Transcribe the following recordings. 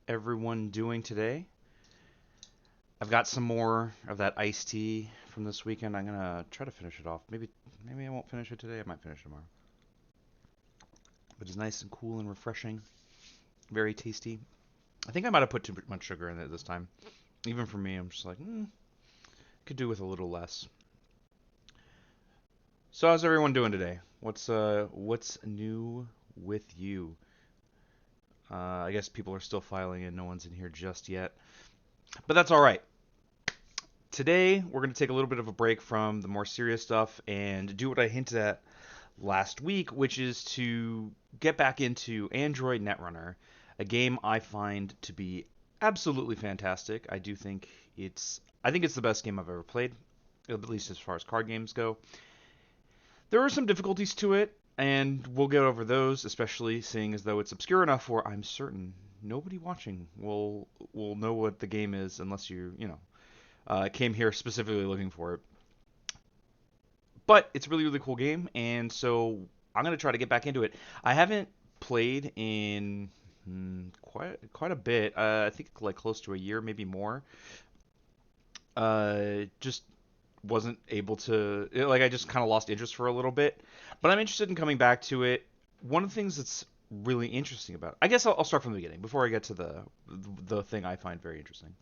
everyone doing today? I've got some more of that iced tea from this weekend. I'm gonna try to finish it off. Maybe I won't finish it today. I might finish it tomorrow. But it's nice and cool and refreshing. Very tasty. I think I might have put too much sugar in it this time. Even for me, I'm just like, could do with a little less. So how's everyone doing today? What's new with you? I guess people are still filing in. No one's in here just yet. But that's all right. Today, we're going to take a little bit of a break from the more serious stuff and do what I hinted at last week, which is to get back into Android Netrunner, a game I find to be absolutely fantastic. I think it's the best game I've ever played, at least as far as card games go. There are some difficulties to it, and we'll get over those, especially seeing as though it's obscure enough where I'm certain nobody watching will know what the game is unless you came here specifically looking for it. But it's a really, really cool game, and so I'm gonna try to get back into it. I haven't played in quite a bit. I think like close to a year, maybe more. Just wasn't able to like I just kind of lost interest for a little bit, but I'm interested in coming back to it. One of the things that's really interesting about it, I guess I'll start from the beginning before I get to the thing I find very interesting.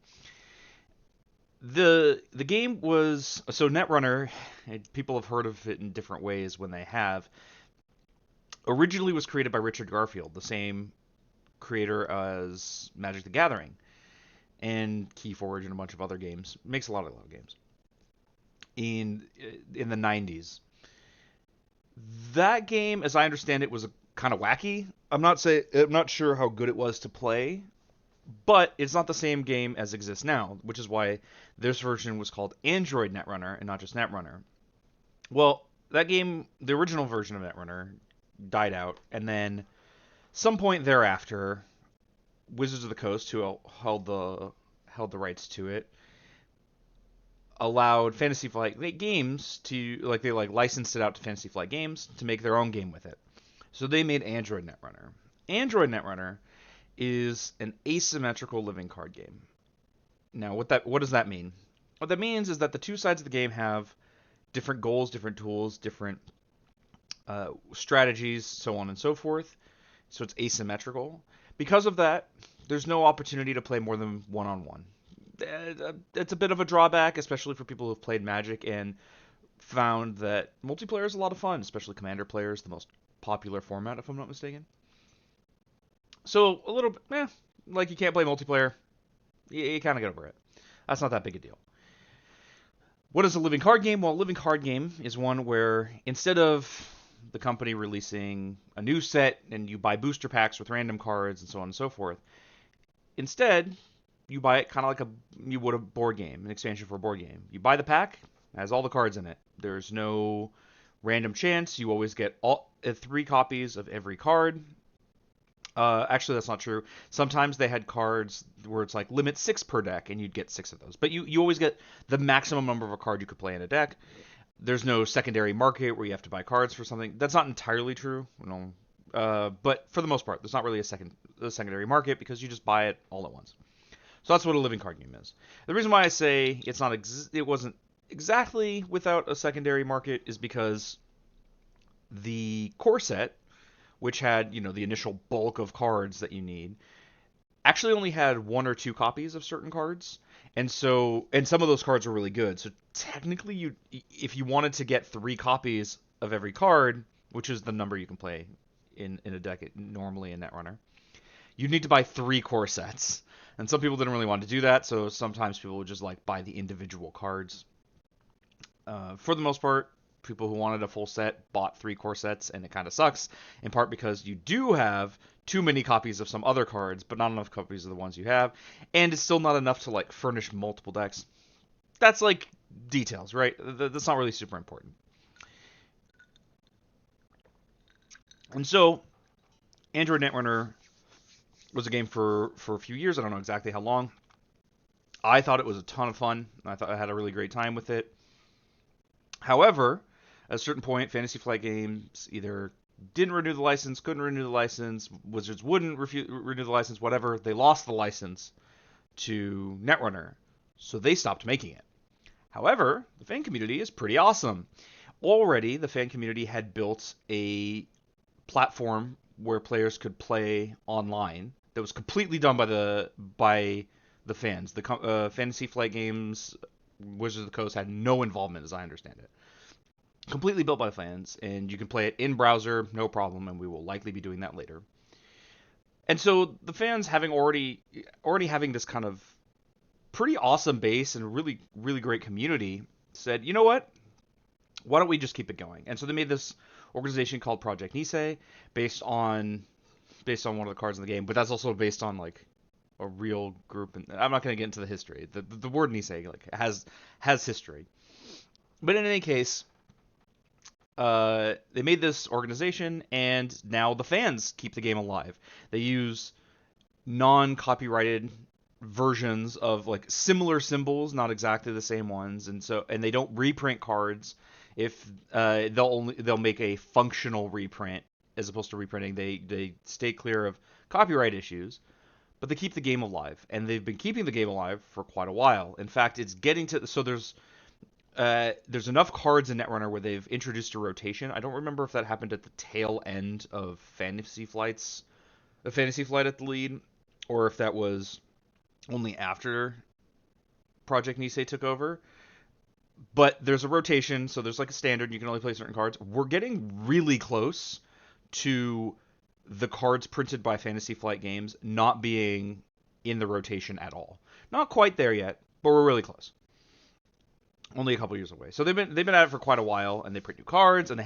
The game was so Netrunner. People have heard of it in different ways when they have. Originally was created by Richard Garfield, the same creator as Magic the Gathering and Keyforge and a bunch of other games. Makes a lot of games in the 90s. That game, as I understand it, was kind of wacky. I'm not sure how good it was to play, but it's not the same game as exists now, which is why this version was called Android Netrunner and not just Netrunner. Well, that game, the original version of Netrunner, died out, and then some point thereafter, Wizards of the Coast, who held the rights to it, allowed Fantasy Flight Games to they licensed it out to Fantasy Flight Games to make their own game with it. So they made Android Netrunner. Android Netrunner is an asymmetrical living card game. Now, what does that mean? What that means is that the two sides of the game have different goals, different tools, different strategies, so on and so forth. So it's asymmetrical. Because of that, there's no opportunity to play more than one-on-one. It's a bit of a drawback, especially for people who've played Magic and found that multiplayer is a lot of fun, especially Commander players, the most popular format, if I'm not mistaken. So a little bit, like you can't play multiplayer. You kind of get over it. That's not that big a deal. What is a living card game? Well, a living card game is one where instead of the company releasing a new set and you buy booster packs with random cards and so on and so forth, instead you buy it kind of like you would a board game, an expansion for a board game. You buy the pack, it has all the cards in it. There's no random chance. You always get all 3 copies of every card. Actually, that's not true. Sometimes they had cards where it's like limit 6 per deck, and you'd get 6 of those. But you always get the maximum number of a card you could play in a deck. There's no secondary market where you have to buy cards for something. That's not entirely true. But for the most part, there's not really a secondary market because you just buy it all at once. So that's what a living card game is. The reason why I say it wasn't exactly without a secondary market is because the core set, which had, the initial bulk of cards that you need, actually only had 1 or 2 copies of certain cards. And some of those cards were really good. So technically if you wanted to get 3 copies of every card, which is the number you can play in a deck normally in Netrunner, you'd need to buy 3 core sets. And some people didn't really want to do that, so sometimes people would just buy the individual cards. For the most part, people who wanted a full set bought 3 core sets, and it kind of sucks, in part because you do have too many copies of some other cards, but not enough copies of the ones you have, and it's still not enough to furnish multiple decks. That's details, right? That's not really super important. And so, Android Netrunner was a game for a few years. I don't know exactly how long. I thought it was a ton of fun. I thought I had a really great time with it. However, at a certain point, Fantasy Flight Games either didn't renew the license, couldn't renew the license, Wizards wouldn't renew the license, whatever. They lost the license to Netrunner, so they stopped making it. However, the fan community is pretty awesome. Already, the fan community had built a platform where players could play online that was completely done by the fans. The Fantasy Flight Games, Wizards of the Coast had no involvement, as I understand it. Completely built by fans, and you can play it in browser, no problem, and we will likely be doing that later. And so the fans having already having this kind of pretty awesome base and really great community said, you know what? Why don't we just keep it going? And so they made this organization called Project Nisei based on one of the cards in the game, but that's also based on like a real group. And I'm not going to get into the history. The word Nisei like has history. But in any case, they made this organization, and now the fans keep the game alive. They use non-copyrighted versions of like similar symbols, not exactly the same ones, and they don't reprint cards. If they'll make a functional reprint as opposed to reprinting. They stay clear of copyright issues, but they keep the game alive, and they've been keeping the game alive for quite a while. In fact, it's getting to so there's enough cards in Netrunner where they've introduced a rotation. I don't remember if that happened at the tail end of Fantasy Flight at the lead, or if that was only after Project Nisei took over. But there's a rotation, so there's like a standard. You can only play certain cards. We're getting really close to the cards printed by Fantasy Flight Games not being in the rotation at all. Not quite there yet, but we're really close. Only a couple years away. So they've been at it for quite a while, and they print new cards, and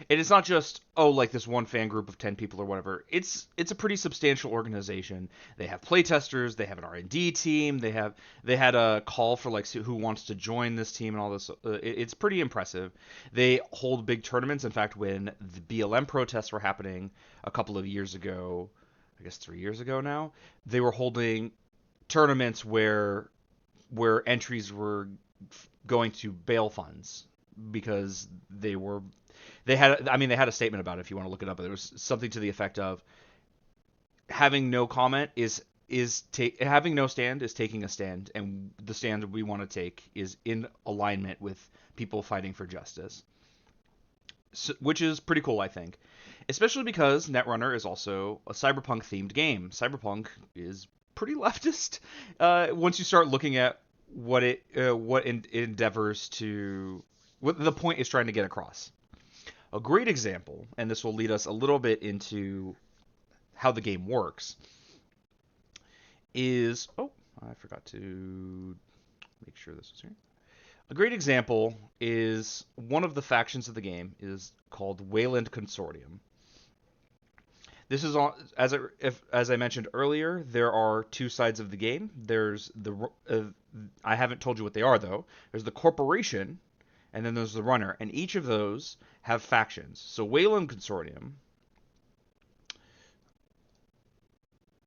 it's not just like this one fan group of 10 people or whatever. It's a pretty substantial organization. They have playtesters, they have an R&D team, they had a call for like who wants to join this team and all this. It's pretty impressive. They hold big tournaments. In fact, when the BLM protests were happening a couple of years ago, I guess 3 years ago now, they were holding tournaments where entries were going to bail funds because they had a statement about it if you want to look it up, but there was something to the effect of having no comment having no stand is taking a stand, and the stand we want to take is in alignment with people fighting for justice. So, which is pretty cool, I think, especially because Netrunner is also a cyberpunk themed game. Cyberpunk is pretty leftist once you start looking at what it endeavors to, what the point is trying to get across. A great example, and this will lead us a little bit into how the game works, is I forgot to make sure this was here. A great example is one of the factions of the game is called Wayland Consortium. This is on, as I mentioned earlier, there are two sides of the game. There's I haven't told you what they are though. There's the corporation, and then there's the runner, and each of those have factions. So Wayland Consortium,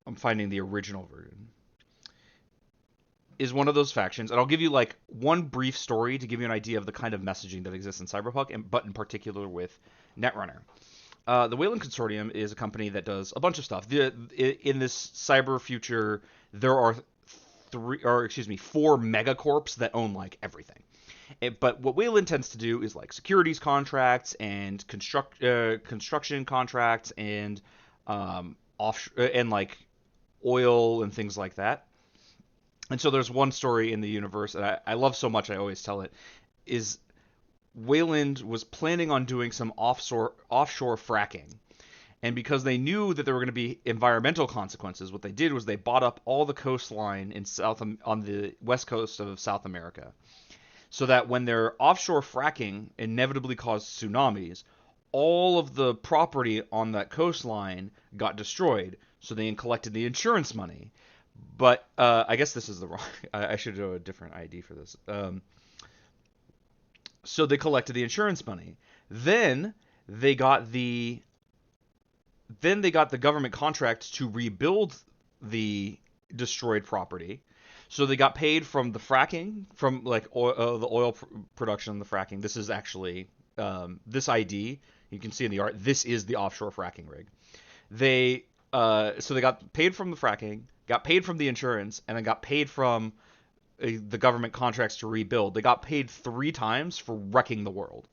I'm finding the original version, is one of those factions, and I'll give you like one brief story to give you an idea of the kind of messaging that exists in Cyberpunk, but in particular with Netrunner. The Wayland Consortium is a company that does a bunch of stuff. In this cyber future, there are four megacorps that own like everything. But what Wayland tends to do is like securities contracts and construction contracts and offshore and like oil and things like that. And so there's one story in the universe that I love so much I always tell it, is Wayland was planning on doing some offshore fracking. And because they knew that there were going to be environmental consequences, what they did was they bought up all the coastline on the west coast of South America, so that when their offshore fracking inevitably caused tsunamis, all of the property on that coastline got destroyed, so they collected the insurance money. But I guess this is the wrong. I should do a different ID for this. So they collected the insurance money. Then they got the government contract to rebuild the destroyed property. So they got paid from the fracking, from like the oil production, the fracking. This is actually this ID You can see in the art, this is the offshore fracking rig. They so they got paid from the fracking, got paid from the insurance, and then got paid from the government contracts to rebuild. They got paid 3 times for wrecking the world.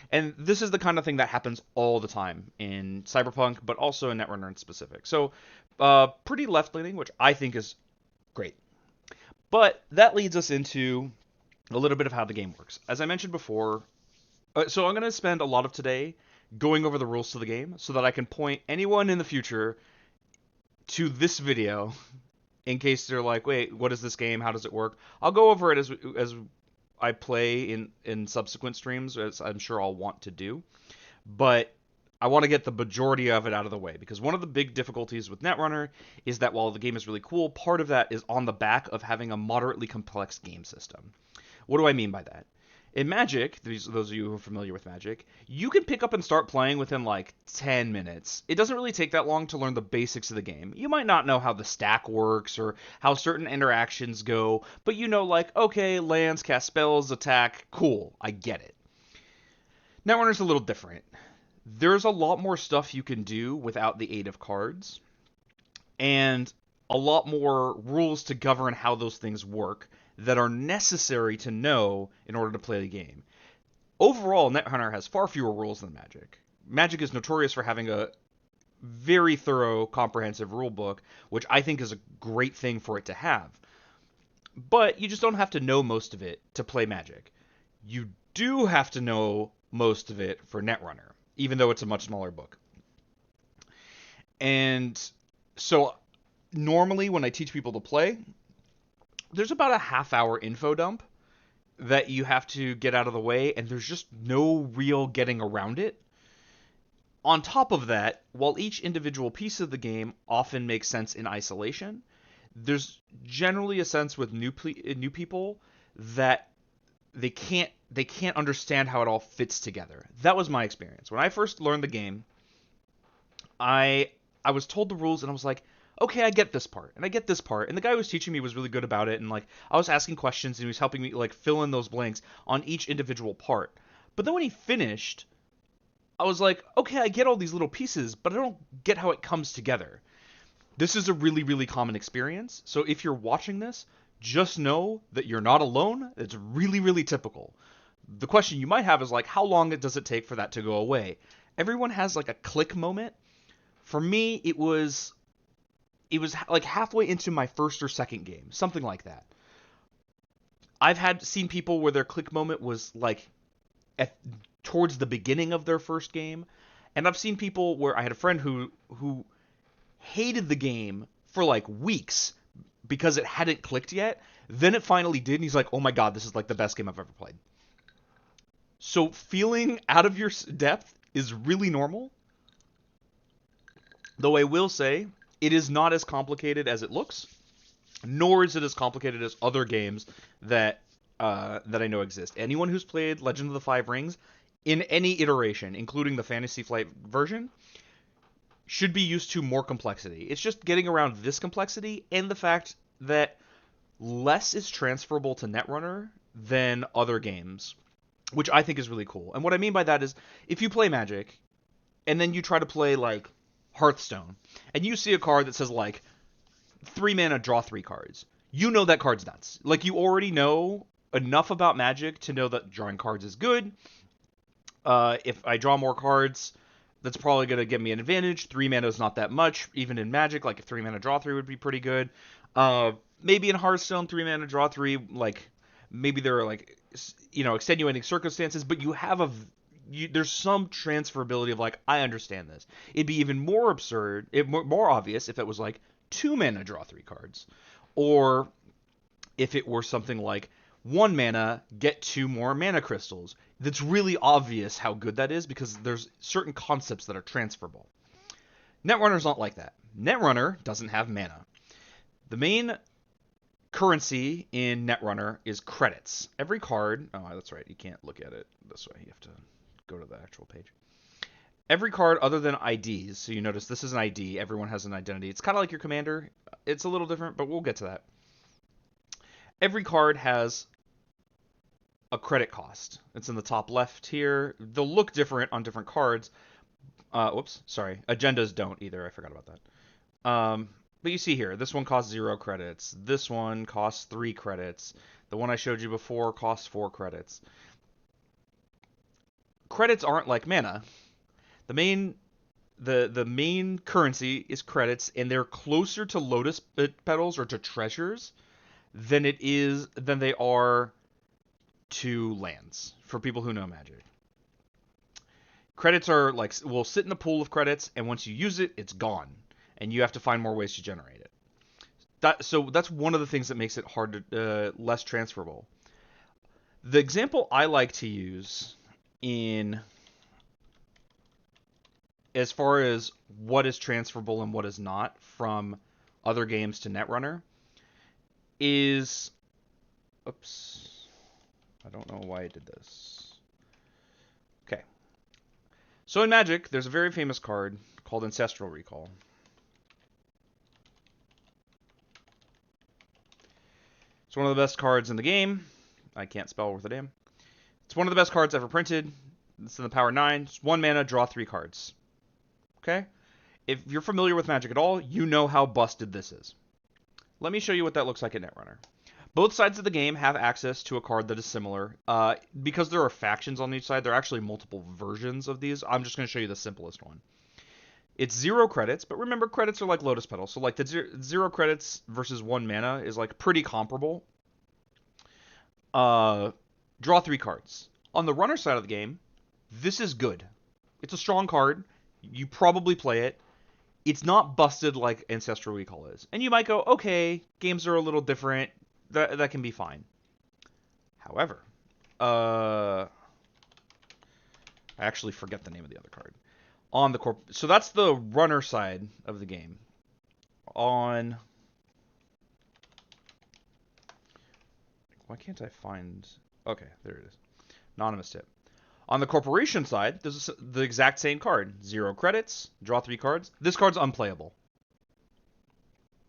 And this is the kind of thing that happens all the time in Cyberpunk, but also in Netrunner in specific. So, pretty left-leaning, which I think is great. But that leads us into a little bit of how the game works. As I mentioned before, so I'm going to spend a lot of today going over the rules to the game so that I can point anyone in the future to this video in case they're like, wait, what is this game? How does it work? I'll go over it as I play in subsequent streams, as I'm sure I'll want to do. But I want to get the majority of it out of the way, because one of the big difficulties with Netrunner is that while the game is really cool, part of that is on the back of having a moderately complex game system. What do I mean by that? In Magic, those of you who are familiar with Magic, you can pick up and start playing within like 10 minutes. It doesn't really take that long to learn the basics of the game. You might not know how the stack works or how certain interactions go, but you know, like, okay, lands, cast spells, attack, cool, I get it. Netrunner's a little different. There's a lot more stuff you can do without the aid of cards, and a lot more rules to govern how those things work that are necessary to know in order to play the game. Overall, Netrunner has far fewer rules than Magic. Magic is notorious for having a very thorough, comprehensive rule book, which I think is a great thing for it to have. But you just don't have to know most of it to play Magic. You do have to know most of it for Netrunner, even though it's a much smaller book. And so normally when I teach people to play, there's about a half-hour info dump that you have to get out of the way, and there's just no real getting around it. On top of that, while each individual piece of the game often makes sense in isolation, there's generally a sense with new people that they can't understand how it all fits together. That was my experience. When I first learned the game, I was told the rules, and I was like, okay, I get this part, and I get this part. And the guy who was teaching me was really good about it, and like I was asking questions, and he was helping me like fill in those blanks on each individual part. But then when he finished, I was like, okay, I get all these little pieces, but I don't get how it comes together. This is a really, really common experience. So if you're watching this, just know that you're not alone. It's really, really typical. The question you might have is like, how long does it take for that to go away? Everyone has like a click moment. For me, it was like halfway into my first or second game, something like that. I've seen people where their click moment was like towards the beginning of their first game, and I've seen people where I had a friend who hated the game for like weeks because it hadn't clicked yet. Then it finally did, and he's like, "Oh my god, this is like the best game I've ever played." So feeling out of your depth is really normal. Though I will say, it is not as complicated as it looks, nor is it as complicated as other games that I know exist. Anyone who's played Legend of the Five Rings in any iteration, including the Fantasy Flight version, should be used to more complexity. It's just getting around this complexity and the fact that less is transferable to Netrunner than other games, which I think is really cool. And what I mean by that is, if you play Magic, and then you try to play, like, Hearthstone, and you see a card that says, like, 3 mana, draw 3 cards, you know that card's nuts. Like, you already know enough about Magic to know that drawing cards is good. If I draw more cards, that's probably going to give me an advantage. 3 mana is not that much, even in Magic. Like, if 3 mana, draw 3 would be pretty good. Maybe in Hearthstone, 3 mana, draw 3, like, maybe there are, like, you know, extenuating circumstances, but you have there's some transferability of, like, I understand this. It'd be even more absurd, more obvious if it was, like, 2 mana, draw 3 cards. Or if it were something like 1 mana, get 2 more mana crystals. That's really obvious how good that is because there's certain concepts that are transferable. Netrunner's not like that. Netrunner doesn't have mana. The main currency in Netrunner is credits. Every card... Oh, that's right. You can't look at it this way. You have to go to the actual page. Every card other than IDs, so you notice this is an ID. Everyone has an identity. It's kind of like your commander. It's a little different, but we'll get to that. Every card has a credit cost. It's in the top left here. They'll look different on different cards. Whoops, sorry. Agendas don't either. I forgot about that. But you see here, this one costs 0 credits. This one costs 3 credits. The one I showed you before costs 4 credits. Credits aren't like mana. The main currency is credits, and they're closer to lotus petals or to treasures than they are to lands for people who know Magic. Credits are like will sit in the pool of credits, and once you use it, it's gone, and you have to find more ways to generate it. So that's one of the things that makes it hard to less transferable. The example I like to use in as far as what is transferable and what is not from other games to Netrunner is oops. I don't know why I did this. Okay. So in Magic, there's a very famous card called Ancestral Recall. It's one of the best cards in the game. I can't spell worth a damn. It's one of the best cards ever printed. It's in the power 9. It's 1 mana, draw 3 cards. Okay? If you're familiar with Magic at all, you know how busted this is. Let me show you what that looks like in Netrunner. Both sides of the game have access to a card that is similar. Because there are factions on each side, there are actually multiple versions of these. I'm just going to show you the simplest one. It's 0 credits, but remember, credits are like Lotus Petals. So like the 0 credits versus 1 mana is like pretty comparable. Draw 3 cards. On the runner side of the game, this is good. It's a strong card. You probably play it. It's not busted like Ancestral Recall is. And you might go, okay, games are a little different. That can be fine. However, I actually forget the name of the other card. On the so that's the runner side of the game. On why can't I find? Okay, there it is. Anonymous tip. On the corporation side, there's the exact same card. 0 credits, draw 3 cards. This card's unplayable.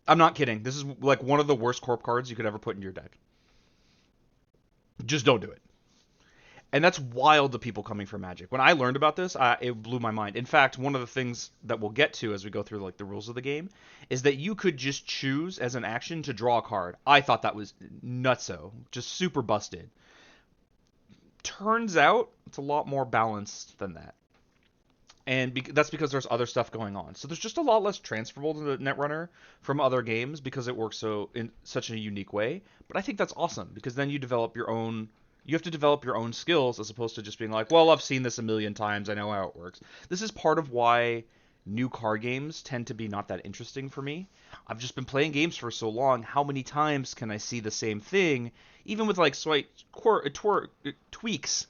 I'm not kidding. This is like one of the worst corp cards you could ever put in your deck. Just don't do it. And that's wild to people coming from Magic. When I learned about this, it blew my mind. In fact, one of the things that we'll get to as we go through like the rules of the game is that you could just choose as an action to draw a card. I thought that was nutso, just super busted. Turns out it's a lot more balanced than that. And that's because there's other stuff going on. So there's just a lot less transferable to the Netrunner from other games because it works so in such a unique way. But I think that's awesome because then you develop your own. You have to develop your own skills as opposed to just being like, well, I've seen this a million times. I know how it works. This is part of why new card games tend to be not that interesting for me. I've just been playing games for so long. How many times can I see the same thing? Even with like slight tweaks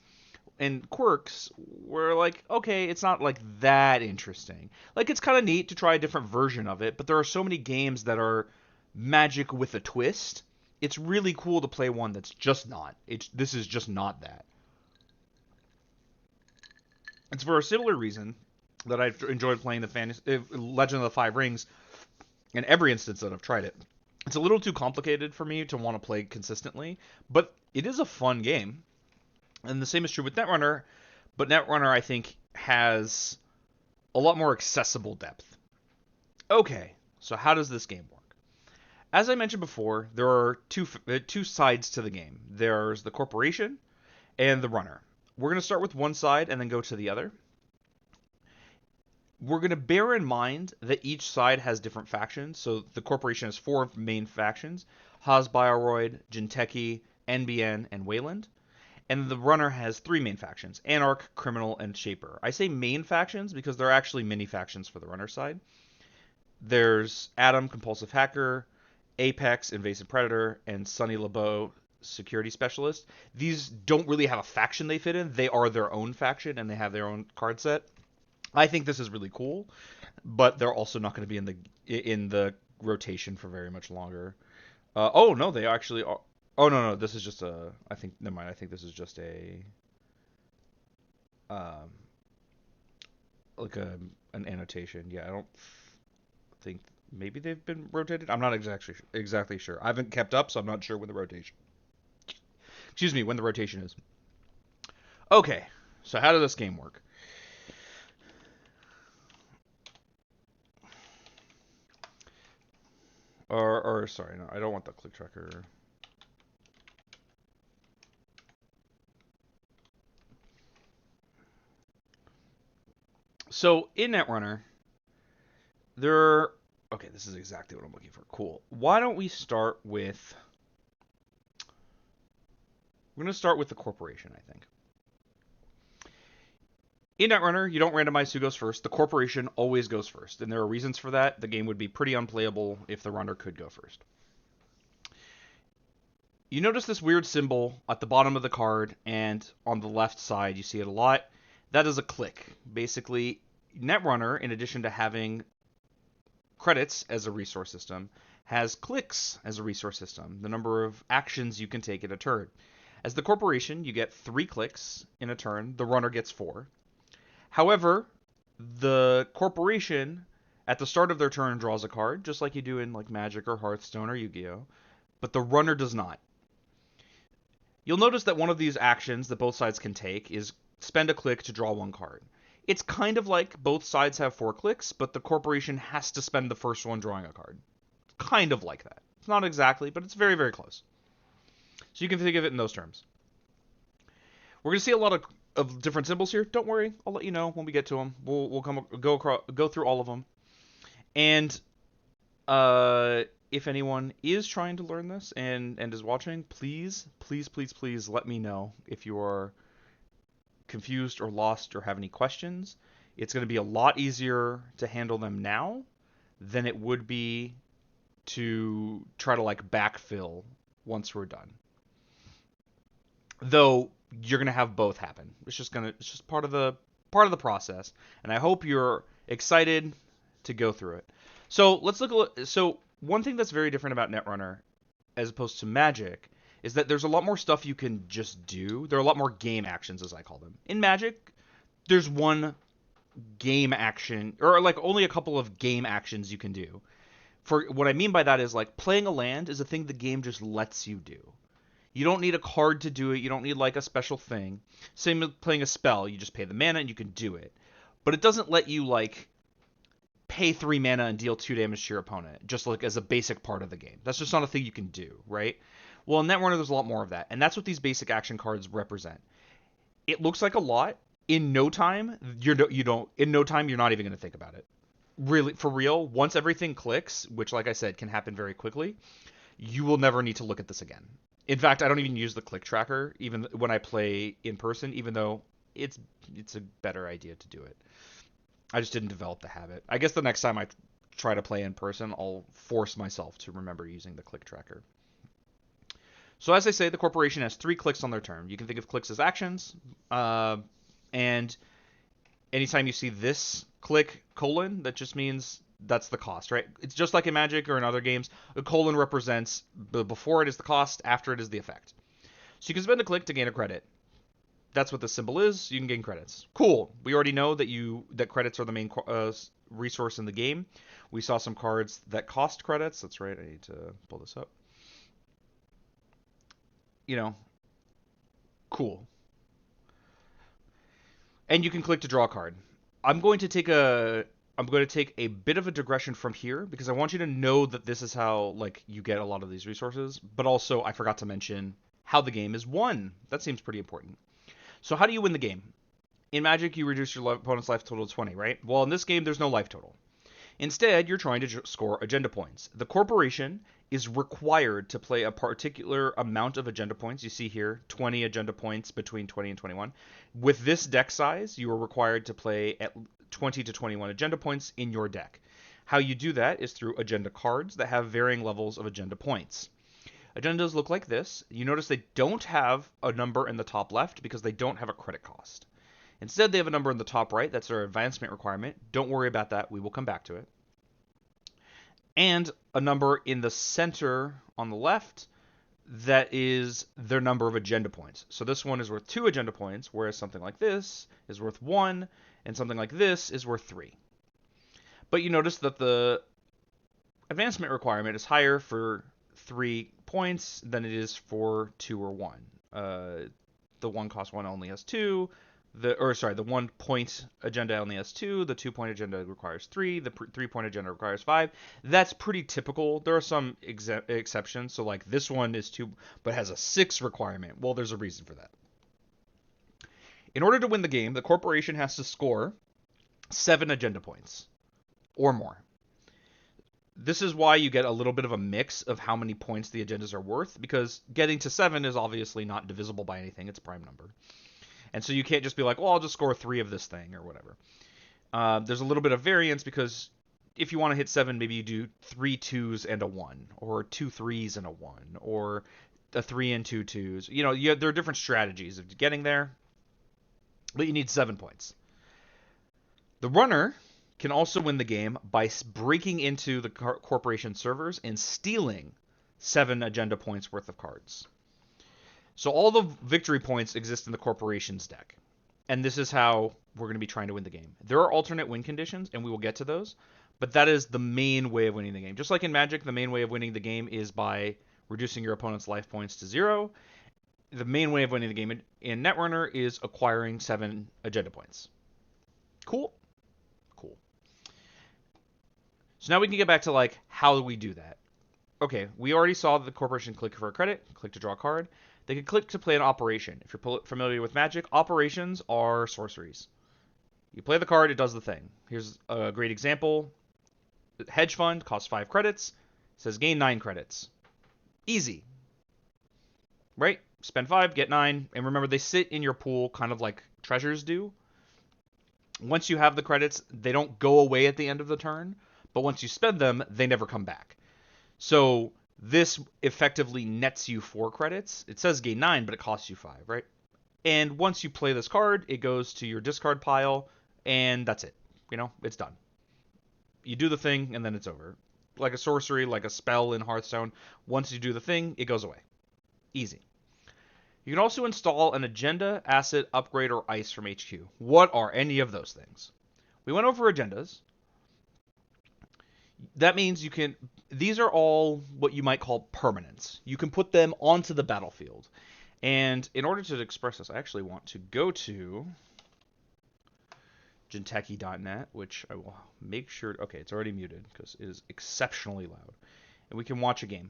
and quirks, where like, okay, it's not like that interesting. Like, it's kind of neat to try a different version of it, but there are so many games that are Magic with a twist. It's really cool to play one that's just not. This is just not that. It's for a similar reason that I've enjoyed playing the Legend of the Five Rings in every instance that I've tried it. It's a little too complicated for me to want to play consistently, but it is a fun game. And the same is true with Netrunner, but Netrunner, I think, has a lot more accessible depth. Okay, so how does this game work? As I mentioned before, there are two sides to the game. There's the corporation and the runner. We're going to start with one side and then go to the other. We're going to bear in mind that each side has different factions. So the corporation has 4 main factions: Hasbioroid, Jinteki, NBN, and Wayland. And the runner has 3 main factions: Anarch, Criminal, and Shaper. I say main factions because they're actually mini factions for the runner side. There's Atom, Compulsive Hacker, Apex, Invasive Predator, and Sonny LeBeau, Security Specialist. These don't really have a faction they fit in. They are their own faction, and they have their own card set. I think this is really cool, but they're also not going to be in the rotation for very much longer. Oh no, they actually are. Oh no, this is just a. I think never mind. I think this is just a. Like an annotation. Yeah, I don't think maybe they've been rotated. I'm not exactly sure. I haven't kept up, so I'm not sure when the rotation Excuse me, when the rotation is. Okay, so how does this game work? Or sorry, no, I don't want the click tracker. So in Netrunner, there. Okay, this is exactly what I'm looking for. Cool. Why don't we start with? We're going to start with the corporation, I think. In Netrunner, you don't randomize who goes first. The corporation always goes first, and there are reasons for that. The game would be pretty unplayable if the runner could go first. You notice this weird symbol at the bottom of the card, and on the left side, you see it a lot. That is a click. Basically, Netrunner, in addition to having credits as a resource system, has clicks as a resource system, the number of actions you can take in a turn. As the corporation, you get 3 clicks in a turn. The runner gets 4. However, the corporation, at the start of their turn, draws a card, just like you do in like Magic or Hearthstone or Yu-Gi-Oh! But the runner does not. You'll notice that one of these actions that both sides can take is spend a click to draw 1 card. It's kind of like both sides have 4 clicks, but the corporation has to spend the first one drawing a card. Kind of like that. It's not exactly, but it's very, very close. So you can think of it in those terms. We're going to see a lot of different symbols here. Don't worry, I'll let you know when we get to them. We'll go through all of them. And if anyone is trying to learn this and is watching, please let me know if you are confused or lost or have any questions. It's going to be a lot easier to handle them now than it would be to try to like backfill once we're done. Though you're going to have both happen. It's just part of the process, and I hope you're excited to go through it. So let's look at one thing that's very different about Netrunner as opposed to Magic is that there's a lot more stuff you can just do. There are a lot more game actions, as I call them. In Magic, there's one game action, or like only a couple of game actions you can do. For what I mean by that is like playing a land is a thing the game just lets you do. You don't need a card to do it. You don't need like a special thing. Same with playing a spell. You just pay the mana and you can do it. But it doesn't let you like pay 3 mana and deal 2 damage to your opponent, just like as a basic part of the game. That's just not a thing you can do, right? Well, in Netrunner, there's a lot more of that, and that's what these basic action cards represent. It looks like a lot. In no time, you're not even going to think about it. Really, for real, once everything clicks, which, like I said, can happen very quickly, you will never need to look at this again. In fact, I don't even use the click tracker even when I play in person, even though it's a better idea to do it. I just didn't develop the habit. I guess the next time I try to play in person, I'll force myself to remember using the click tracker. So as I say, the corporation has 3 clicks on their turn. You can think of clicks as actions, and anytime you see this click colon, that just means that's the cost, right? It's just like in Magic or in other games. A colon represents before it is the cost, after it is the effect. So you can spend a click to gain a credit. That's what the symbol is. You can gain credits. Cool. We already know that credits are the main resource in the game. We saw some cards that cost credits. That's right. I need to pull this up. Cool. And you can click to draw a card. I'm going to take a bit of a digression from here because I want you to know that this is how like you get a lot of these resources, but also I forgot to mention how the game is won. That seems pretty important. So how do you win the game? In Magic, you reduce your opponent's life total to 20, right? Well, in this game, there's no life total. Instead, you're trying to score agenda points. The corporation is required to play a particular amount of agenda points. You see here, 20 agenda points between 20 and 21. With this deck size, you are required to play at 20 to 21 agenda points in your deck. How you do that is through agenda cards that have varying levels of agenda points. Agendas look like this. You notice they don't have a number in the top left because they don't have a credit cost. Instead, they have a number in the top right. That's their advancement requirement. Don't worry about that. We will come back to it. And a number in the center on the left that is their number of agenda points. So this one is worth 2 agenda points, whereas something like this is worth 1, and something like this is worth 3. But you notice that the advancement requirement is higher for 3 points than it is for 2 or 1. The one cost one only has two. The 1 point agenda only has two. The 2 point agenda requires three. The 3 point agenda requires five. That's pretty typical. There are some exceptions. So like this one is two, but has a 6 requirement. Well, there's a reason for that. In order to win the game, the corporation has to score 7 agenda points or more. This is why you get a little bit of a mix of how many points the agendas are worth, because getting to 7 is obviously not divisible by anything. It's a prime number. And so you can't just be like, well, I'll just score 3 of this thing or whatever. There's a little bit of variance, because if you want to hit 7, maybe you do 3 2s and a 1, or 2 3s and a 1, or a 3 and 2 2s. You know, there are different strategies of getting there, but you need 7 points. The runner can also win the game by breaking into the corporation servers and stealing 7 agenda points worth of cards. So all the victory points exist in the corporation's deck. And this is how we're going to be trying to win the game. There are alternate win conditions, and we will get to those. But that is the main way of winning the game. Just like in Magic, the main way of winning the game is by reducing your opponent's life points to 0. The main way of winning the game in Netrunner is acquiring 7 agenda points. Cool? Cool. So now we can get back to, like, how do we do that? Okay, we already saw the corporation click for a credit, click to draw a card. They can click to play an operation. If you're familiar with Magic, operations are sorceries. You play the card, it does the thing. Here's a great example. Hedge fund costs 5 credits. It says gain 9 credits. Easy. Right? Spend 5, get 9. And remember, they sit in your pool kind of like treasures do. Once you have the credits, they don't go away at the end of the turn. But once you spend them, they never come back. So this effectively nets you 4 credits. It says gain 9, but it costs you 5, right? And once you play this card, it goes to your discard pile, and that's it. You know, it's done. You do the thing, and then it's over. Like a sorcery, like a spell in Hearthstone. Once you do the thing, it goes away. Easy. You can also install an agenda, asset, upgrade, or ice from HQ. What are any of those things? We went over agendas. That means you can... These are all what you might call permanents. You can put them onto the battlefield. And in order to express this, I actually want to go to Jinteki.net, which I will make sure... Okay, it's already muted because it is exceptionally loud. And we can watch a game.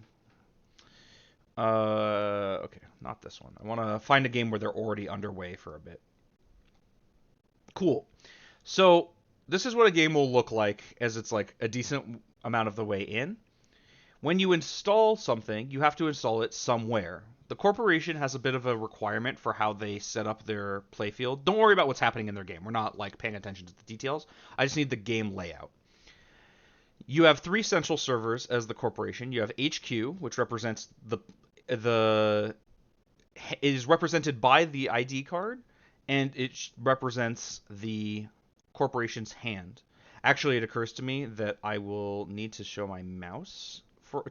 Okay, not this one. I want to find a game where they're already underway for a bit. Cool. So this is what a game will look like as it's like a decent amount of the way in. When you install something, you have to install it somewhere. The corporation has a bit of a requirement for how they set up their playfield. Don't worry about what's happening in their game. We're not like paying attention to the details. I just need the game layout. You have 3 central servers as the corporation. You have HQ, which represents it is represented by the ID card, and it represents the corporation's hand. Actually, it occurs to me that I will need to show my mouse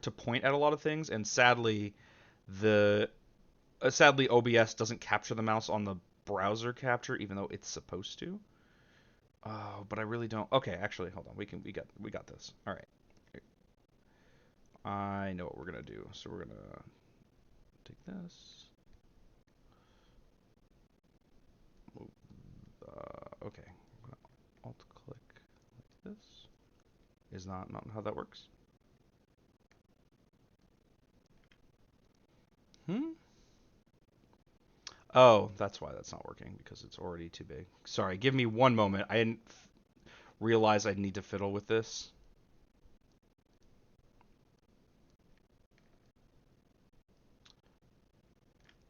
to point at a lot of things, and sadly OBS doesn't capture the mouse on the browser capture, even though it's supposed to. Oh, but I really don't. Okay, actually, hold on. We got this. All right. I know what we're gonna do. So we're gonna take this. Okay. I'm gonna alt click like this. Is not how that works. Oh, that's why that's not working, because it's already too big. Sorry, give me one moment. I didn't realize I'd need to fiddle with this.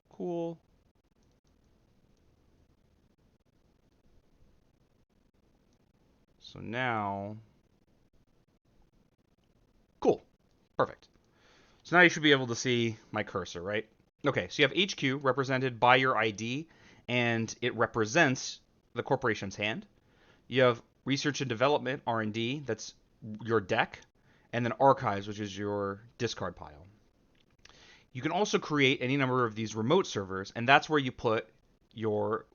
Cool. So now... Cool. Perfect. So now you should be able to see my cursor, right? Okay, so you have HQ represented by your ID, and it represents the corporation's hand. You have research and development, R&D, that's your deck, and then archives, which is your discard pile. You can also create any number of these remote servers, and that's where you put your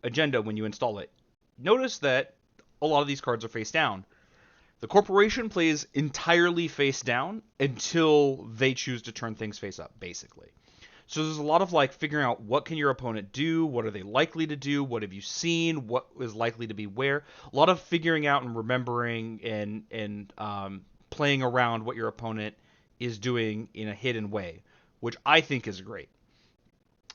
agenda when you install it. Notice that a lot of these cards are face down. The corporation plays entirely face down until they choose to turn things face up, basically. So there's a lot of like figuring out what can your opponent do, what are they likely to do, what have you seen, what is likely to be where. A lot of figuring out and remembering and playing around what your opponent is doing in a hidden way, which I think is great.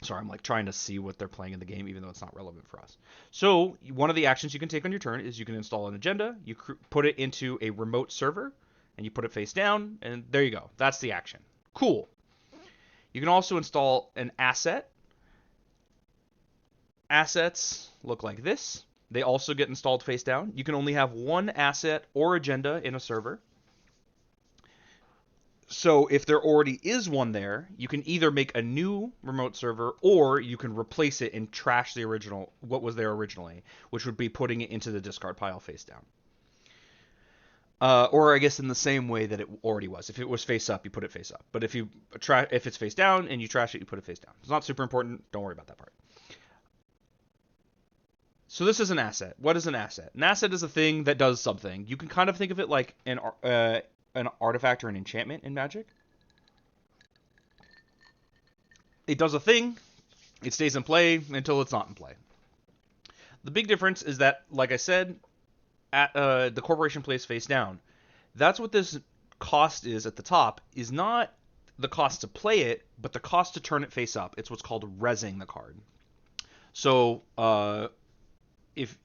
Sorry, I'm like trying to see what they're playing in the game, even though it's not relevant for us. So one of the actions you can take on your turn is you can install an agenda. You put it into a remote server, and you put it face down, and there you go. That's the action. Cool. You can also install an asset. Assets look like this. They also get installed face down. You can only have one asset or agenda in a server. So if there already is one there, you can either make a new remote server or you can replace it and trash the original, what was there originally, which would be putting it into the discard pile face down. Or I guess in the same way that it already was. If it was face up, you put it face up. But if it's face down and you trash it, you put it face down. It's not super important. Don't worry about that part. So this is an asset. What is an asset? An asset is a thing that does something. You can kind of think of it like an artifact or an enchantment in Magic. It does a thing. It stays in play until it's not in play. The big difference is that, like I said, the corporation plays face down. That's what this cost is at the top, is not the cost to play it, but the cost to turn it face up. It's what's called resing the card. So if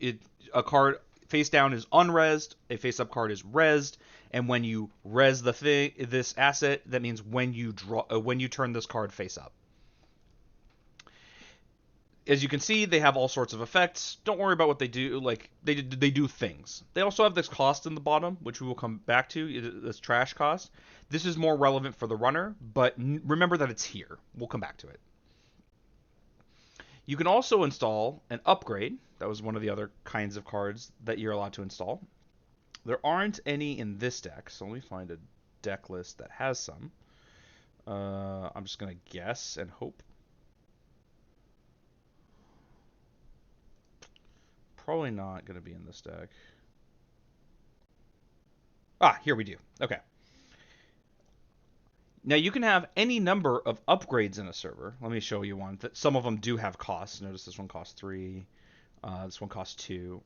a card face down is unresed, a face up card is resed, and when you res this asset, that means when you turn this card face up. As you can see, they have all sorts of effects. Don't worry about what they do. Like they do things. They also have this cost in the bottom, which we will come back to. This trash cost. This is more relevant for the runner, but remember that it's here. We'll come back to it. You can also install an upgrade. That was one of the other kinds of cards that you're allowed to install. There aren't any in this deck, so let me find a deck list that has some. I'm just going to guess and hope. Probably not going to be in this deck. Ah, here we do. Okay. Now you can have any number of upgrades in a server. Let me show you one. Some of them do have costs. Notice this one costs 3. This one costs 2.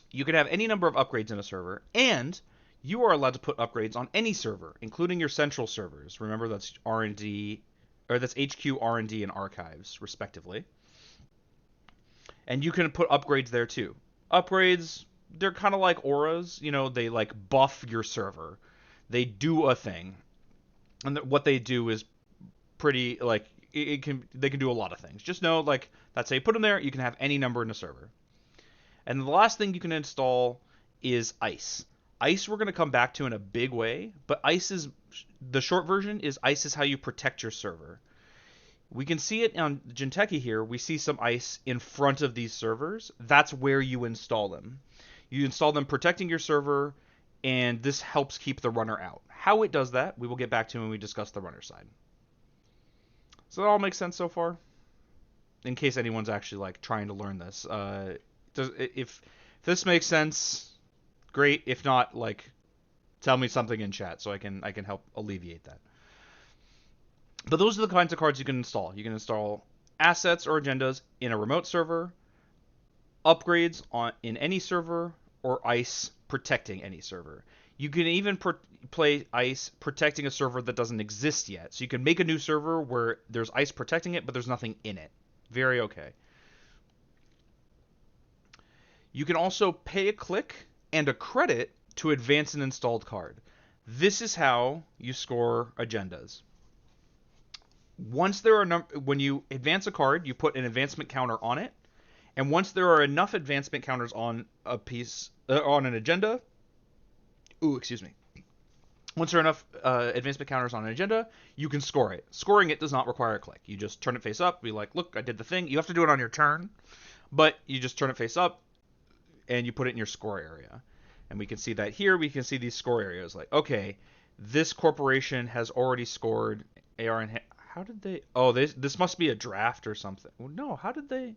You can have any number of upgrades in a server, and you are allowed to put upgrades on any server, including your central servers. Remember, that's R&D, or that's HQ, R&D, and archives, respectively. And you can put upgrades there too. Upgrades, they're kind of like auras. You know, they like buff your server. They do a thing, and what they do is pretty like they can do a lot of things. Just know, like, that's how you put them there. You can have any number in a server. And the last thing you can install is ice. Ice we're going to come back to in a big way, but ice is the short version is ice is how you protect your server. We can see it on Jinteki here. We see some ice in front of these servers. That's where you install them. You install them protecting your server, and this helps keep the runner out. How it does that, we will get back to when we discuss the runner side. Does that all make sense so far? In case anyone's actually like trying to learn this. If this makes sense, great. If not, like, tell me something in chat so I can help alleviate that. But those are the kinds of cards you can install. You can install assets or agendas in a remote server, upgrades in any server, or ice protecting any server. You can even play ice protecting a server that doesn't exist yet. So you can make a new server where there's ice protecting it, but there's nothing in it. Very okay. You can also pay a click and a credit to advance an installed card. This is how you score agendas. Once there are when you advance a card, you put an advancement counter on it, and once there are enough advancement counters on a piece on an agenda, once there are enough advancement counters on an agenda, you can score it. Scoring it does not require a click. You just turn it face up, be like, look, I did the thing. You have to do it on your turn, but you just turn it face up, and you put it in your score area. And we can see that here. We can see these score areas. Like, okay, this corporation has already scored AR and... How did they... Oh, this must be a draft or something. Well, no, how did they...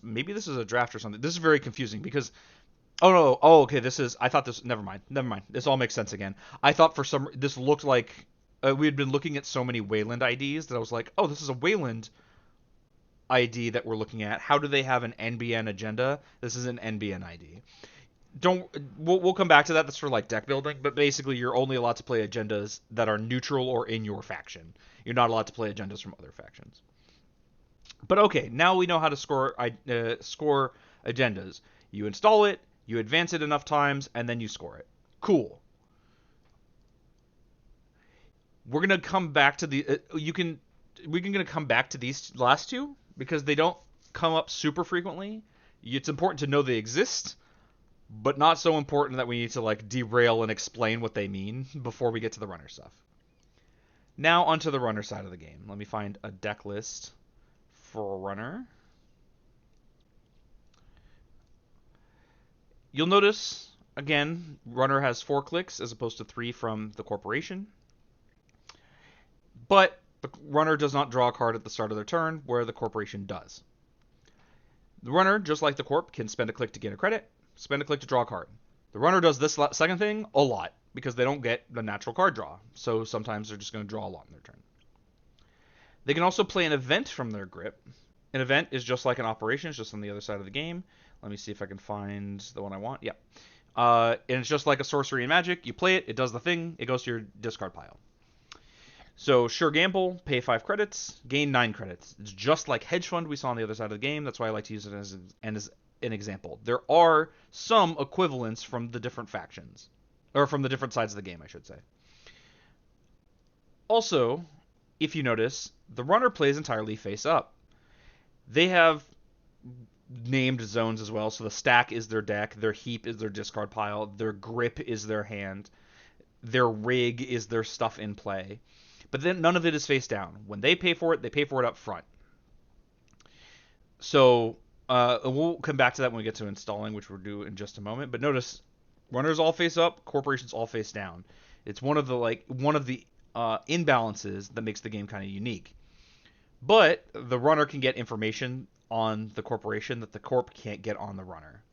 Maybe this is a draft or something. This is very confusing because... Oh, no. Oh, okay, this is... I thought this... Never mind. This all makes sense again. I thought for some... This looked like we had been looking at so many Wayland IDs that I was like, oh, this is a Wayland ID that we're looking at. How do they have an NBN agenda? This is an NBN ID. Don't we'll come back to that. That's for like deck building, but basically you're only allowed to play agendas that are neutral or in your faction. You're not allowed to play agendas from other factions. But okay, now we know how to score agendas. You install it, you advance it enough times, and then you score it. Cool. We're gonna come back to the we're gonna come back to these last two because they don't come up super frequently. It's important to know they exist, but not so important that we need to like derail and explain what they mean before we get to the runner stuff. Now onto the runner side of the game. Let me find a deck list for a runner. You'll notice, again, runner has 4 clicks as opposed to 3 from the corporation. But the runner does not draw a card at the start of their turn, where the corporation does. The runner, just like the corp, can spend a click to gain a credit, spend a click to draw a card. The runner does this second thing a lot, because they don't get the natural card draw, so sometimes they're just going to draw a lot in their turn. They can also play an event from their grip. An event is just like an operation, it's just on the other side of the game. Let me see if I can find the one I want. Yeah. And it's just like a sorcery and magic. You play it, it does the thing, it goes to your discard pile. So, sure gamble, pay 5 credits, gain 9 credits. It's just like Hedge Fund we saw on the other side of the game. That's why I like to use it as an example. There are some equivalents from the different factions. Or from the different sides of the game, I should say. Also, if you notice, the runner plays entirely face up. They have named zones as well. So the stack is their deck, their heap is their discard pile, their grip is their hand, their rig is their stuff in play. But then none of it is face down. When they pay for it up front. So we'll come back to that when we get to installing, which we'll do in just a moment. But notice, runners all face up, corporations all face down. It's one of the imbalances that makes the game kind of unique. But the runner can get information on the corporation that the corp can't get on the runner.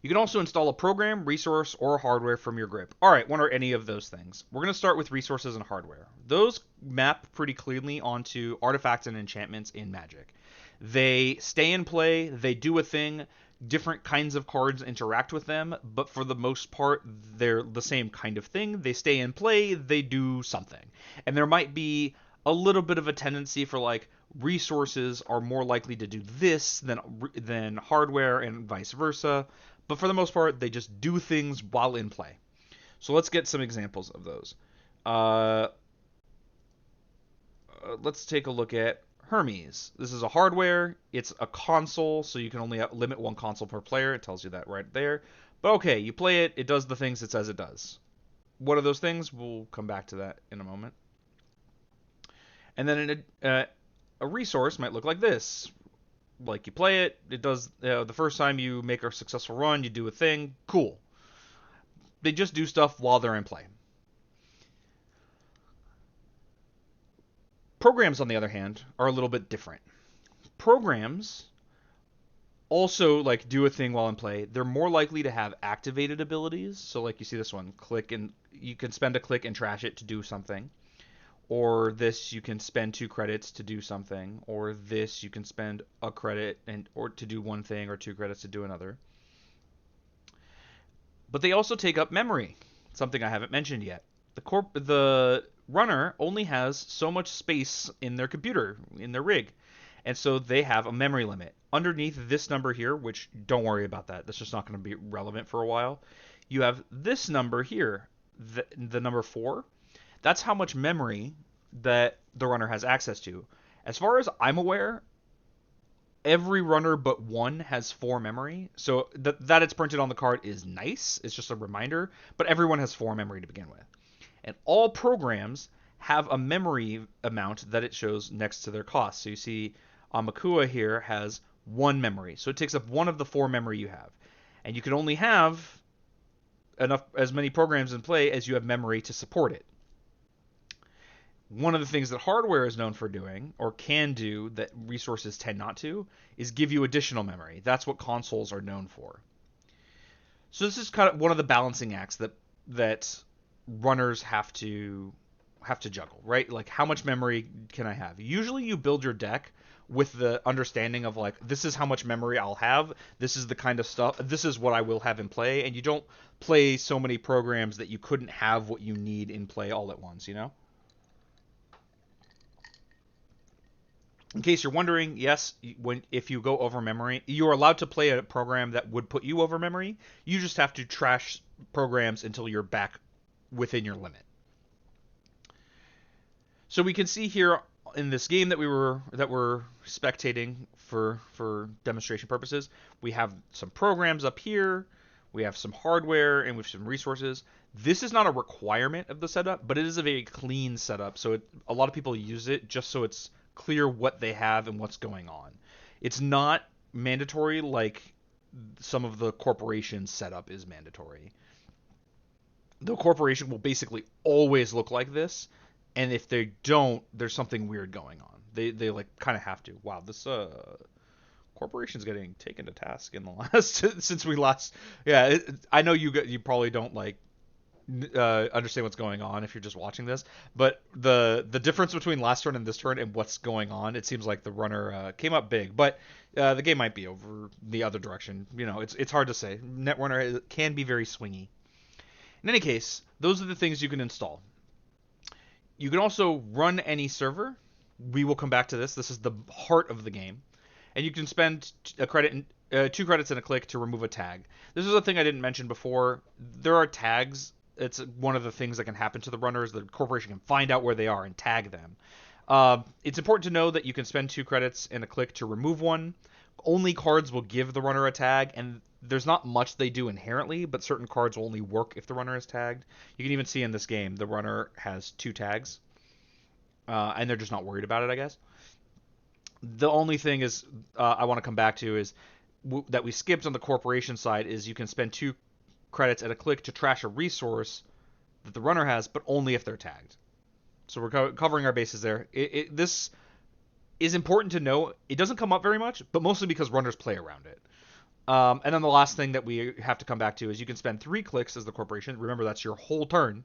You can also install a program, resource, or hardware from your grip. Alright, what are any of those things? We're going to start with resources and hardware. Those map pretty cleanly onto artifacts and enchantments in Magic. They stay in play, they do a thing, different kinds of cards interact with them, but for the most part, they're the same kind of thing. They stay in play, they do something. And there might be a little bit of a tendency for like resources are more likely to do this than hardware and vice versa. But for the most part, they just do things while in play. So let's get some examples of those. Let's take a look at Hermes. This is a hardware. It's a console, so you can only limit 1 console per player. It tells you that right there. But okay, you play it. It does the things it says it does. What are those things? We'll come back to that in a moment. And then a resource might look like this. Like you play it, it does the first time you make a successful run, you do a thing, cool. They just do stuff while they're in play. Programs, on the other hand, are a little bit different. Programs also like do a thing while in play. They're more likely to have activated abilities. So like you see this one, click and you can spend a click and trash it to do something. Or this, you can spend 2 credits to do something. Or this, you can spend a credit or to do one thing, or 2 credits to do another. But they also take up memory, something I haven't mentioned yet. The runner only has so much space in their computer, in their rig, and so they have a memory limit. Underneath this number here, which don't worry about that, that's just not going to be relevant for a while, you have this number here, the number 4. That's how much memory that the runner has access to. As far as I'm aware, every runner but one has 4 memory. So that it's printed on the card is nice. It's just a reminder. But everyone has 4 memory to begin with. And all programs have a memory amount that it shows next to their cost. So you see Amakua here has 1 memory. So it takes up 1 of the 4 memory you have. And you can only have as many programs in play as you have memory to support it. One of the things that hardware is known for doing, or can do, that resources tend not to, is give you additional memory. That's what consoles are known for. So this is kind of one of the balancing acts that runners have to juggle, right? Like how much memory can I have? Usually you build your deck with the understanding of like this is how much memory I'll have, this is the kind of stuff, this is what I will have in play, and you don't play so many programs that you couldn't have what you need in play all at once, you know? In case you're wondering, yes, when if you go over memory, you're allowed to play a program that would put you over memory. You just have to trash programs until you're back within your limit. So we can see here in this game that we're spectating for demonstration purposes, we have some programs up here, we have some hardware, and we have some resources. This is not a requirement of the setup, but it is a very clean setup. So a lot of people use it just so it's clear what they have and what's going on. It's not mandatory like some of the corporation setup is mandatory. The corporation will basically always look like this, and if they don't, there's something weird going on. They like kind of have to. Wow, this corporation's getting taken to task in the last since we last. Yeah, I know you probably don't like understand what's going on if you're just watching this, but the difference between last turn and this turn and what's going on, it seems like the runner came up big, but the game might be over the other direction. You know, it's hard to say. Netrunner can be very swingy. In any case, those are the things you can install. You can also run any server. We will come back to this. This is the heart of the game. And you can spend a credit, 2 credits and a click to remove a tag. This is a thing I didn't mention before. There are tags. It's one of the things that can happen to the runners. The corporation can find out where they are and tag them. It's important to know that you can spend 2 credits and a click to remove one. Only cards will give the runner a tag, and there's not much they do inherently, but certain cards will only work if the runner is tagged. You can even see in this game the runner has 2 tags, and they're just not worried about it, I guess. The only thing is I want to come back to is that we skipped on the corporation side is you can spend 2 credits and a click to trash a resource that the runner has, but only if they're tagged. So we're covering our bases there. This is important to know. It doesn't come up very much, but mostly because runners play around it. And then the last thing that we have to come back to is you can spend 3 clicks as the corporation. Remember, that's your whole turn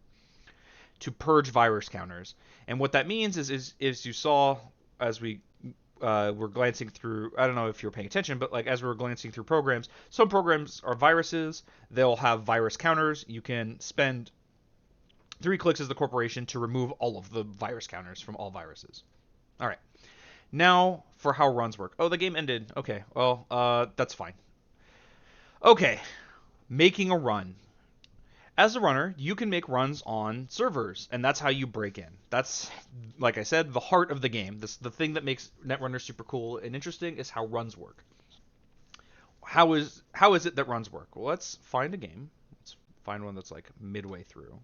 to purge virus counters. And what that means is you saw as we were glancing through, I don't know if you were paying attention, but like as we were glancing through programs, some programs are viruses. They'll have virus counters. You can spend 3 clicks as the corporation to remove all of the virus counters from all viruses. All right. Now for how runs work. Oh, the game ended. Okay. Well, that's fine. Okay. Making a run. As a runner, you can make runs on servers, and that's how you break in. That's, like I said, the heart of the game. The thing that makes Netrunner super cool and interesting is how runs work. How is it that runs work? Well, let's find a game. Let's find one that's like midway through.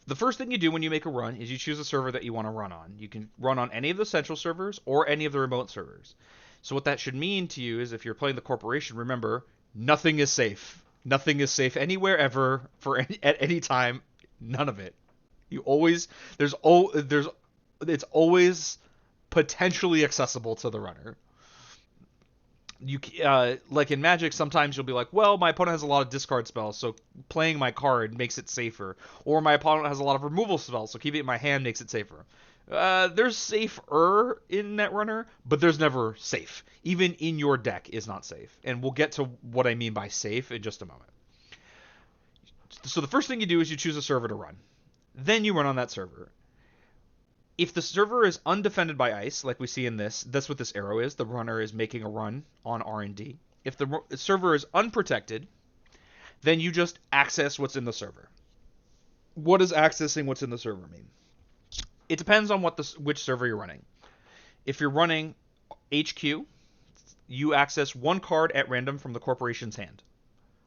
The first thing you do when you make a run is you choose a server that you want to run on. You can run on any of the central servers or any of the remote servers. So what that should mean to you is if you're playing the corporation, remember, nothing is safe. Nothing is safe anywhere ever at any time. None of it. It's always potentially accessible to the runner. Like in Magic, sometimes you'll be like, well, my opponent has a lot of discard spells, so playing my card makes it safer. Or my opponent has a lot of removal spells, so keeping it in my hand makes it safer. There's safer in Netrunner, but there's never safe. Even in your deck is not safe. And we'll get to what I mean by safe in just a moment. So the first thing you do is you choose a server to run. Then you run on that server. If the server is undefended by ice, like we see in this, that's what this arrow is. The runner is making a run on R&D. If the server is unprotected, then you just access what's in the server. What does accessing what's in the server mean? It depends on which server you're running. If you're running HQ, you access 1 card at random from the corporation's hand.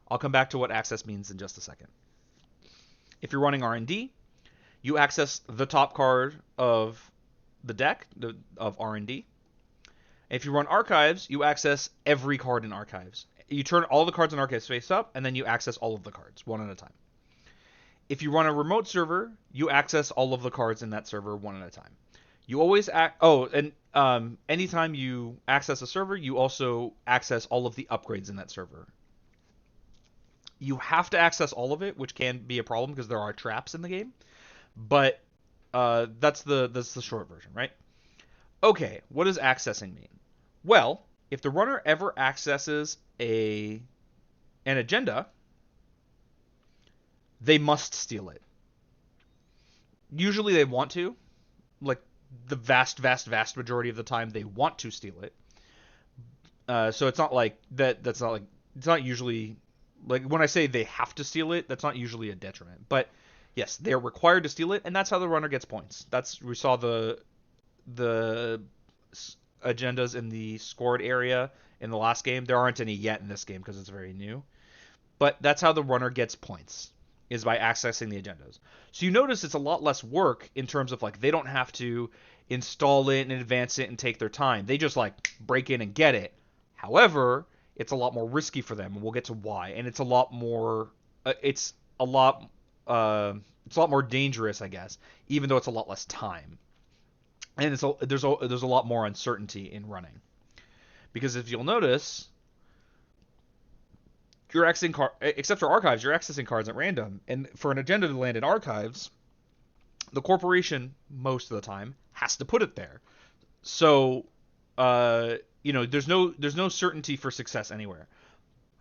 I'll come back to what access means in just a second. If you're running R&D, you access the top card of the deck of R&D. If you run Archives, you access every card in Archives. You turn all the cards in Archives face up, and then you access all of the cards, one at a time. If you run a remote server, you access all of the cards in that server, one at a time. You always anytime you access a server, you also access all of the upgrades in that server. You have to access all of it, which can be a problem because there are traps in the game. But that's the short version, right? Okay, what does accessing mean? Well, if the runner ever accesses an agenda, they must steal it. Usually they want to, like the vast majority of the time they want to steal it. So it's not like that. That's not like it's not usually like when I say they have to steal it. That's not usually a detriment. But yes, they are required to steal it, and that's how the runner gets points. That's we saw the agendas in the scored area in the last game. There aren't any yet in this game because it's very new. But that's how the runner gets points is by accessing the agendas. So you notice it's a lot less work in terms of like they don't have to install it and advance it and take their time. They just like break in and get it. However, it's a lot more risky for them, and we'll get to why. And it's a lot more it's a lot more dangerous, I guess, even though it's a lot less time. And there's a lot more uncertainty in running. Because if you'll notice, you're accessing except for archives, you're accessing cards at random. And for an agenda to land in archives, the corporation most of the time has to put it there. So, there's no certainty for success anywhere.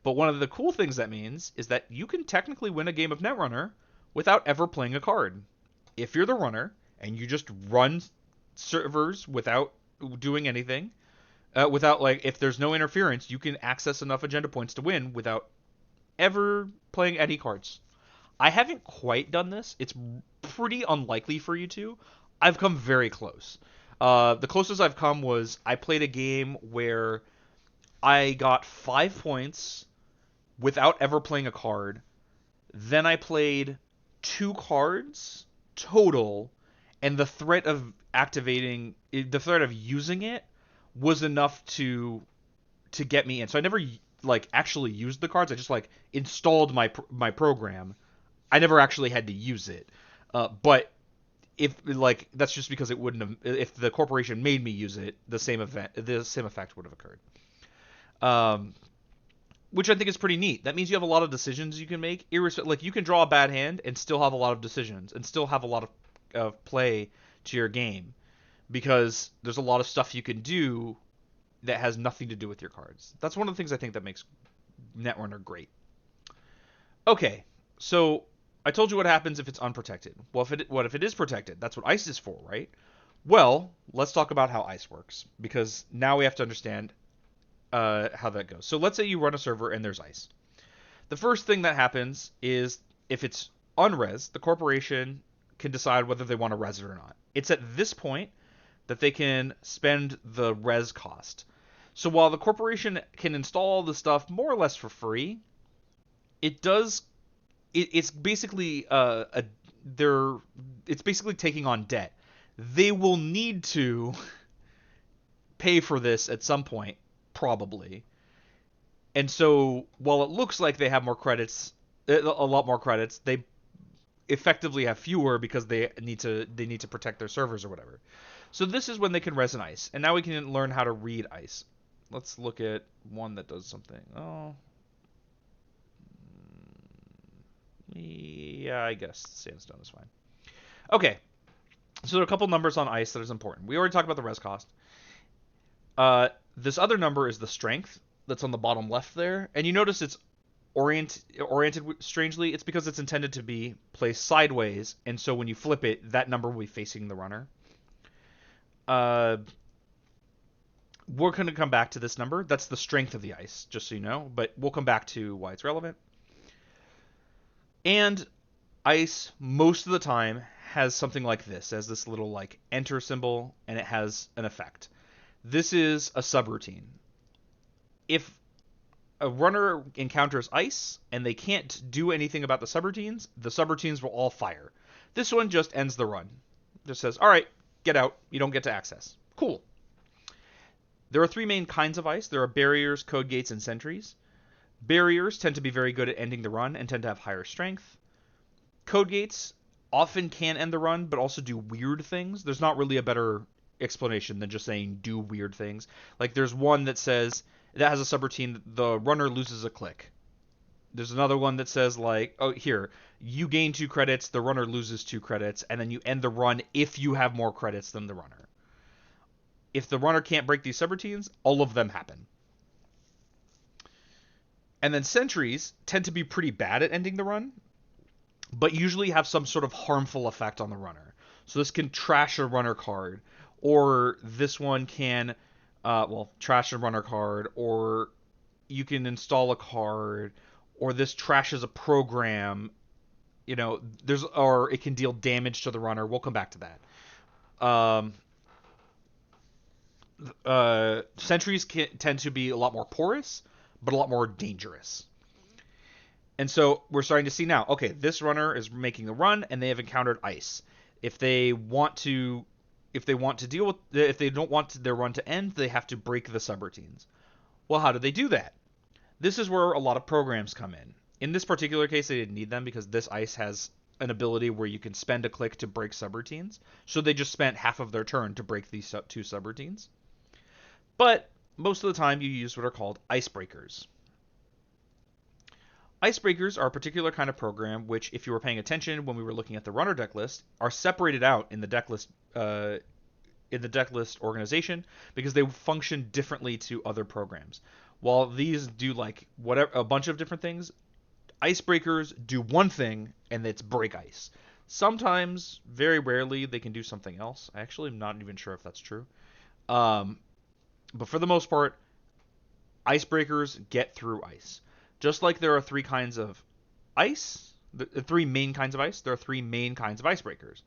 But one of the cool things that means is that you can technically win a game of Netrunner without ever playing a card. If you're the runner and you just run servers without doing anything, without like if there's no interference, you can access enough agenda points to win without ever playing any cards. I haven't quite done this. It's pretty unlikely for you to. I've come very close. The closest I've come was I played a game where I got 5 points without ever playing a card. Then I played 2 cards total, and the threat of using it was enough to get me in. So I never like actually used the cards. I just like installed my program. I never actually had to use it. But if like that's just because it wouldn't have, if the corporation made me use it, the same effect would have occurred. Which I think is pretty neat. That means you have a lot of decisions you can make. Like you can draw a bad hand and still have a lot of decisions and still have a lot of play to your game, because there's a lot of stuff you can do that has nothing to do with your cards. That's one of the things I think that makes Netrunner great. Okay, so I told you what happens if it's unprotected. Well, what if it is protected? That's what ice is for, right? Well, let's talk about how ice works, because now we have to understand how that goes. So let's say you run a server and there's ice. The first thing that happens is if it's unres, the corporation can decide whether they want to res it or not. It's at this point that they can spend the res cost. So while the corporation can install the stuff more or less for free, it's basically it's basically taking on debt. They will need to pay for this at some point, probably. And so while it looks like they have more credits, a lot more credits, they effectively have fewer because they need to protect their servers or whatever. So this is when they can res an ice, and now we can learn how to read ice. Let's look at one that does something. Oh, yeah, I guess sandstone is fine. Okay, so there are a couple numbers on ice that is important. We already talked about the res cost. This other number is the strength that's on the bottom left there, and you notice it's oriented strangely. It's because it's intended to be placed sideways, and so when you flip it, that number will be facing the runner. We're going to come back to this number. That's the strength of the ice, just so you know, but we'll come back to why it's relevant. And ice, most of the time, has something like this, as this little like enter symbol, and it has an effect. This is a subroutine. If a runner encounters ice and they can't do anything about the subroutines will all fire. This one just ends the run. Just says, all right, get out. You don't get to access. Cool. There are 3 main kinds of ice. There are barriers, code gates, and sentries. Barriers tend to be very good at ending the run and tend to have higher strength. Code gates often can end the run, but also do weird things. There's not really a better explanation than just saying do weird things. Like there's one that says, that has a subroutine, the runner loses a click. There's another one that says like, oh, here, you gain 2 credits, the runner loses 2 credits, and then you end the run if you have more credits than the runner. If the runner can't break these subroutines, all of them happen. And then sentries tend to be pretty bad at ending the run, but usually have some sort of harmful effect on the runner. So this can trash a runner card, or this one can, trash a runner card, or you can install a card, or this trashes a program. Or it can deal damage to the runner. We'll come back to that. Sentries tend to be a lot more porous, but a lot more dangerous. And so we're starting to see now, okay, this runner is making the run and they have encountered ice. If they don't want their run to end, they have to break the subroutines. Well, how do they do that? This is where a lot of programs come in. In this particular case, they didn't need them because this ice has an ability where you can spend a click to break subroutines. So they just spent half of their turn to break these 2 subroutines. But most of the time you use what are called icebreakers. Icebreakers are a particular kind of program which, if you were paying attention when we were looking at the runner deck list, are separated out in the deck list organization because they function differently to other programs. While these do like a bunch of different things, icebreakers do one thing, and it's break ice. Sometimes, very rarely, they can do something else. I actually am not even sure if that's true. But for the most part, icebreakers get through ice. Just like there are 3 kinds of ice, the 3 main kinds of ice, there are 3 main kinds of icebreakers.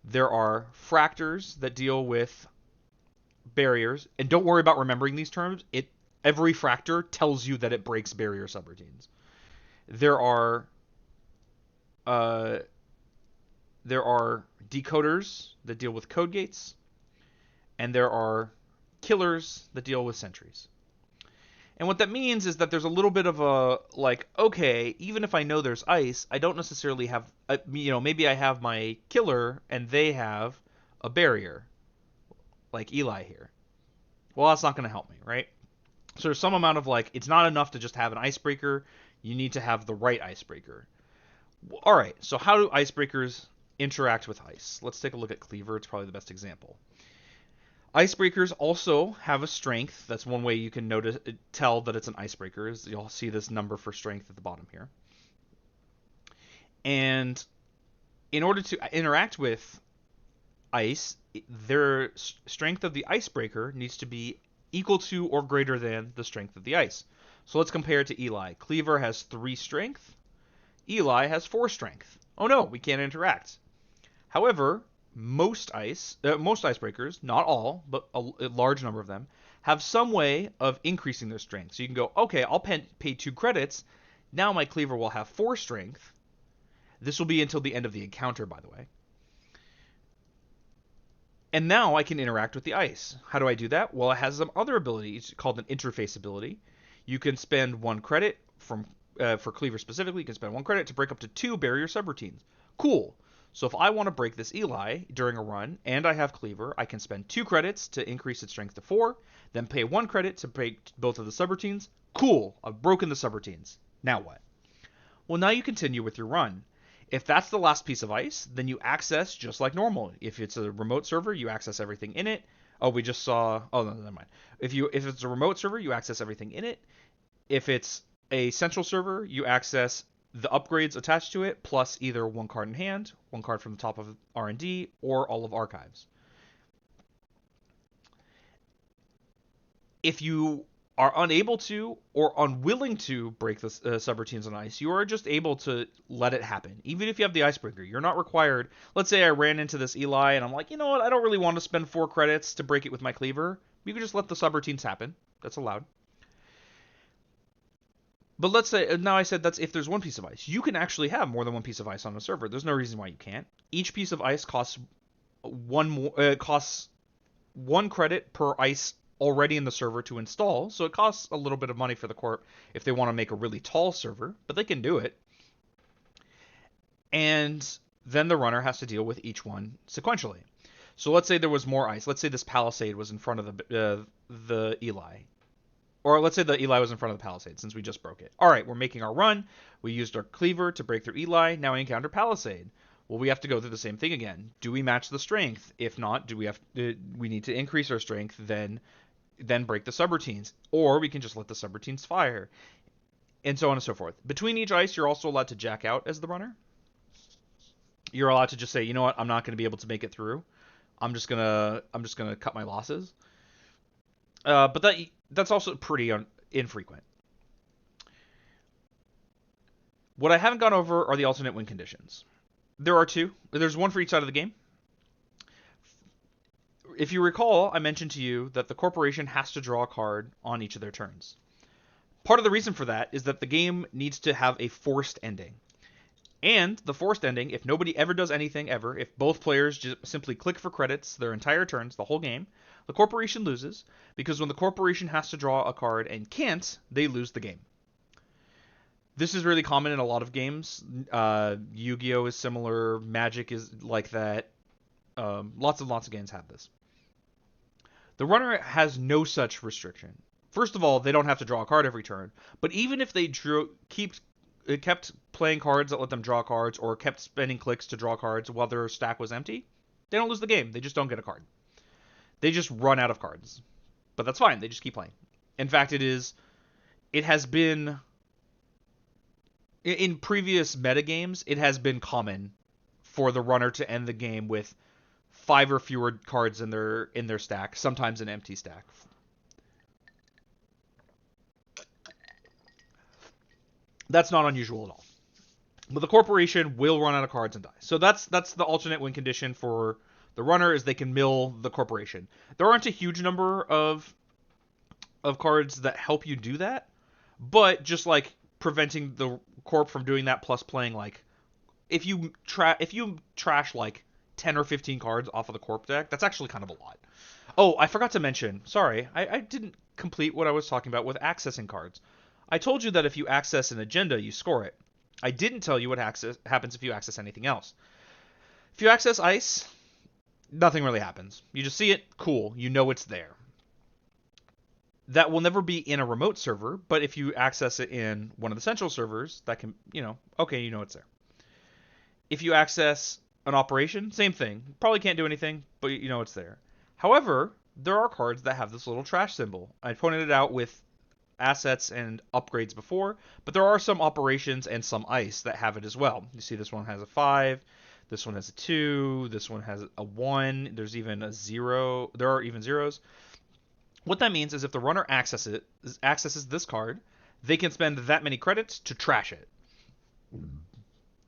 There are fractors that deal with barriers, and don't worry about remembering these terms. Every fractor tells you that it breaks barrier subroutines. There are decoders that deal with code gates, and there are killers that deal with sentries. And what that means is that there's a little bit of a, like, okay, even if I know there's ice, I don't necessarily have, maybe I have my killer and they have a barrier, like Eli here. Well, that's not going to help me, right? So there's some amount of, like, it's not enough to just have an icebreaker. You need to have the right icebreaker. All right, so how do icebreakers interact with ice? Let's take a look at Cleaver. It's probably the best example. Icebreakers also have a strength. That's one way you can tell that it's an icebreaker. Is you'll see this number for strength at the bottom here. And in order to interact with ice, their strength of the icebreaker needs to be equal to or greater than the strength of the ice. So let's compare it to Eli. Cleaver has 3 strength. Eli has 4 strength. Oh no, we can't interact. However, most icebreakers, not all, but a large number of them, have some way of increasing their strength. So you can go, okay, I'll pay 2 credits. Now my Cleaver will have 4 strength. This will be until the end of the encounter, by the way. And now I can interact with the ice. How do I do that? Well, it has some other abilities called an interface ability. You can spend 1 credit for Cleaver specifically. You can spend 1 credit to break up to 2 barrier subroutines. Cool. So if I want to break this Eli during a run and I have Cleaver, I can spend 2 credits to increase its strength to 4, then pay 1 credit to break both of the subroutines. Cool, I've broken the subroutines. Now what? Well, now you continue with your run. If that's the last piece of ice, then you access just like normal. If it's a remote server, you access everything in it. Oh, we just saw. Oh, no, never mind. If it's a remote server, you access everything in it. If it's a central server, you access the upgrades attached to it, plus either 1 card in hand, 1 card from the top of R&D, or all of archives. If you are unable to or unwilling to break the subroutines on ice, you are just able to let it happen. Even if you have the icebreaker, you're not required. Let's say I ran into this Eli and I'm like, you know what, I don't really want to spend 4 credits to break it with my Cleaver. You can just let the subroutines happen. That's allowed. But let's say, now I said that's if there's 1 piece of ice. You can actually have more than 1 piece of ice on a server. There's no reason why you can't. Each piece of ice costs 1 credit per ice already in the server to install, so it costs a little bit of money for the corp if they want to make a really tall server, but they can do it. And then the runner has to deal with each one sequentially. So let's say there was more ice. Let's say this palisade was in front of the Eli. Or let's say the Eli was in front of the palisade, since we just broke it. All right, we're making our run. We used our cleaver to break through Eli. Now we encounter palisade. Well, we have to go through the same thing again. Do we match the strength? If not, we need to increase our strength, then break the subroutines. Or we can just let the subroutines fire. And so on and so forth. Between each ice, you're also allowed to jack out as the runner. You're allowed to just say, you know what, I'm not going to be able to make it through. I'm just gonna cut my losses. But that's also pretty infrequent. What I haven't gone over are the alternate win conditions. There are two. There's one for each side of the game. If you recall, I mentioned to you that the corporation has to draw a card on each of their turns. Part of the reason for that is that the game needs to have a forced ending. And the forced ending, if nobody ever does anything ever, if both players just simply click for credits their entire turns, the whole game, the corporation loses, because when the corporation has to draw a card and can't, they lose the game. This is really common in a lot of games. Yu-Gi-Oh! Is similar. Magic is like that. Lots of games have this. The runner has no such restriction. First of all, they don't have to draw a card every turn, but even if they kept playing cards that let them draw cards, or kept spending clicks to draw cards while their stack was empty, they don't lose the game. They just don't get a card. They just run out of cards. But that's fine. They just keep playing. In fact, it has been, in previous metagames, it has been common for the runner to end the game with 5 or fewer cards in their stack, sometimes an empty stack. That's not unusual at all. But the corporation will run out of cards and die. So that's the alternate win condition for the runner, is they can mill the corporation. There aren't a huge number of cards that help you do that, but just like preventing the corp from doing that, plus playing like if you trash like 10 or 15 cards off of the corp deck, that's actually kind of a lot. Oh, I forgot to mention. Sorry, I didn't complete what I was talking about with accessing cards. I told you that if you access an agenda, you score it. I didn't tell you what happens if you access anything else. If you access ice, nothing really happens. You just see it, cool, you know it's there. That will never be in a remote server, but if you access it in one of the central servers, that can, okay, you know it's there. If you access an operation, same thing. Probably can't do anything, but you know it's there. However, there are cards that have this little trash symbol. I pointed it out with assets and upgrades before, but there are some operations and some ice that have it as well. You see this one has a 5, this one has a 2, this one has a 1, there's even a 0, there are even zeros. What that means is if the runner accesses this card, they can spend that many credits to trash it.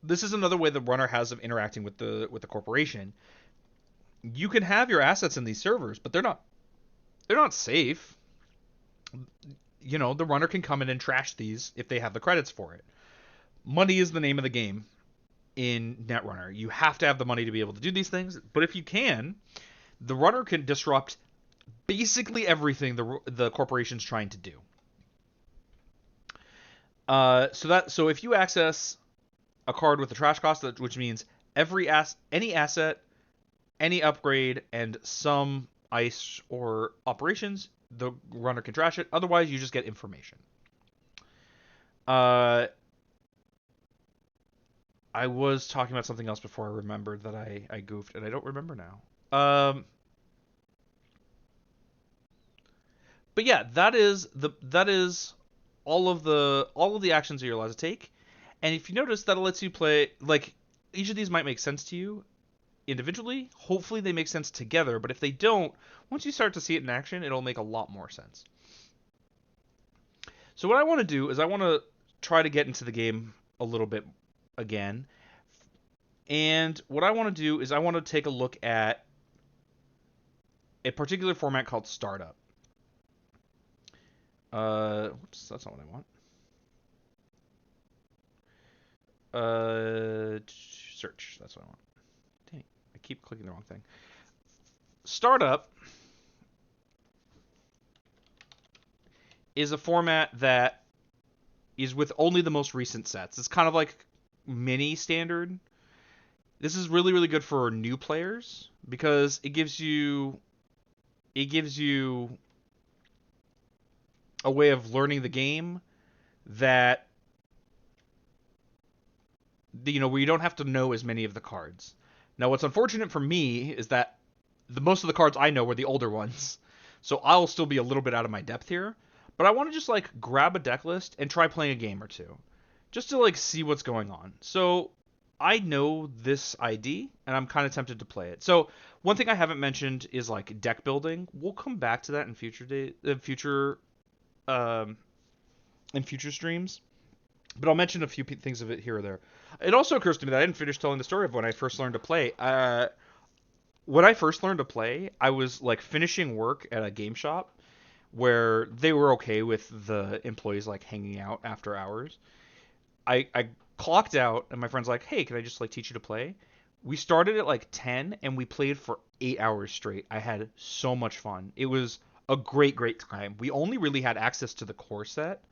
This is another way the runner has of interacting with the corporation. You can have your assets in these servers, but they're not safe. The runner can come in and trash these if they have the credits for it. Money is the name of the game in Netrunner. You have to have the money to be able to do these things, but if you can, the runner can disrupt basically everything the corporation's trying to do. So if you access a card with a trash cost, which means any asset, any upgrade, and some ice or operations, the runner can trash it. Otherwise, you just get information. I was talking about something else before I remembered that I goofed, and I don't remember now. But yeah, that is all of the actions that you're allowed to take. And if you notice, that lets you play, like, each of these might make sense to you individually. Hopefully they make sense together, but if they don't, once you start to see it in action, it'll make a lot more sense. So what I want to do is I want to try to get into the game a little bit again. And what I want to do is I want to take a look at a particular format called Startup. Oops, that's not what I want. Search, that's what I want. Dang, I keep clicking the wrong thing. Startup is a format that is with only the most recent sets. It's kind of like mini standard. This is really, really good for new players because it gives you a way of learning the game that where you don't have to know as many of the cards. Now, what's unfortunate for me is that most of the cards I know were the older ones, so I'll still be a little bit out of my depth here. But I want to just like grab a deck list and try playing a game or two, just to like see what's going on. So I know this ID, and I'm kind of tempted to play it. So one thing I haven't mentioned is like deck building. We'll come back to that in um, future streams. But I'll mention a few things of it here or there. It also occurs to me that I didn't finish telling the story of when I first learned to play. When I first learned to play, I was like finishing work at a game shop where they were okay with the employees like hanging out after hours. I clocked out, and my friend's like, "Hey, can I just like teach you to play?" We started at like 10, and we played for 8 hours straight. I had so much fun. It was a great time. We only really had access to the core set,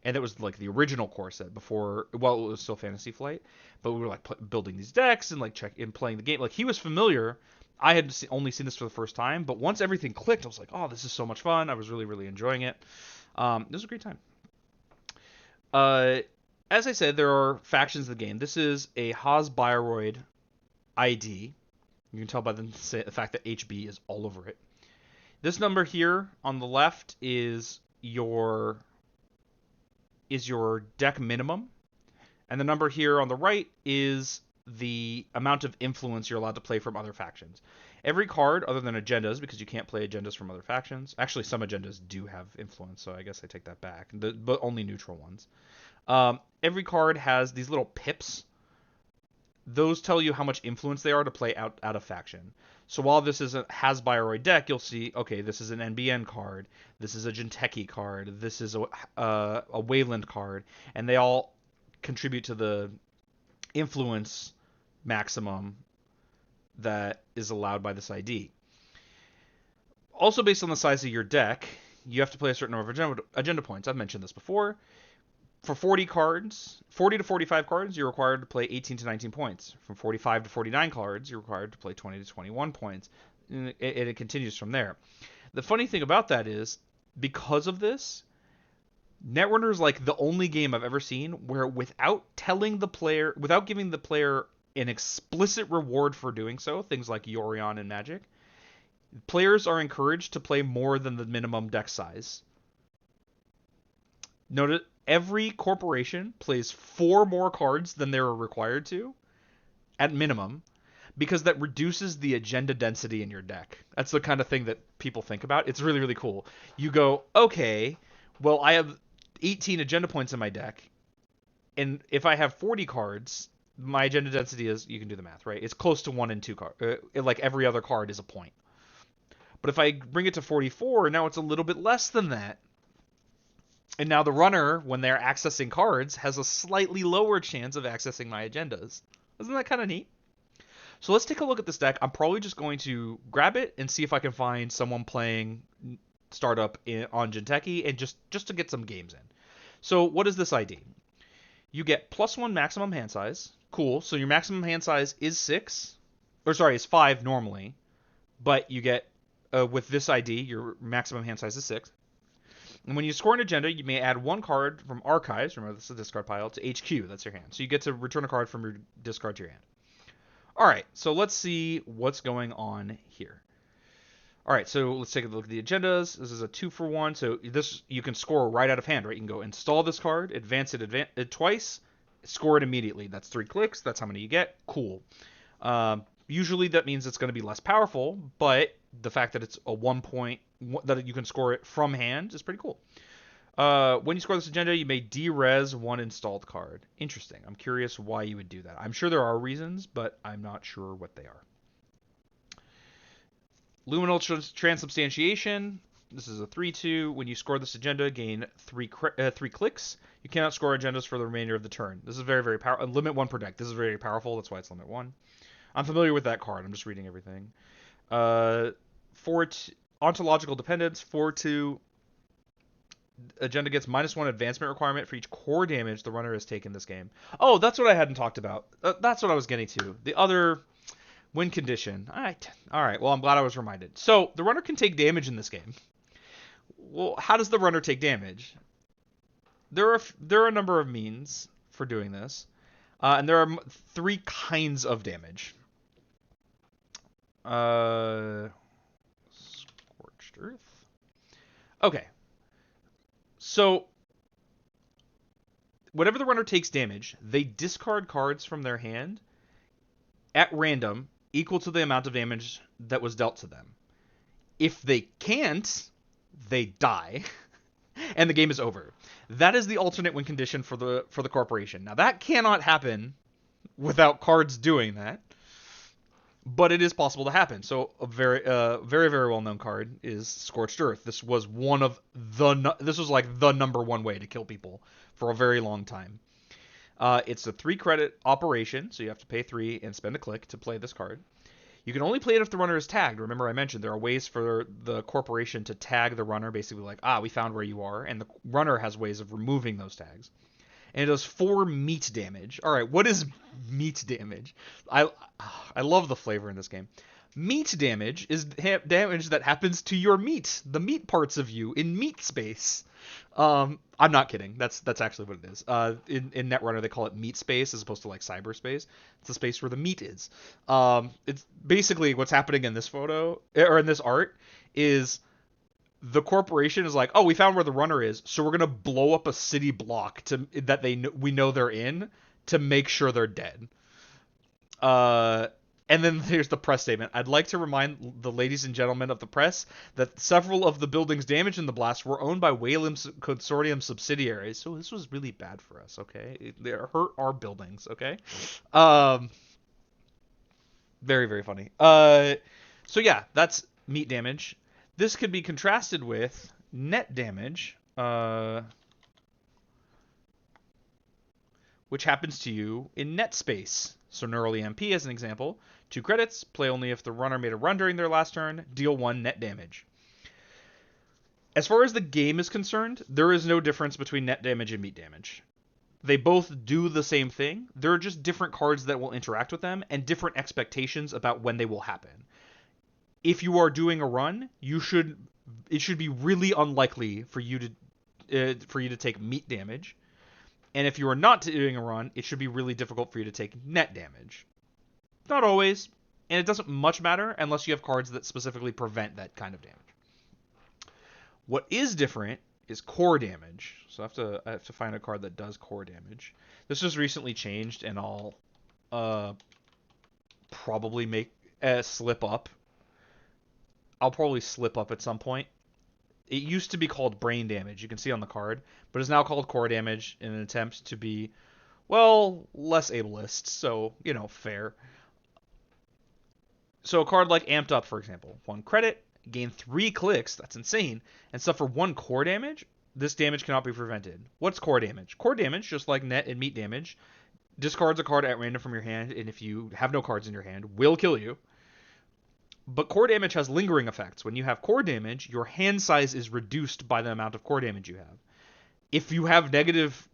and it was like the original core set before, well, it was still Fantasy Flight, but we were like building these decks and like playing the game. Like he was familiar. I had only seen this for the first time, but once everything clicked, I was like, "Oh, this is so much fun." I was really enjoying it. It was a great time. Uh, as I said, there are factions of the game. This is a Hasbiroid ID. You can tell by the fact that HB is all over it. This number here on the left is your deck minimum, and the number here on the right is the amount of influence you're allowed to play from other factions. Every card, other than agendas, because you can't play agendas from other factions. Actually, some agendas do have influence, so I guess I take that back, but only neutral ones. Every card has these little pips. Those tell you how much influence they are to play out of faction. So while this is a Hasbiroid deck, you'll see, okay, this is an NBN card, this is a Jinteki card, this is a Wayland card, and they all contribute to the influence maximum that is allowed by this ID. Also, based on the size of your deck, you have to play a certain number of agenda points. I've mentioned this before. For 40 to 45 cards, you're required to play 18 to 19 points. From 45 to 49 cards, you're required to play 20 to 21 points. And it continues from there. The funny thing about that is, because of this, Netrunner is like the only game I've ever seen where without giving the player an explicit reward for doing so, things like Yorion and Magic, players are encouraged to play more than the minimum deck size. Note every corporation plays 4 more cards than they're required to, at minimum, because that reduces the agenda density in your deck. That's the kind of thing that people think about. It's really cool. You go, okay, well, I have 18 agenda points in my deck, and if I have 40 cards, my agenda density is, you can do the math, right? It's close to 1 and 2 cards. Like every other card is a point. But if I bring it to 44, now it's a little bit less than that. And now the runner, when they're accessing cards, has a slightly lower chance of accessing my agendas. Isn't that kind of neat? So let's take a look at this deck. I'm probably just going to grab it and see if I can find someone playing Startup on Jinteki, and just to get some games in. So what is this ID? You get +1 maximum hand size. Cool. So your maximum hand size is 6. Is 5 normally. But you get, with this ID, your maximum hand size is 6. And when you score an agenda, you may add 1 card from Archives, remember this is a discard pile, to HQ, that's your hand. So you get to return a card from your discard to your hand. Alright, so let's see what's going on here. Alright, so let's take a look at the agendas. This is a 2-for-1, so this you can score right out of hand, right? You can go install this card, advance it twice, score it immediately. That's 3 clicks, that's how many you get. Cool. Usually that means it's going to be less powerful, but the fact that it's a 1 point, that you can score it from hand is pretty cool. When you score this agenda, you may derez 1 installed card. Interesting. I'm curious why you would do that. I'm sure there are reasons, but I'm not sure what they are. Luminal Transubstantiation. This is a 3/2. When you score this agenda, gain 3 clicks. You cannot score agendas for the remainder of the turn. This is very powerful. Limit 1 per deck. This is very powerful. That's why it's limit 1. I'm familiar with that card. I'm just reading everything. Ontological Dependence. 4/2. Agenda gets -1 advancement requirement for each core damage the runner has taken this game. Oh, that's what I hadn't talked about. That's what I was getting to. The other win condition. All right. Well, I'm glad I was reminded. So the runner can take damage in this game. Well, how does the runner take damage? There are a number of means for doing this, and there are three kinds of damage. Scorched Earth. Okay, so whenever the runner takes damage, they discard cards from their hand at random equal to the amount of damage that was dealt to them. If they can't, they die, and the game is over. That is the alternate win condition for the corporation. Now that cannot happen without cards doing that, but it is possible to happen. So a very well known card is Scorched Earth. This was like the number one way to kill people for a very long time. It's a 3-credit operation, so you have to pay 3 and spend a click to play this card. You can only play it if the runner is tagged. Remember I mentioned there are ways for the corporation to tag the runner, basically like, we found where you are, and the runner has ways of removing those tags. And it does 4 meat damage. All right, what is meat damage? I love the flavor in this game. Meat damage is damage that happens to your meat, the meat parts of you in meat space. I'm not kidding. That's actually what it is. In Netrunner they call it meat space as opposed to like cyberspace. It's the space where the meat is. It's basically what's happening in this photo or in this art is the corporation is like, oh, we found where the runner is, so we're gonna blow up a city block we know they're in to make sure they're dead. And then there's the press statement. I'd like to remind the ladies and gentlemen of the press that several of the buildings damaged in the blast were owned by Whalum Consortium subsidiaries. So this was really bad for us, okay? They hurt our buildings, okay? Very funny. So yeah, that's meat damage. This could be contrasted with net damage, which happens to you in net space. So Neural EMP as an example, 2 credits, play only if the runner made a run during their last turn, deal 1 net damage. As far as the game is concerned, there is no difference between net damage and meat damage. They both do the same thing. There are just different cards that will interact with them and different expectations about when they will happen. If you are doing a run, it should be really unlikely for you to take meat damage. And if you are not doing a run, it should be really difficult for you to take net damage. Not always, and it doesn't much matter unless you have cards that specifically prevent that kind of damage. What is different is core damage. So I have to find a card that does core damage. This was recently changed, and I'll probably make a slip up. I'll probably slip up at some point. It used to be called brain damage, you can see on the card, but is now called core damage in an attempt to be, well, less ableist, so, fair. So a card like Amped Up, for example, 1 credit, gain 3 clicks, that's insane, and suffer 1 core damage. This damage cannot be prevented. What's core damage? Core damage, just like net and meat damage, discards a card at random from your hand, and if you have no cards in your hand, will kill you. But core damage has lingering effects. When you have core damage, your hand size is reduced by the amount of core damage you have. If you have negative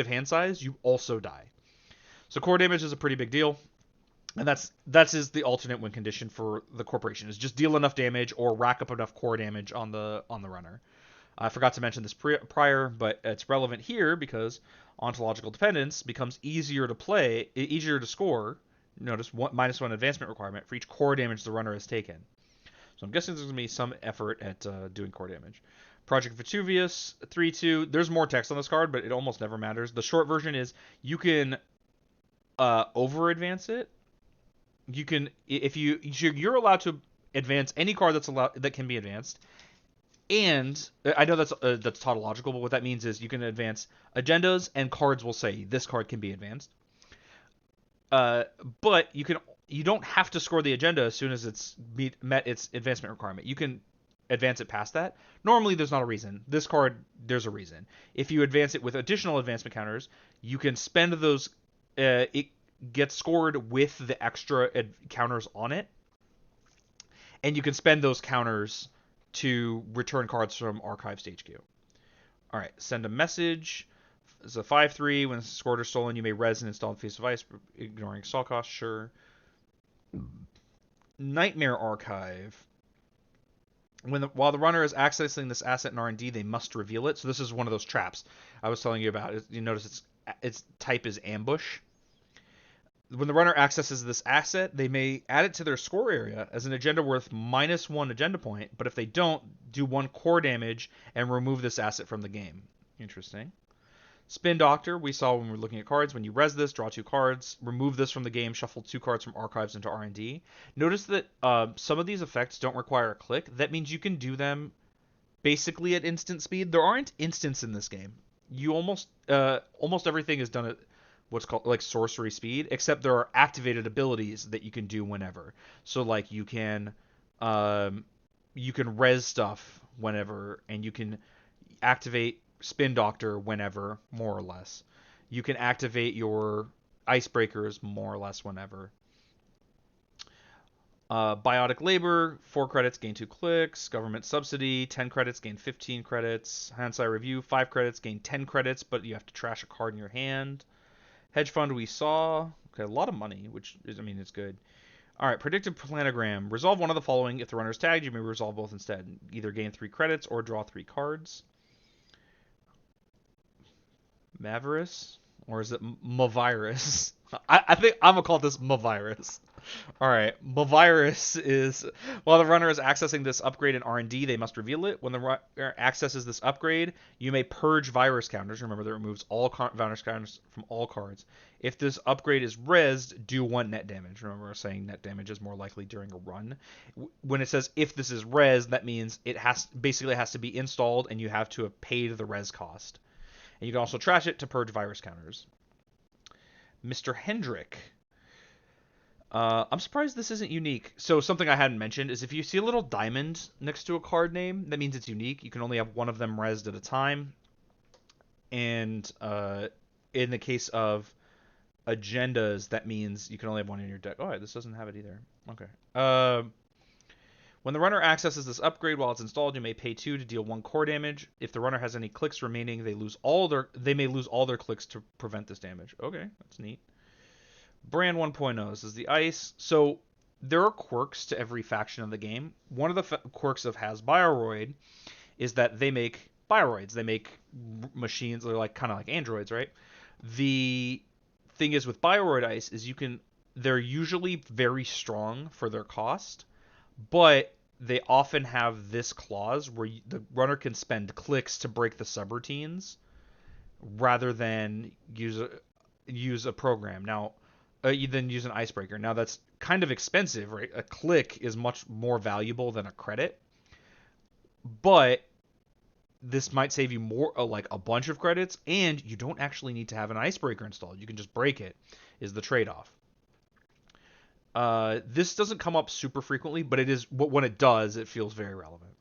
hand size, you also die. So core damage is a pretty big deal, and that's the alternate win condition for the corporation, is just deal enough damage or rack up enough core damage on the runner. I forgot to mention this prior, but it's relevant here because ontological dependence becomes easier to score. Notice -1 advancement requirement for each core damage the runner has taken. So I'm guessing there's going to be some effort at doing core damage. Project Vesuvius, 3/2. There's more text on this card, but it almost never matters. The short version is you can over-advance it. You can, you're allowed to advance any card that can be advanced. And I know that's tautological, but what that means is you can advance agendas, and cards will say this card can be advanced. But you don't have to score the agenda as soon as it's met its advancement requirement. You can advance it past that. Normally, there's not a reason. This card, there's a reason. If you advance it with additional advancement counters, you can spend those. It gets scored with the extra counters on it, and you can spend those counters to return cards from Archive Stage Q. All right, send a message. It's a 5/3. When scored or stolen, you may res and install Face of Ice, ignoring install cost. Sure. Nightmare Archive. While the runner is accessing this asset in R&D, they must reveal it. So this is one of those traps I was telling you about. You notice its type is ambush. When the runner accesses this asset, they may add it to their score area as an agenda worth -1 agenda point, but if they don't, do 1 core damage and remove this asset from the game. Interesting. Spin Doctor, we saw when we were looking at cards. When you res this, draw 2 cards, remove this from the game, shuffle 2 cards from archives into R&D. Notice that some of these effects don't require a click. That means you can do them basically at instant speed. There aren't instants in this game. You almost everything is done at what's called like sorcery speed, except there are activated abilities that you can do whenever. So like you can res stuff whenever, and you can activate Spin Doctor whenever, more or less. You can activate your icebreakers more or less whenever. Biotic Labor, 4 credits, gain 2 clicks. Government Subsidy, 10 credits, gain 15 credits. Hindsight Review, 5 credits, gain 10 credits, but you have to trash a card in your hand. Hedge Fund we saw. Okay, a lot of money, which is, I mean, it's good. All right, Predictive Planogram. Resolve one of the following. If the runner is tagged, you may resolve both instead. Either gain 3 credits or draw 3 cards. Mavirus? Or is it Mavirus? I think I'm going to call this Mavirus. All right, Mavirus is while the runner is accessing this upgrade in R&D, they must reveal it. When the runner accesses this upgrade, you may purge virus counters. Remember that removes all virus counters from all cards. If this upgrade is rezzed, do 1 net damage. Remember, we're saying net damage is more likely during a run. When it says if this is rezzed, that means it basically has to be installed, and you have to have paid the res cost. And you can also trash it to purge virus counters. Mr. Hendrick. I'm surprised this isn't unique. So something I hadn't mentioned is if you see a little diamond next to a card name, that means it's unique. You can only have one of them rezzed at a time. And in the case of agendas, that means you can only have one in your deck. Oh, this doesn't have it either. Okay. When the runner accesses this upgrade while it's installed, you may pay 2 to deal 1 core damage. If the runner has any clicks remaining, they may lose all their clicks to prevent this damage. Okay, that's neat. Brand 1.0. This is the ice. So there are quirks to every faction of the game. One of the quirks of Has Bioroid is that they make bioroids. They make machines. They're like kind of like androids, right? The thing is with Bioroid ice is they're usually very strong for their cost, but they often have this clause where the runner can spend clicks to break the subroutines rather than use a program. Now, you then use an icebreaker. Now that's kind of expensive, right? A click is much more valuable than a credit, but this might save you more, like a bunch of credits, and you don't actually need to have an icebreaker installed. You can just break it, is the trade-off. This doesn't come up super frequently, but it is when it does, it feels very relevant.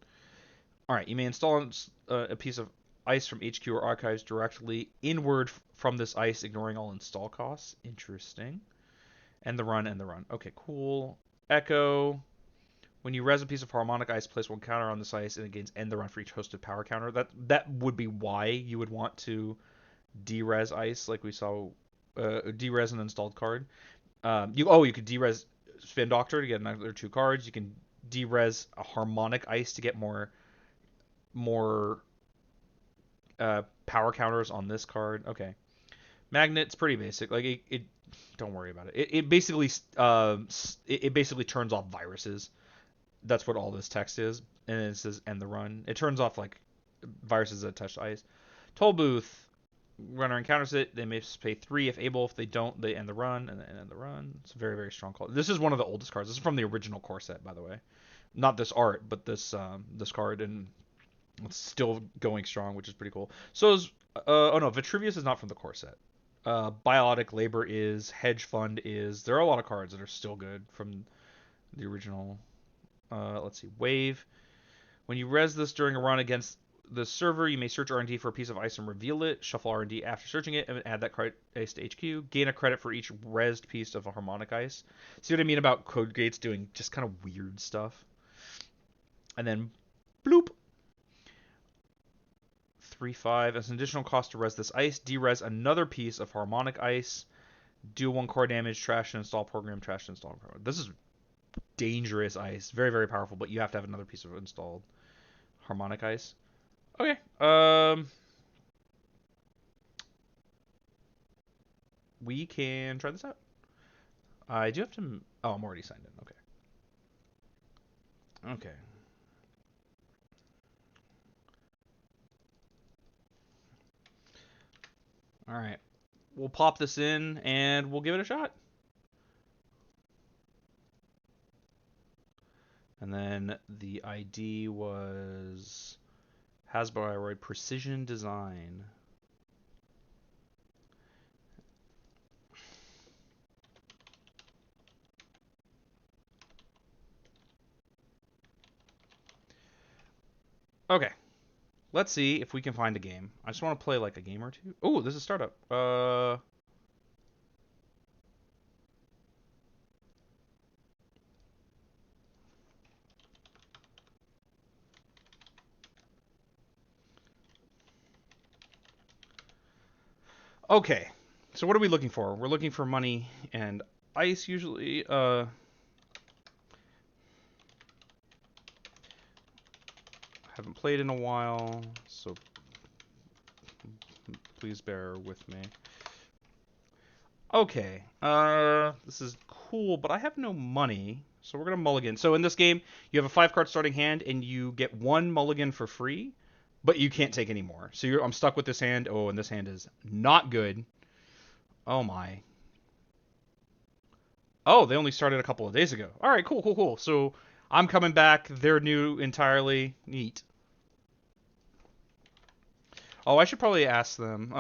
All right, you may install a piece of ice from HQ or archives directly inward from this ice, ignoring all install costs. Interesting. And the run. Okay, cool. Echo. When you res a piece of harmonic ice, place 1 counter on this ice, and it gains end the run for each hosted power counter. That would be why you would want to de-res ice, like we saw. De-res an installed card. You could de-res Spin Doctor to get another 2 cards. You can de-res a harmonic ice to get more power counters on this card. Okay. Magnet's pretty basic. Like it don't worry about it. It basically turns off viruses. That's what all this text is. And it says end the run. It turns off like viruses that touch ice. Toll booth. Runner encounters it. They may pay 3 if able. If they don't, they end the run and then end the run. It's a very, very strong call. This is one of the oldest cards. This is from the original core set, by the way. Not this art, but this card, and it's still going strong, which is pretty cool. So Vitruvius is not from the core set. Biotic Labor is, Hedge Fund is. There are a lot of cards that are still good from the original. Let's see, Wave. When you res this during a run against the server, you may search R&D for a piece of ice and reveal it. Shuffle R&D after searching it and add that credit ice to HQ. Gain a credit for each resed piece of a harmonic ice. See what I mean about code gates doing just kind of weird stuff? And then, bloop. 3/5 as an additional cost to res this ice. De-res another piece of harmonic ice. Do 1 core damage. Trash and install program. Trash and install program. This is dangerous ice. Very, very powerful, but you have to have another piece of installed harmonic ice. Okay. We can try this out. I do have to. Oh, I'm already signed in. Okay. Okay. All right. We'll pop this in and we'll give it a shot. And then the ID was Hasbro Precision Design. Okay. Let's see if we can find a game. I just want to play like a game or two. Oh, this is startup. Okay. So what are we looking for? We're looking for money and ice usually. Haven't played in a while, so please bear with me. Okay. This is cool, but I have no money, so we're gonna mulligan. So in this game, you have a 5-card starting hand, and you get 1 mulligan for free, but you can't take any more. So I'm stuck with this hand. Oh, and this hand is not good. Oh my. Oh, they only started a couple of days ago. All right, cool, cool, cool. So I'm coming back. They're new entirely. Neat. Oh, I should probably ask them.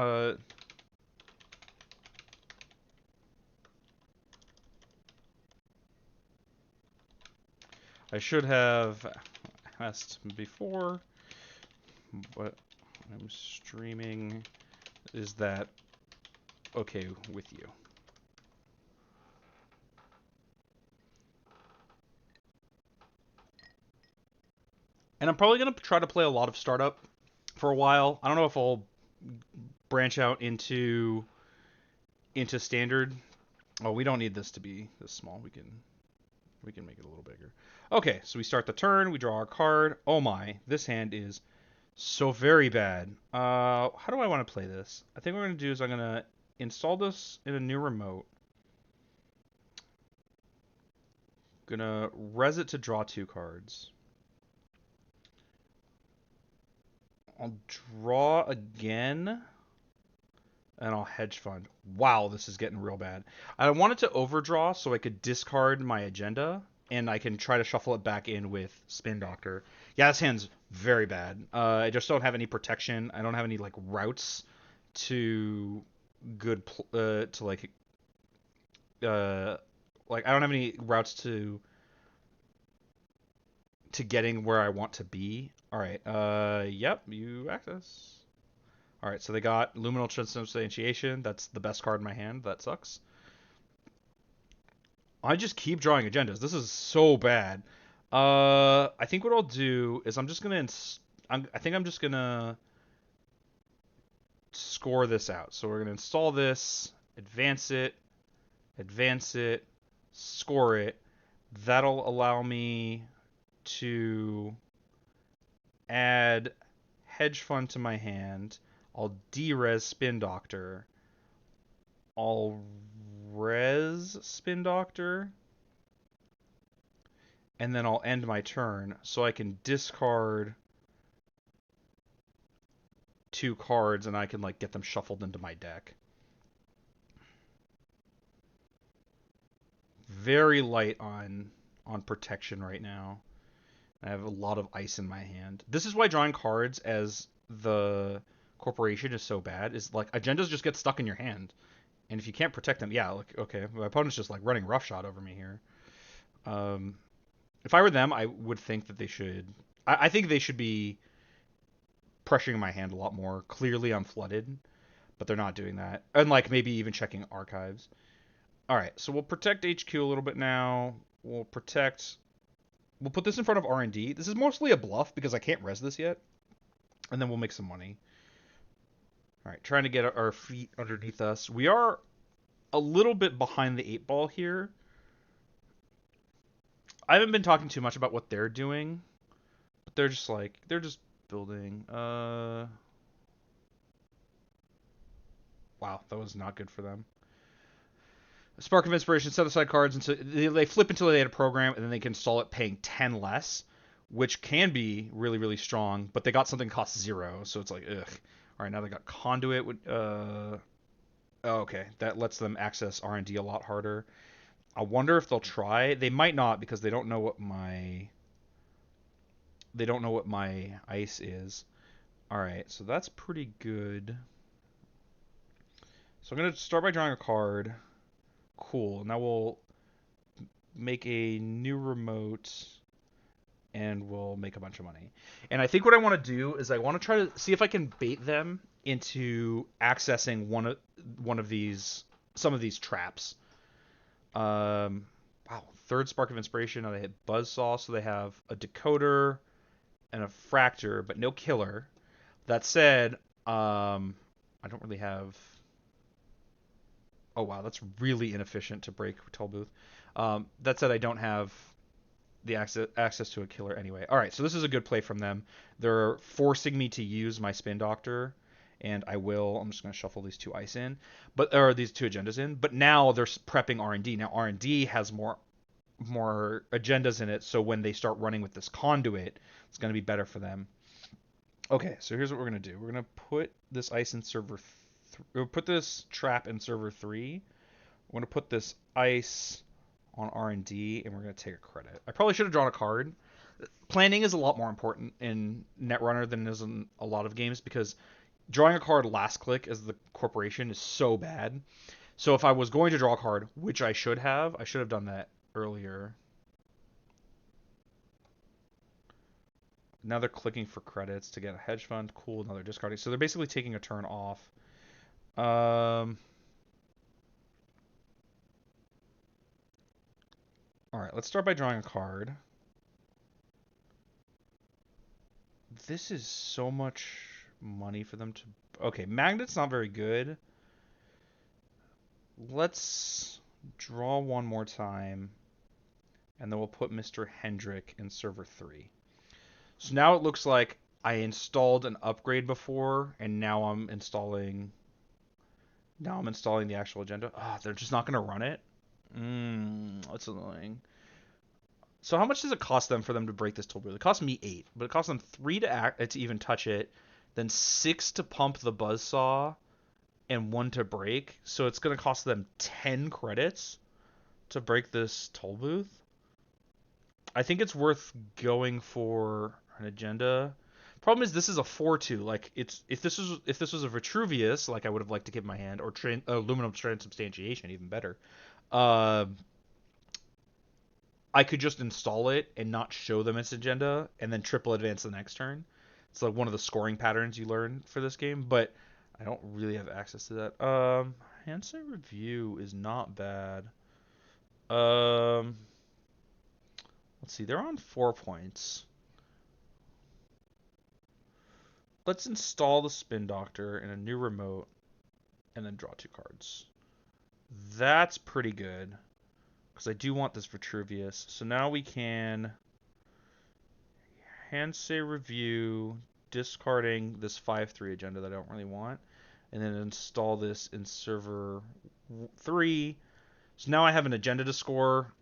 I should have asked before, but I'm streaming. Is that okay with you? And I'm probably going to try to play a lot of startup for a while. I don't know if I'll branch out into standard. Oh, we don't need this to be this small. We can make it a little bigger. Okay, so we start the turn. We draw our card. Oh my, this hand is so very bad. How do I want to play this? I think what I'm going to do is I'm going to install this in a new remote. Gonna res it to draw 2 cards. I'll draw again. And I'll hedge fund. Wow, this is getting real bad. I wanted to overdraw so I could discard my agenda, and I can try to shuffle it back in with Spin Doctor. Yeah, this hand's very bad. I just don't have any protection. I don't have any like routes to good to like I don't have any routes to getting where I want to be. All right. Yep, you access. All right, so they got Luminal Transubstantiation. That's the best card in my hand. That sucks. I just keep drawing agendas. This is so bad. I think what I'll do is I'm just gonna. I think I'm just gonna score this out. So we're gonna install this, advance it, score it. That'll allow me to add hedge fund to my hand. I'll de-res Spin Doctor. I'll res Spin Doctor. And then I'll end my turn so I can discard 2 cards and I can like get them shuffled into my deck. Very light on protection right now. I have a lot of ice in my hand. This is why drawing cards as the corporation is so bad. Is like agendas just get stuck in your hand, and if you can't protect them, yeah, like okay, my opponent's just like running roughshod over me here. If I were them, I would think that they should. I think they should be pressuring my hand a lot more. Clearly, I'm flooded, but they're not doing that, and like maybe even checking archives. All right, so we'll protect HQ a little bit now. We'll protect. We'll put this in front of R&D. This is mostly a bluff because I can't res this yet. And then we'll make some money. All right, trying to get our feet underneath us. We are a little bit behind the 8 ball here. I haven't been talking too much about what they're doing, but they're just building. Wow, that was not good for them. Spark of Inspiration, set aside cards, and so they flip until they had a program, and then they can install it paying 10 less, which can be really, really strong, but they got something that costs 0, so it's like, ugh. All right, now they got Conduit. Oh, okay, that lets them access R&D a lot harder. I wonder if they'll try. They might not because they don't know what my ice is. All right, so that's pretty good. So I'm gonna start by drawing a card. Cool. Now we'll make a new remote and we'll make a bunch of money. And I think what I want to do is I want to try to see if I can bait them into accessing one of these some of these traps. Wow, third Spark of Inspiration. Now they hit Buzzsaw, so they have a Decoder and a Fractor, but no Killer. That said, I don't really have. Oh wow, that's really inefficient to break Tollbooth. That said, I don't have the access to a killer anyway. All right, so this is a good play from them. They're forcing me to use my Spin Doctor, and I will. I'm just going to shuffle these two ice in, or these two agendas in. But now they're prepping R&D. Now R&D has more agendas in it, so when they start running with this conduit, it's going to be better for them. Okay, so here's what we're going to do. We're going to put this ice in server. Put this trap in server 3. We're going to put this ice on R&D, and we're going to take a credit. I probably should have drawn a card. Planning is a lot more important in Netrunner than it is in a lot of games because drawing a card last click as the corporation is so bad. So if I was going to draw a card, which I should have done that earlier. Now they're clicking for credits to get a hedge fund. Cool, now they're discarding. So they're basically taking a turn off. All right, let's start by drawing a card. This is so much money for them to... Okay, Magnet's not very good. Let's draw one more time, and then we'll put Mr. Hendrick in server 3. So now it looks like I installed an upgrade before, and now I'm installing the actual agenda. They're just not going to run it? That's annoying. So how much does it cost them for them to break this toll booth? It cost me 8, but it cost them 3 to even touch it, then 6 to pump the buzzsaw, and 1 to break. So it's going to cost them 10 credits to break this toll booth. I think it's worth going for an agenda. Problem is this is a 4/2. Like if this was a Vitruvius, like I would have liked to give my hand, or aluminum transubstantiation, even better. I could just install it and not show them its agenda, and then triple advance the next turn. It's like one of the scoring patterns you learn for this game, but I don't really have access to that. Handset Review is not bad. Let's see, they're on 4 points. Let's install the Spin Doctor in a new remote, and then draw 2 cards. That's pretty good. Because I do want this Vitruvius. So now we can Handset Review, discarding this 5/3 agenda that I don't really want, and then install this in server 3. So now I have an agenda to score.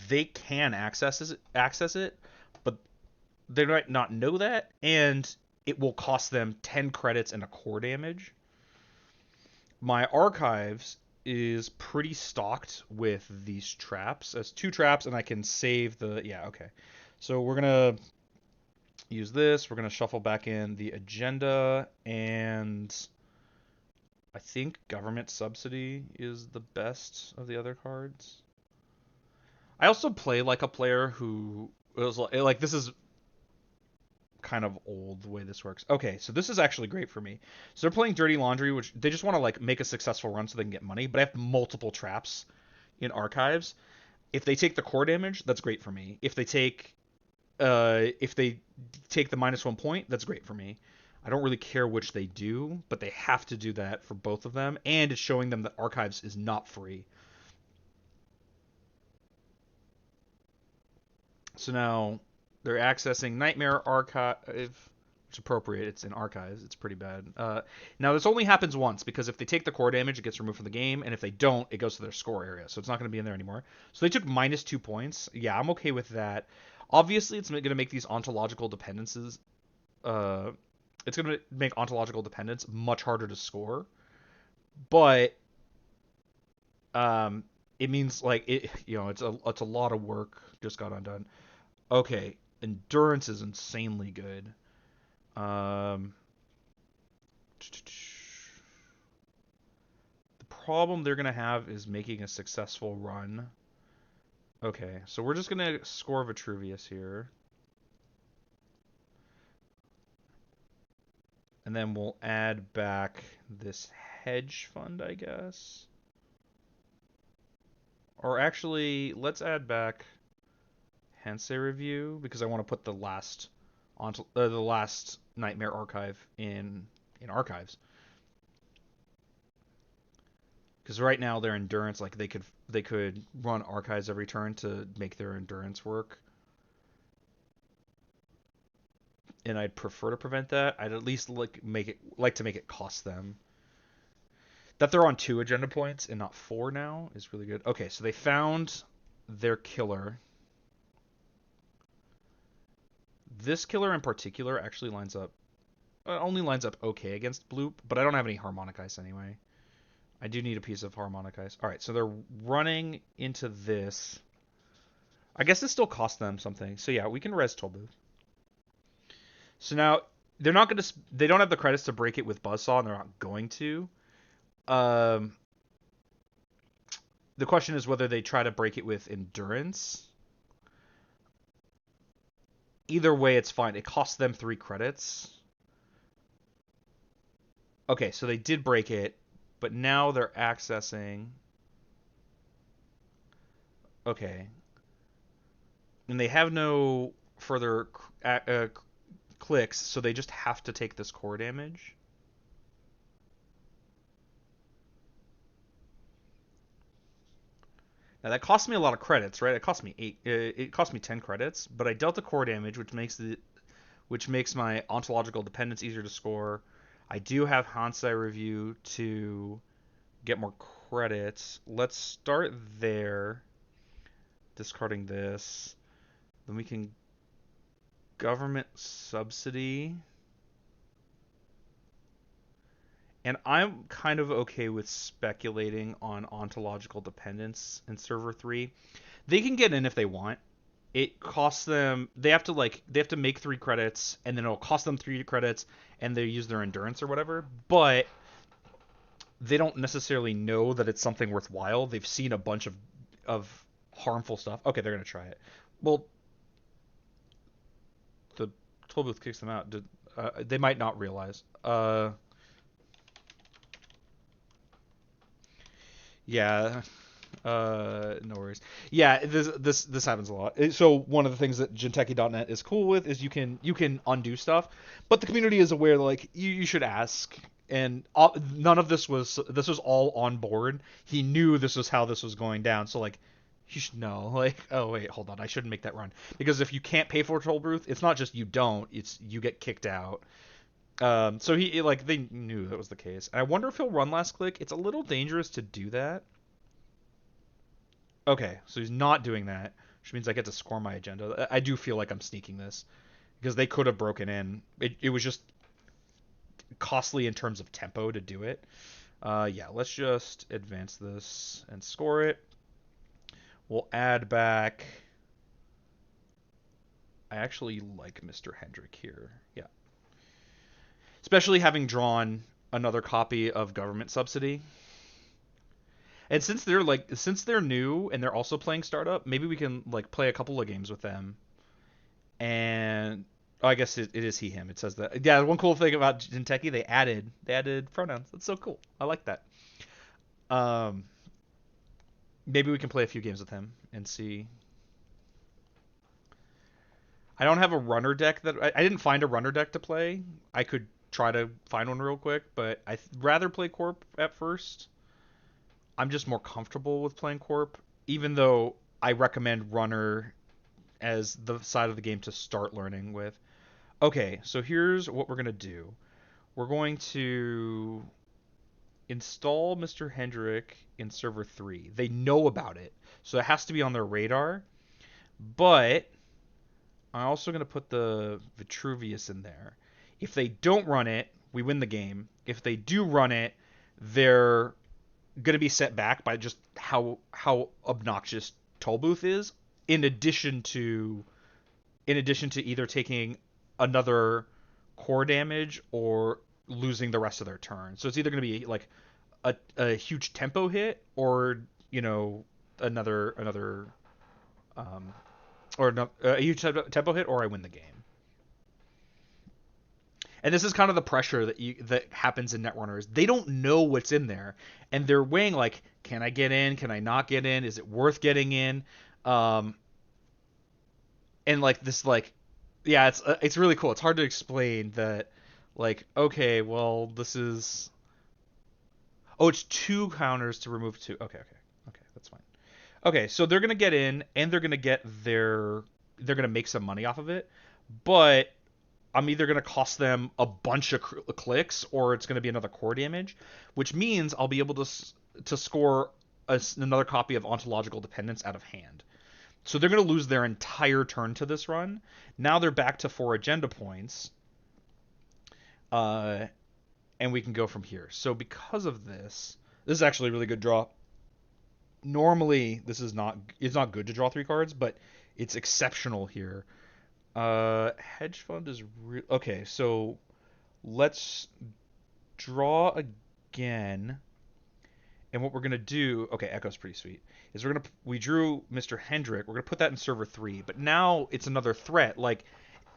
They can access it, but they might not know that, and it will cost them 10 credits and a core damage. My archives is pretty stocked with these traps as 2 traps, and I can save the... Yeah, okay. So we're going to use this. We're going to shuffle back in the agenda, and I think Government Subsidy is the best of the other cards. I also play like a player who was like this is kind of old the way this works. Okay, so this is actually great for me. So they're playing Dirty Laundry, which they just want to like make a successful run so they can get money, but I have multiple traps in archives. If they take the core damage, that's great for me. If they take the -1 point, that's great for me. I don't really care which they do, but they have to do that for both of them, and it's showing them that archives is not free. So now they're accessing Nightmare Archive. It's appropriate. It's in archives. It's pretty bad. Now this only happens once because if they take the core damage, it gets removed from the game, and if they don't, it goes to their score area. So it's not going to be in there anymore. So they took -2 points. Yeah, I'm okay with that. Obviously, it's going to make these ontological dependencies. It's going to make ontological dependence much harder to score, but it means like it. It's a lot of work just got undone. Okay, endurance is insanely good. Um, the problem they're going to have is making a successful run. Okay, so we're just going to score Vitruvius here. And then we'll add back this hedge fund, I guess. Or actually, let's add back Hensei Review because I want to put the last Nightmare Archive in archives. Because right now their endurance, like they could run archives every turn to make their endurance work, and I'd prefer to prevent that. I'd at least like to make it cost them. That they're on 2 agenda points and not 4 now is really good. Okay, so they found their killer. This killer in particular actually only lines up okay against Bloop, but I don't have any harmonic ice anyway. I do need a piece of harmonic ice. All right, so they're running into this. I guess this still costs them something. So yeah, we can res Tollbooth. So now they don't have the credits to break it with Buzzsaw, and they're not going to. The question is whether they try to break it with Endurance. Either way, it's fine. It costs them 3 credits. Okay, so they did break it, but now they're accessing. Okay. And they have no further clicks, so they just have to take this core damage. Now that cost me a lot of credits, right? It cost me 8. It cost me 10 credits, but I dealt the core damage, which makes my ontological dependence easier to score. I do have Hansai Review to get more credits. Let's start there. Discarding this. Then we can government subsidy. And I'm kind of okay with speculating on ontological dependence in server 3. They can get in if they want. It costs them. They have to make 3 credits, and then it'll cost them 3 credits, and they use their endurance or whatever. But they don't necessarily know that it's something worthwhile. They've seen a bunch of harmful stuff. Okay, they're gonna try it. Well, the toll booth kicks them out. They might not realize. Yeah. No worries. Yeah, this happens a lot. So one of the things that Jinteki.net is cool with is you can undo stuff, but the community is aware like you should ask. And none of this was all on board. He knew this was how this was going down. So like you should know. Like, oh wait, hold on, I shouldn't make that run because if you can't pay for a toll booth, it's not just you don't, it's you get kicked out. So they knew that was the case. And I wonder if he'll run last click. It's a little dangerous to do that. Okay, so he's not doing that, which means I get to score my agenda. I do feel like I'm sneaking this because they could have broken in. It was just costly in terms of tempo to do it. Yeah, let's just advance this and score it. We'll add back. I actually like Mr. Hendrick here. Yeah. Especially having drawn another copy of Government Subsidy. And since they're new and they're also playing Startup, maybe we can like play a couple of games with them. And I guess it is he him. It says that. Yeah, one cool thing about Jinteki, they added pronouns. That's so cool. I like that. Maybe we can play a few games with him and see. I don't have a runner deck I didn't find a runner deck to play. I could try to find one real quick, but I'd rather play Corp at first. I'm just more comfortable with playing Corp, even though I recommend runner as the side of the game to start learning with. Okay, so here's what we're gonna do. We're going to install Mr. Hendrick in server 3. They know about it, so it has to be on their radar. But I'm also going to put the Vitruvius in there. If they don't run it, we win the game. If they do run it, they're going to be set back by just how obnoxious Tollbooth is. In addition to either taking another core damage or losing the rest of their turn. So it's either going to be like a huge tempo hit or another um, or a huge tempo hit, or I win the game. And this is kind of the pressure that happens in netrunners. They don't know what's in there, and they're weighing like, can I get in? Can I not get in? Is it worth getting in? And like this, like, yeah, it's really cool. It's hard to explain that, like, okay, well, this is, oh, it's 2 counters to remove 2. Okay, that's fine. Okay, so they're gonna get in, and they're gonna make some money off of it, but I'm either gonna cost them a bunch of clicks, or it's gonna be another core damage, which means I'll be able to score another copy of Ontological Dependence out of hand. So they're gonna lose their entire turn to this run. Now they're back to 4 agenda points, and we can go from here. So because of this is actually a really good draw. Normally it's not good to draw 3 cards, but it's exceptional here. Hedge fund is okay. So let's draw again, and what we're gonna do. Okay, Echo's pretty sweet. Is we drew Mr. Hendrick. We're gonna put that in server 3, but now it's another threat. Like,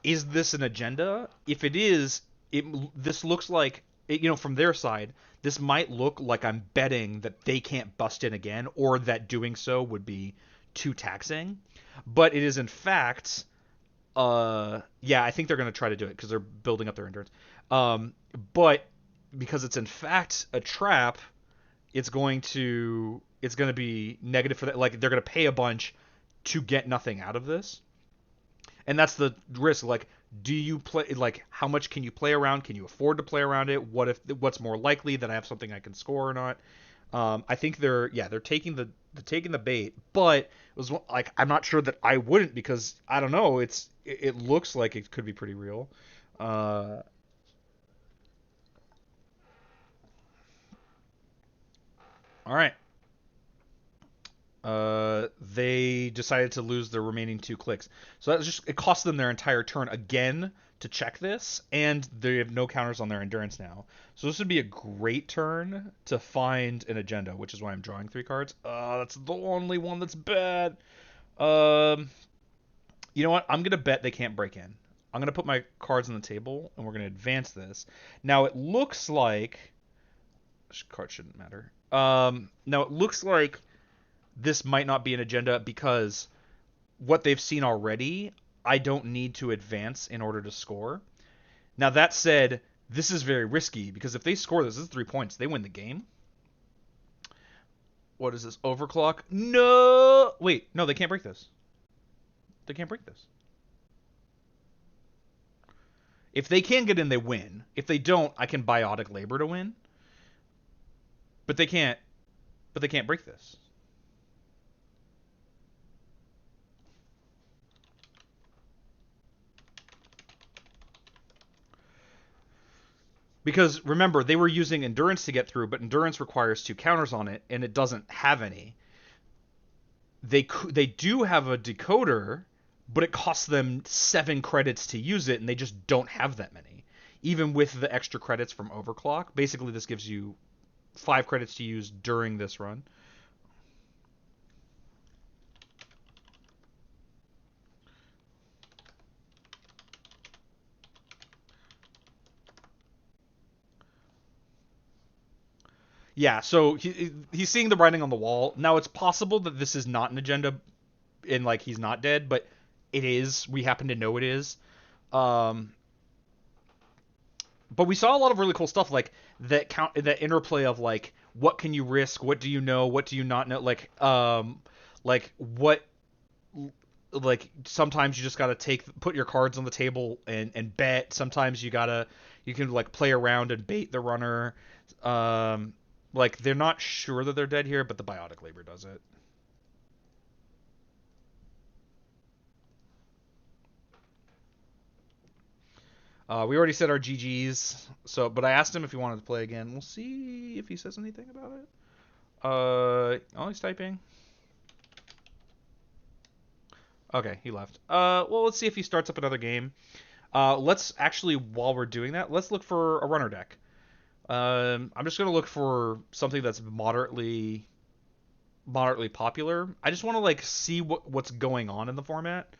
is this an agenda? If it is, this looks like from their side, this might look like I'm betting that they can't bust in again, or that doing so would be too taxing. But it is in fact, yeah, I think they're going to try to do it because they're building up their endurance. But because it's in fact a trap, it's going to be negative for that. Like, they're going to pay a bunch to get nothing out of this, and that's the risk. Like, do you play, like, how much can you play around? Can you afford to play around it? What's more likely, that I have something I can score or not? I think they're taking the bait, but it was like, I'm not sure that I wouldn't, because I don't know. It looks like it could be pretty real. All right. They decided to lose their remaining 2 clicks. So it cost them their entire turn again to check this, and they have no counters on their endurance now. So this would be a great turn to find an agenda, which is why I'm drawing 3 cards. That's the only one that's bad. You know what? I'm going to bet they can't break in. I'm going to put my cards on the table, and we're going to advance this. Now, it looks like... This card shouldn't matter. Now, it looks like this might not be an agenda, because what they've seen already, I don't need to advance in order to score. Now, that said, this is very risky, because if they score this is 3 points, they win the game. What is this? Overclock? No! Wait, no, they can't break this. They can't break this. If they can get in, they win. If they don't, I can biotic labor to win. But they can't break this. Because remember, they were using endurance to get through, but endurance requires 2 counters on it, and it doesn't have any. They do have a decoder, but it costs them 7 credits to use it, and they just don't have that many. Even with the extra credits from Overclock, basically this gives you 5 credits to use during this run. Yeah, so he's seeing the writing on the wall. Now, it's possible that this is not an agenda, and like he's not dead, but it is. We happen to know it is. But we saw a lot of really cool stuff, like that interplay of like, what can you risk, what do you know, what do you not know, like what like sometimes you just gotta put your cards on the table and bet. Sometimes you can like play around and bait the runner. Um, like they're not sure that they're dead here, but the biotic labor does it. We already said our GGs, so but I asked him if he wanted to play again. We'll see if he says anything about it. Oh, he's typing. Okay, he left. Well, let's see if he starts up another game. Let's actually, while we're doing that, let's look for a runner deck. I'm just gonna look for something that's moderately popular. I just want to like see what's going on in the format,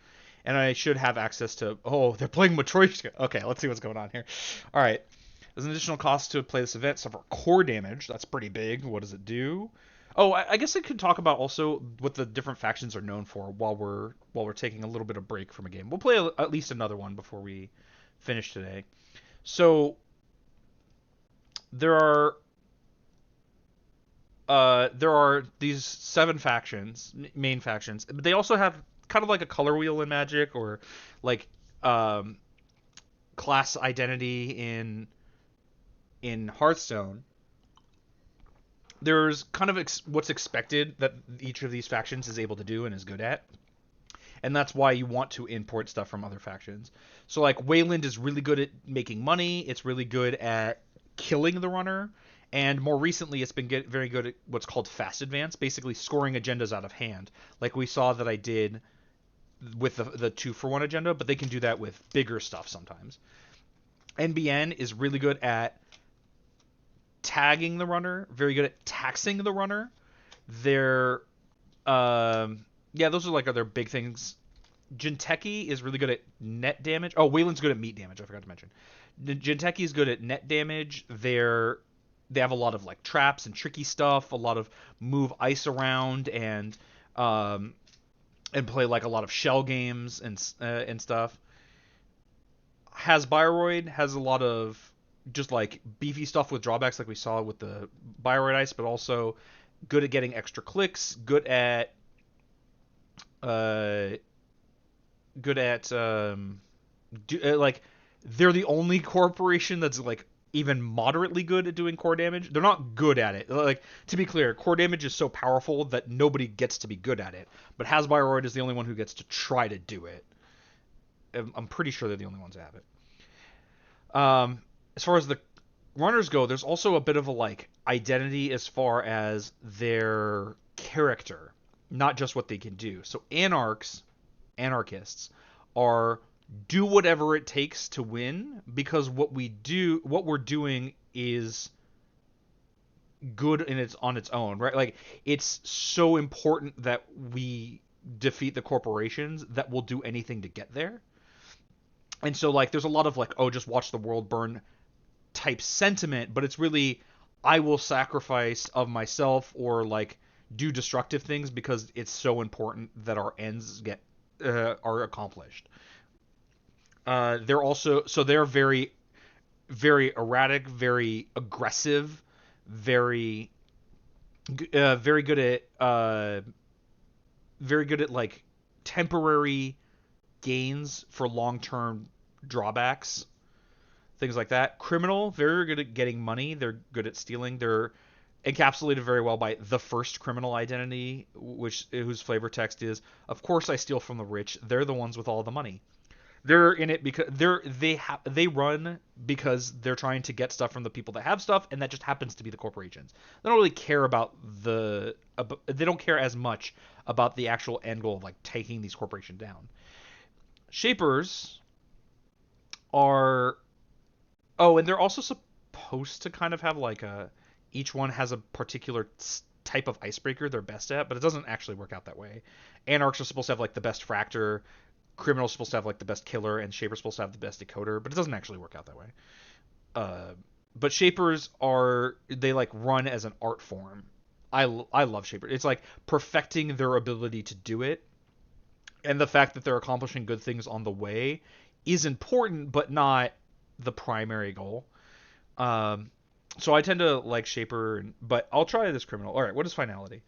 and I should have access to. Oh, they're playing Matryoshka. Okay, let's see what's going on here. All right, there's an additional cost to play this event. Suffer core damage. That's pretty big. What does it do? Oh, I guess I could talk about also what the different factions are known for while we're taking a little bit of break from a game. We'll play at least another one before we finish today. So there are there are these seven factions, main factions, but they also have kind of like a color wheel in Magic, or like um, class identity in Hearthstone. There's kind of what's expected that each of these factions is able to do and is good at, and that's why you want to import stuff from other factions. So like Wayland is really good at making money. It's really good at killing the runner, and more recently it's been very good at what's called fast advance, basically scoring agendas out of hand, like we saw that I did with the 2-for-1 agenda, but they can do that with bigger stuff sometimes. NBN is really good at tagging the runner, very good at taxing the runner. They're yeah, those are like other big things. Jinteki is really good at net damage. Oh, Wayland's good at meat damage. I forgot to mention. Jinteki is good at net damage. They have a lot of like traps and tricky stuff. A lot of move ice around um, and play like a lot of shell games and stuff. Hasbiroid has a lot of just like beefy stuff with drawbacks, like we saw with the Bioroid Ice, but also good at getting extra clicks. Uh, Good at like they're the only corporation that's like even moderately good at doing core damage. They're not good at it. Like, to be clear, core damage is so powerful that nobody gets to be good at it. But Hasbiroid is the only one who gets to try to do it. I'm pretty sure they're the only ones that have it. As far as the runners go, there's also a bit of a like identity as far as their character, not just what they can do. So anarchists are do whatever it takes to win, because what we're doing is good in its on its own, right? Like, it's so important that we defeat the corporations that will do anything to get there. And so like there's a lot of like, oh, just watch the world burn type sentiment, but it's really, I will sacrifice of myself or like do destructive things because it's so important that our ends get are accomplished. They're also, so they're very erratic, very aggressive, very very good at very good at like temporary gains for long-term drawbacks, things like that. Criminal, very good at getting money. They're good at stealing. They're encapsulated very well by the first criminal identity, which whose flavor text is, "Of course I steal from the rich. They're the ones with all the money." They're in it because they run because they're trying to get stuff from the people that have stuff, and that just happens to be the corporations. They don't really care about they don't care as much about the actual end goal of like taking these corporations down. Shapers are, oh, and they're also supposed to kind of have like a, each one has a particular type of icebreaker they're best at, but it doesn't actually work out that way. Anarchs are supposed to have like the best fractor, Criminal's supposed to have like the best killer, and Shaper's supposed to have the best decoder, but it doesn't actually work out that way. Uh, but Shapers are, they like run as an art form. I love Shapers. It's like perfecting their ability to do it, and the fact that they're accomplishing good things on the way is important, but not the primary goal. Um, so I tend to like Shaper, but I'll try this Criminal. All right, what is Finality?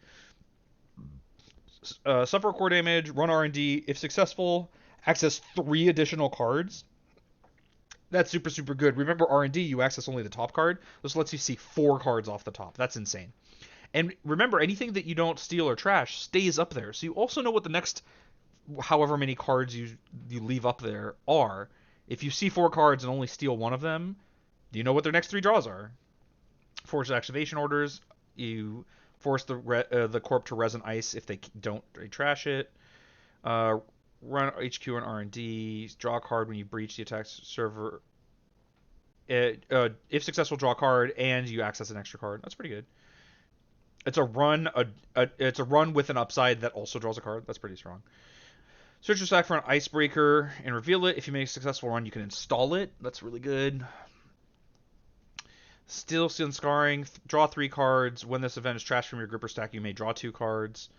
Suffer core damage, run R&D. If successful, access 3 additional cards. That's super, super good. Remember, R&D, you access only the top card. This lets you see 4 cards off the top. That's insane. And remember, anything that you don't steal or trash stays up there. So you also know what the next however many cards you leave up there are. If you see 4 cards and only steal one of them, do you know what their next 3 draws are? Force activation orders. You force the corp to res and ice if they trash it. Uh, Run HQ and R&D. Draw a card when you breach the attack server. If successful, draw a card and you access an extra card. That's pretty good. It's a run. It's a run with an upside that also draws a card. That's pretty strong. Search your stack for an icebreaker and reveal it. If you make a successful run, you can install it. That's really good. Steal and Scarring. Draw 3 cards. When this event is trashed from your gripper stack, you may draw 2 cards.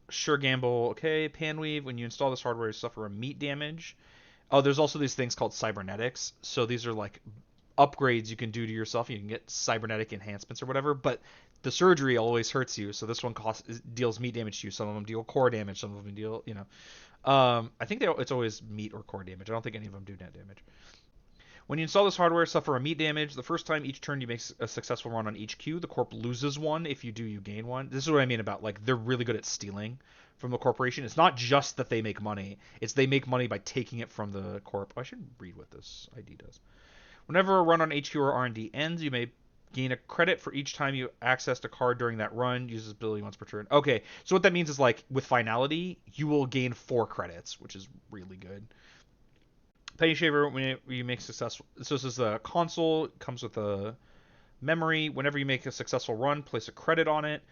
Sure Gamble. Okay. Panweave. When you install this hardware, you suffer a meat damage. Oh, there's also these things called cybernetics. So these are like upgrades you can do to yourself. You can get cybernetic enhancements or whatever, but the surgery always hurts you. So this one deals meat damage to you. Some of them deal core damage. Some of them deal, I think it's always meat or core damage. I don't think any of them do net damage. When you install this hardware, suffer a meat damage. The first time each turn you make a successful run on each queue, the corp loses 1. If you do, you gain 1. This is what I mean about, like, they're really good at stealing from the corporation. It's not just that they make money. It's they make money by taking it from the corp. I should read what this ID does. Whenever a run on HQ or R&D ends, you may gain a credit for each time you accessed a card during that run. Uses ability once per turn. Okay, so what that means is, like, with finality, you will gain 4 credits, which is really good. Penny Shaver, when you make successful. So this is the console. It comes with a memory. Whenever you make a successful run, place a credit on it.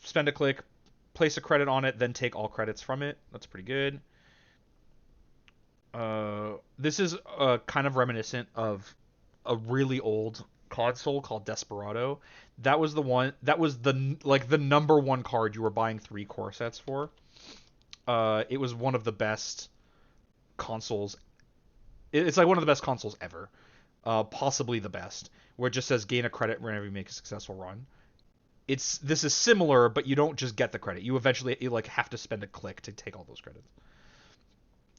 Spend a click, place a credit on it, then take all credits from it. That's pretty good. This is kind of reminiscent of a really old console called Desperado. That was the one. That was the number 1 card you were buying 3 core sets for. It was one of the best consoles. It's like one of the best consoles ever, possibly the best. Where it just says gain a credit whenever you make a successful run. This is similar, but you don't just get the credit. You eventually have to spend a click to take all those credits.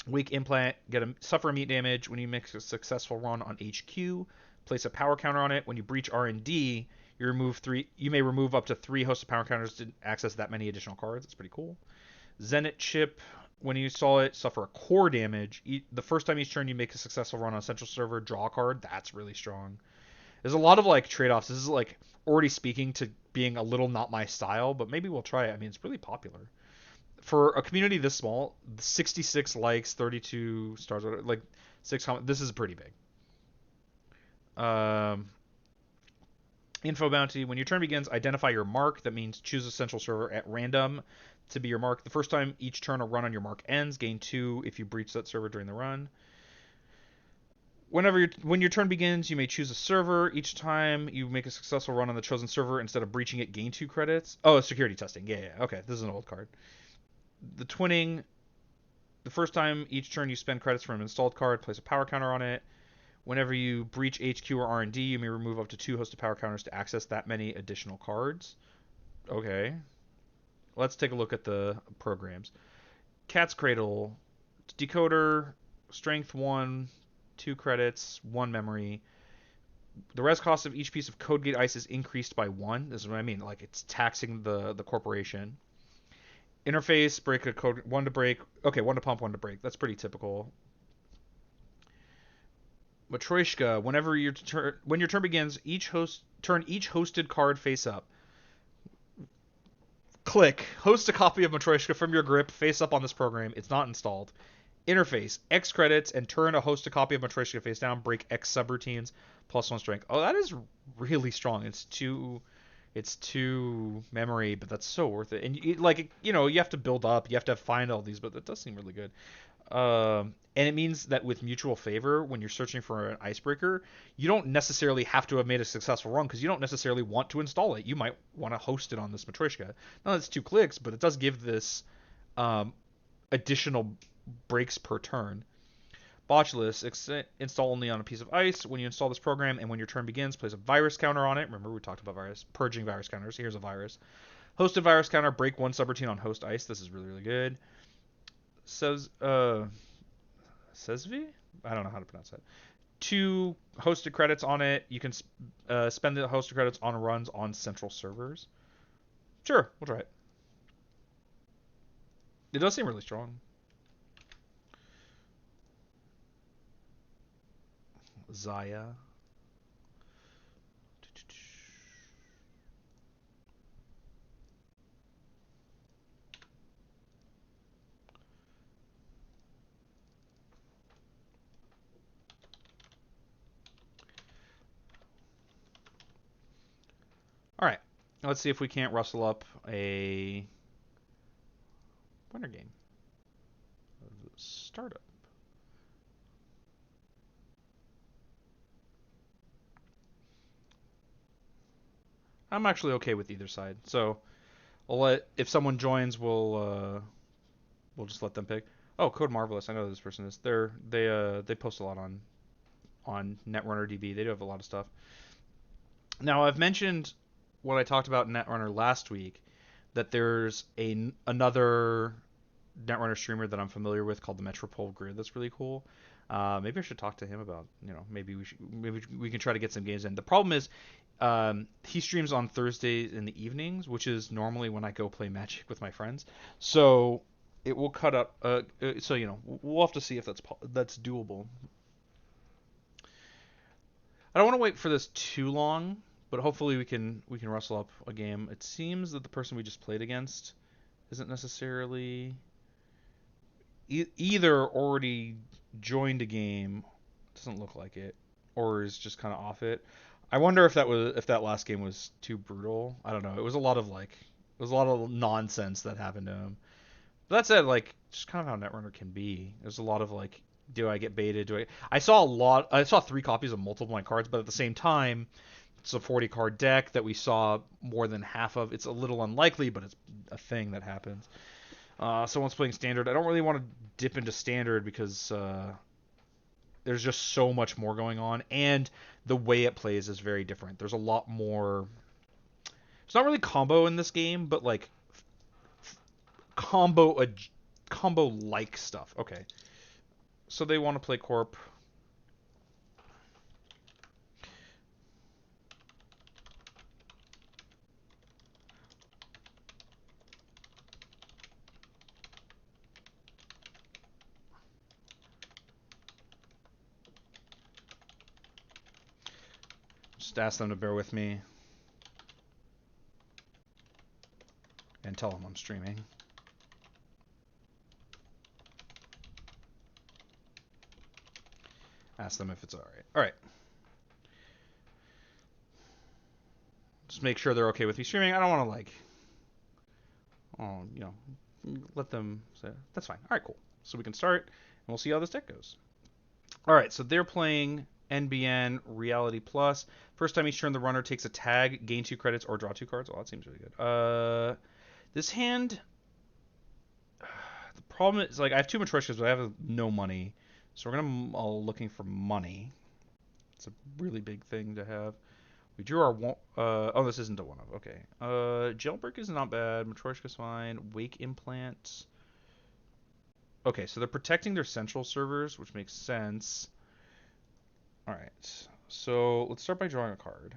Weak implant, suffer a meat damage when you make a successful run on HQ. Place a power counter on it. When you breach R&D, you may remove up to 3 hosted power counters to access that many additional cards. It's pretty cool. Zenit chip. When you install it, suffer a core damage. The first time each turn you make a successful run on central server, draw a card. That's really strong. There's a lot of like trade-offs. This is like already speaking to being a little not my style, but maybe we'll try it. I mean, it's really popular. For a community this small, 66 likes, 32 stars, like 6 comments. This is pretty big. Info bounty. When your turn begins, identify your mark. That means choose a central server at random to be your mark. The first time each turn a run on your mark ends, gain 2 if you breach that server during the run. When your turn begins, you may choose a server. Each time you make a successful run on the chosen server, instead of breaching it, gain 2 credits. Oh, security testing. Yeah. Okay, this is an old card. The twinning. The first time each turn you spend credits from an installed card, place a power counter on it. Whenever you breach HQ or R&D, you may remove up to 2 hosted power counters to access that many additional cards. Okay. Let's take a look at the programs. Cat's Cradle, Decoder, Strength 1, 2 credits, 1 memory. The res cost of each piece of code gate ice is increased by 1. This is what I mean. Like, it's taxing the corporation. Interface, break a code, 1 to break. Okay, 1 to pump, 1 to break. That's pretty typical. Matryoshka, when your turn begins, turn each hosted card face up. Click. Host a copy of Matryoshka from your grip face up on this program. It's not installed. Interface. X credits and turn a host a copy of Matryoshka face down. Break X subroutines. +1 strength. Oh, that is really strong. It's 2 memory, but that's so worth it. And you have to build up. You have to find all these, but that does seem really good. And it means that with mutual favor, when you're searching for an icebreaker, you don't necessarily have to have made a successful run because you don't necessarily want to install it. You might want to host it on this Matryoshka. Now, that's 2 clicks, but it does give this additional breaks per turn. Botulus, install only on a piece of ice. When you install this program and when your turn begins, place a virus counter on it. Remember, we talked about purging virus counters. Here's a virus. Hosted virus counter, break one subroutine on host ice. This is really, really good. Says, Sesvi? I don't know how to pronounce that. 2 hosted credits on it. You can spend the hosted credits on runs on central servers. Sure, we'll try it. It does seem really strong. Zaya. All right, let's see if we can't rustle up a winter game. Startup. I'm actually okay with either side. So I'll let, if someone joins, we'll just let them pick. Oh, Code Marvelous. I know who this person is. They post a lot on Netrunner DB. They do have a lot of stuff. Now I've mentioned what I talked about in Netrunner last week, that there's another Netrunner streamer that I'm familiar with called the Metropole Grid. That's really cool. Maybe I should talk to him about, maybe we can try to get some games in. The problem is, he streams on Thursdays in the evenings, which is normally when I go play Magic with my friends. So it will cut up. So we'll have to see if that's doable. I don't want to wait for this too long, but hopefully we can rustle up a game. It seems that the person we just played against isn't necessarily either already joined a game, doesn't look like it, or is just kind of off it. I wonder if that last game was too brutal. I don't know. It was a lot of nonsense that happened to him. But that said, like, just kind of how Netrunner can be. There's a lot of like, do I get baited? I saw 3 copies of multiple my cards, but at the same time, it's a 40 card deck that we saw more than half of. It's a little unlikely, but it's a thing that happens. Someone's playing standard. I don't really want to dip into standard because there's just so much more going on, and the way it plays is very different. There's a lot more. It's not really combo in this game, but like combo like stuff. Okay, so they want to play Corp. Just ask them to bear with me and tell them I'm streaming. Ask them if it's alright. Alright. Just make sure they're okay with me streaming. I don't want to, like, let them say, that's fine. Alright, cool. So we can start, and we'll see how this deck goes. Alright, so they're playing NBN Reality Plus. First time each turn, the runner takes a tag, gain 2 credits, or draw 2 cards. Oh, that seems really good. This hand, the problem is, like, I have 2 Matryoshkas, but I have no money. So we're going to all looking for money. It's a really big thing to have. We drew our one. Oh, this isn't a one of. Okay. Jailbreak is not bad. Matryoshka's fine. Wake Implant. Okay, so they're protecting their central servers, which makes sense. All right. So let's start by drawing a card.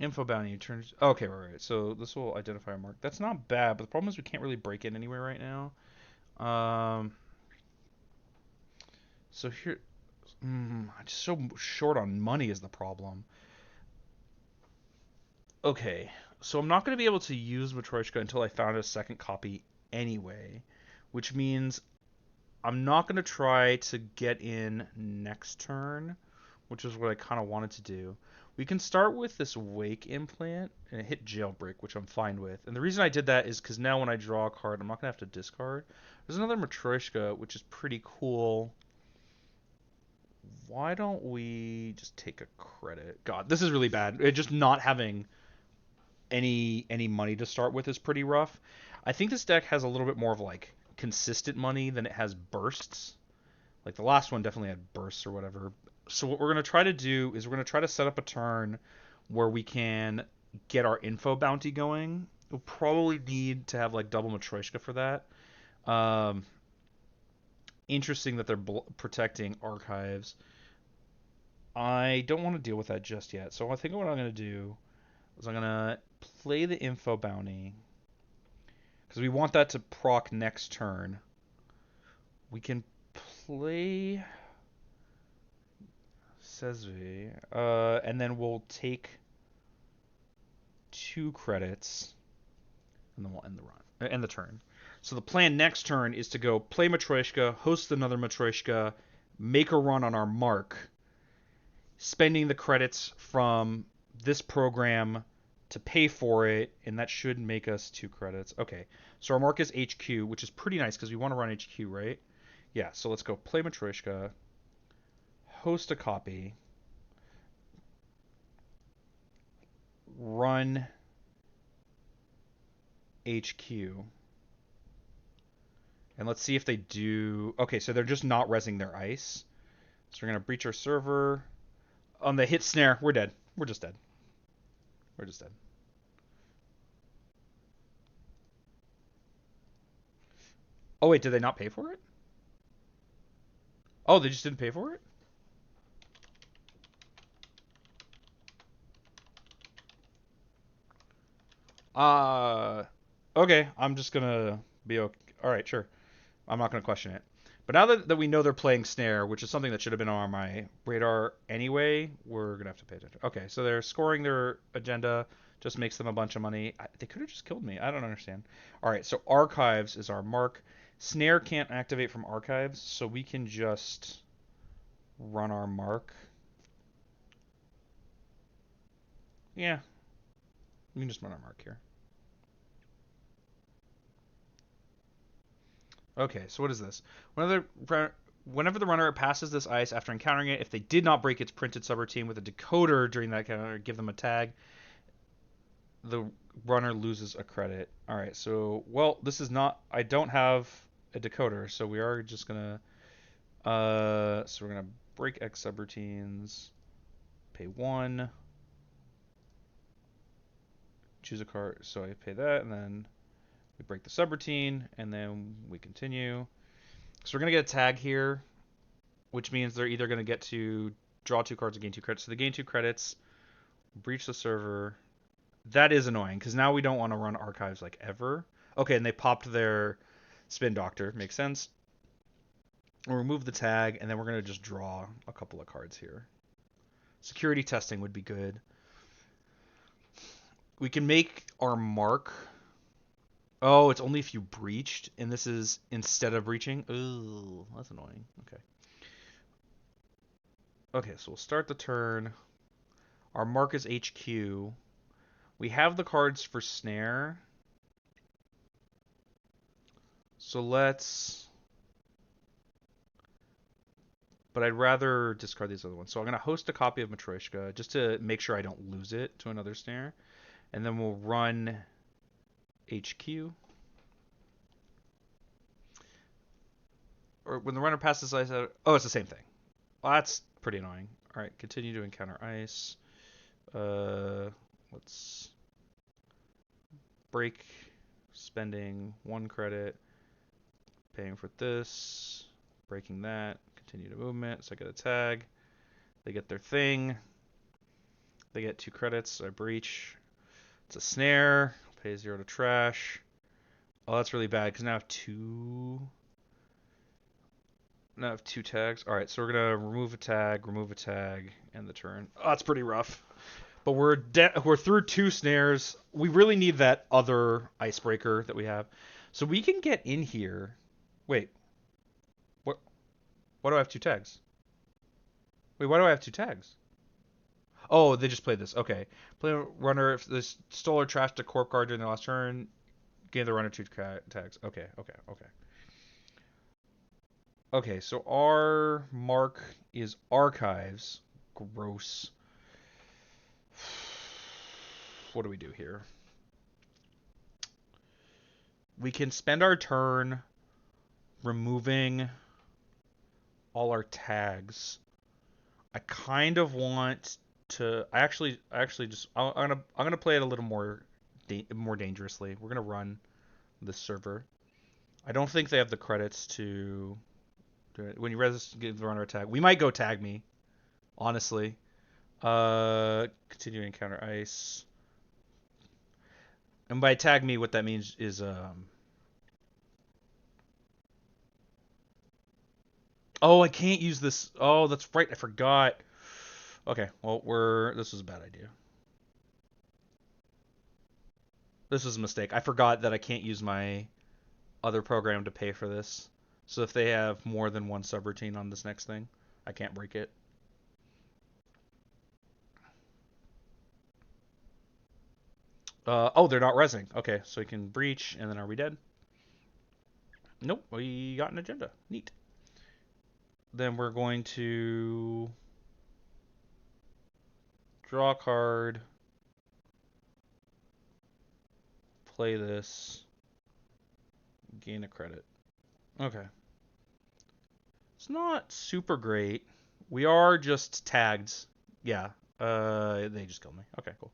Info bounty turns. Okay, right. So this will identify a mark. That's not bad, but the problem is we can't really break in anywhere right now. So here, I'm just so short on money is the problem. Okay, so I'm not going to be able to use Matryoshka until I found a second copy anyway, which means I'm not going to try to get in next turn, which is what I kind of wanted to do. We can start with this Wake Implant and hit Jailbreak, which I'm fine with. And the reason I did that is because now when I draw a card, I'm not going to have to discard. There's another Matryoshka, which is pretty cool. Why don't we just take a credit? God, this is really bad. Just not having any money to start with is pretty rough. I think this deck has a little bit more of like consistent money than it has bursts. Like the last one definitely had bursts or whatever. So what we're going to try to do is we're going to try to set up a turn where we can get our info bounty going We'll probably need to have like double Matryoshka for that. Um, Interesting that they're protecting archives. I don't want to deal with that just yet. So I think what I'm going to do is I'm going to play the info bounty because we want that to proc next turn. We can play Sezve, and then we'll take 2 credits, and then we'll end the run, end the turn. So the plan next turn is to go play Matryoshka, host another Matryoshka, make a run on our mark, spending the credits from this program to pay for it, and that should make us 2 credits. Okay, so our mark is HQ, which is pretty nice because we want to run HQ, right? Yeah, so let's go play Matryoshka, host a copy, run HQ, and let's see if they do. Okay, so they're just not resing their ice. So we're going to breach our server. On the hit snare, we're dead. We're just dead. We're just dead. Oh, wait, did they not pay for it? Oh, they just didn't pay for it? Uh, okay, I'm just gonna be okay. All right, sure. I'm not gonna question it. But now that we know they're playing snare, which is something that should have been on my radar anyway, we're gonna have to pay attention. Okay, so they're scoring their agenda, just makes them a bunch of money. They could have just killed me. I don't understand. All right, so archives is our mark. Snare can't activate from archives, so we can just run our mark. Yeah, we can just run our mark here. Okay, so what is this? Whenever the runner passes this ice after encountering it, if they did not break its printed subroutine with a decoder during that encounter, give them a tag. The runner loses a credit. All right, so well, this is not. I don't have a decoder, so we are just gonna. So we're gonna break X subroutines, pay 1, choose a card. So I pay that, and then we break the subroutine, and then we continue. So we're gonna get a tag here, which means they're either gonna get to draw 2 cards and gain 2 credits. So they gain 2 credits, breach the server. That is annoying because now we don't want to run archives like ever. Okay, and they popped their spin doctor. Makes sense. We'll remove the tag, and then we're gonna just draw a couple of cards here. Security testing would be good. We can make our mark. Oh, it's only if you breached, and this is instead of breaching. Ooh, that's annoying. Okay. Okay, so we'll start the turn. Our mark is HQ. We have the cards for snare. So let's... But I'd rather discard these other ones. So I'm going to host a copy of Matryoshka just to make sure I don't lose it to another snare. And then we'll run HQ. Or when the runner passes ice out... Oh, it's the same thing. Well, that's pretty annoying. All right, continue to encounter ice. Let's break, spending 1 credit, paying for this, breaking that, continue to movement, so I get a tag. They get their thing. They get 2 credits, so I breach. It's a snare, pay 0 to trash. Oh, that's really bad, because now I have 2... Now I have 2 tags. Alright, so we're going to remove a tag, end the turn. Oh, that's pretty rough. But we're through 2 snares. We really need that other icebreaker that we have. So we can get in here. Wait. What? Why do I have 2 tags? Wait, why do I have 2 tags? Oh, they just played this. Okay. Play runner if this stole or trashed a corp card during the last turn. Gave the runner 2 tags. Okay. Okay, so our mark is archives. Gross. What do we do here? We can spend our turn removing all our tags. I kind of want to. I actually just. I'm gonna play it a little more more dangerously. We're gonna run this server. I don't think they have the credits to do it. When you give the runner a tag, we might go tag me. Honestly, continuing counter ice. And by tag me, what that means is oh, I can't use this. Oh, that's right. I forgot. Okay, well, this was a bad idea. This was a mistake. I forgot that I can't use my other program to pay for this. So if they have more than one subroutine on this next thing, I can't break it. Oh, they're not resing. Okay, so we can breach, and then are we dead? Nope, we got an agenda. Neat. Then we're going to draw a card, play this, gain a credit. Okay. It's not super great. We are just tagged. Yeah. They just killed me. Okay, cool.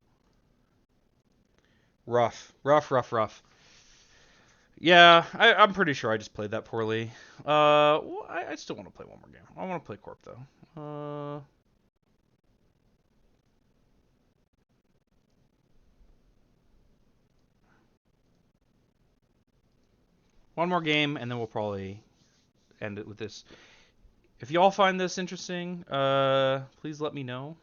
Rough. Rough, rough, rough. Yeah, I'm pretty sure I just played that poorly. Well, I still want to play one more game. I want to play Corp, though. One more game, and then we'll probably end it with this. If y'all find this interesting, please let me know.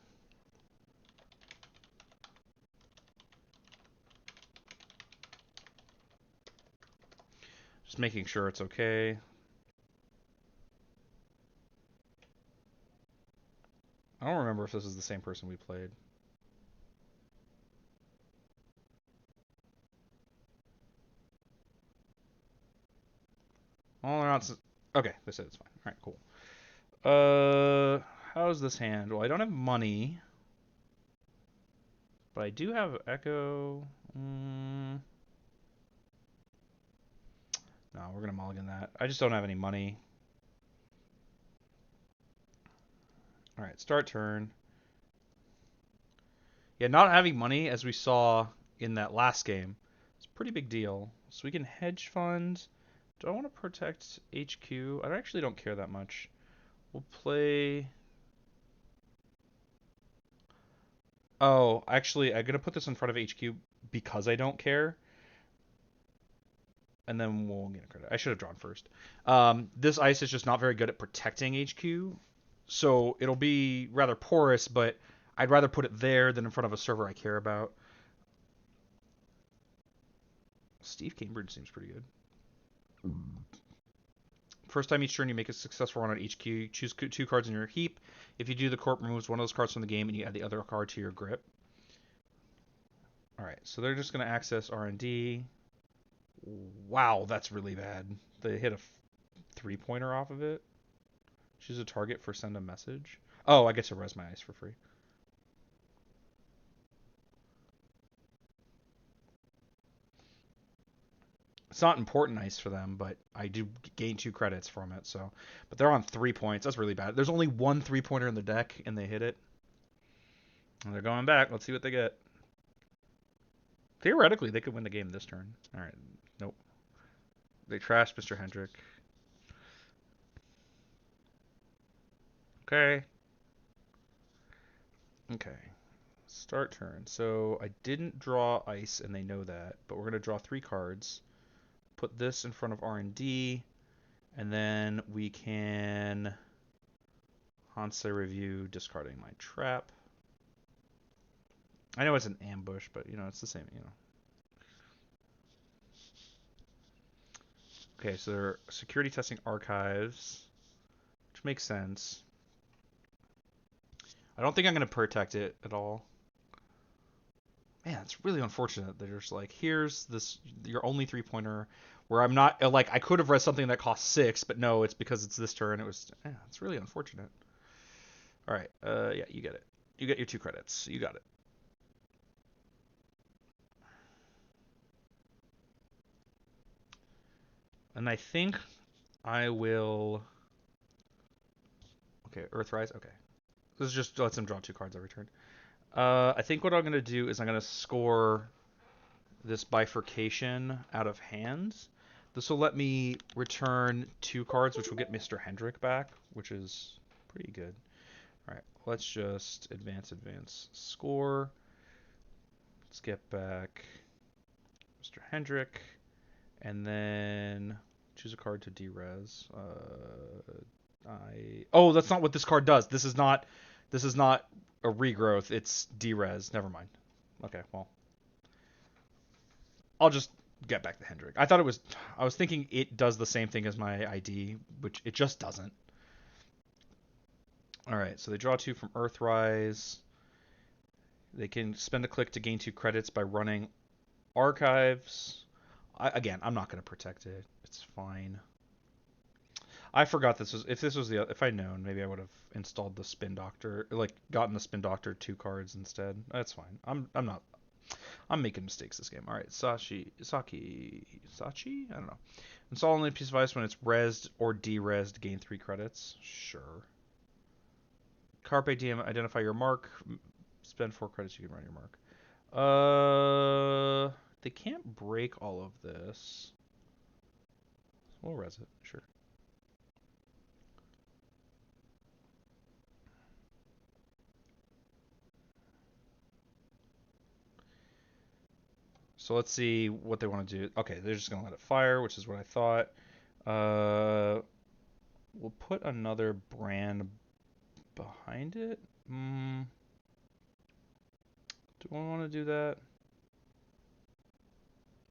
Just making sure it's okay. I don't remember if this is the same person we played. All around. Okay, they said it's fine. All right, cool. How's this hand? Well, I don't have money, but I do have Echo. No, we're gonna mulligan that. I just don't have any money. All right, start turn. Yeah, not having money, as we saw in that last game, it's a pretty big deal. So we can hedge fund. Do I want to protect HQ? I actually don't care that much. We'll play. Oh, actually, I'm gonna put this in front of HQ because I don't care, and then we'll get a credit. I should have drawn first. This ice is just not very good at protecting HQ, so it'll be rather porous. But I'd rather put it there than in front of a server I care about. Steve Cambridge seems pretty good. First time each turn, you make a successful run on HQ. Choose 2 cards in your heap. If you do, the corp removes one of those cards from the game, and you add the other card to your grip. All right, so they're just going to access R&D. Wow, that's really bad. They hit a 3-pointer off of it. Choose a target for send a message. Oh, I get to res my ice for free. It's not important ice for them, but I do gain 2 credits from it. So, but they're on 3 points. That's really bad. There's only one 3-pointer in the deck, and they hit it. And they're going back. Let's see what they get. Theoretically, they could win the game this turn. All right. Nope. They trashed Mr. Hendrick. Okay. Okay. Start turn. So I didn't draw ice, and they know that, but we're going to draw 3 cards. Put this in front of R&D, and then we can Hansei review, discarding my trap. I know it's an ambush, but, it's the same, Okay, so they're security testing archives, which makes sense. I don't think I'm going to protect it at all. Man, it's really unfortunate. They're just like, here's this, your only 3-pointer, where I'm not, like, I could have read something that cost 6, but no, it's because it's this turn. It's really unfortunate. All right, yeah, you get it. You get your 2 credits. You got it. And I think I will. Okay, Earthrise. Okay, this just lets him draw 2 cards every turn. I think what I'm gonna do is I'm gonna score this bifurcation out of hand. This will let me return 2 cards, which will get Mr. Hendrick back, which is pretty good. All right, let's just advance, score. Let's get back Mr. Hendrick, and then choose a card to derez. Oh, that's not what this card does. This is not a regrowth. It's derez. Never mind. Okay, well, I'll just get back to Hendrick. I was thinking it does the same thing as my ID, which it just doesn't. All right, so they draw 2 from Earthrise. They can spend a click to gain 2 credits by running Archives. Again, I'm not going to protect it. It's fine. I forgot this was if I'd known, maybe I would have installed the Spin Doctor, like gotten the Spin Doctor 2 cards instead. That's fine. I'm making mistakes this game. All right, Sachi. I don't know. Install only a piece of ice when it's rezzed or derezed. Gain 3 credits. Sure. Carpe Diem. Identify your mark. Spend 4 credits. You can run your mark. They can't break all of this. We'll res it. Sure. So let's see what they want to do. Okay, they're just going to let it fire, which is what I thought. We'll put another brand behind it. Do I want to do that?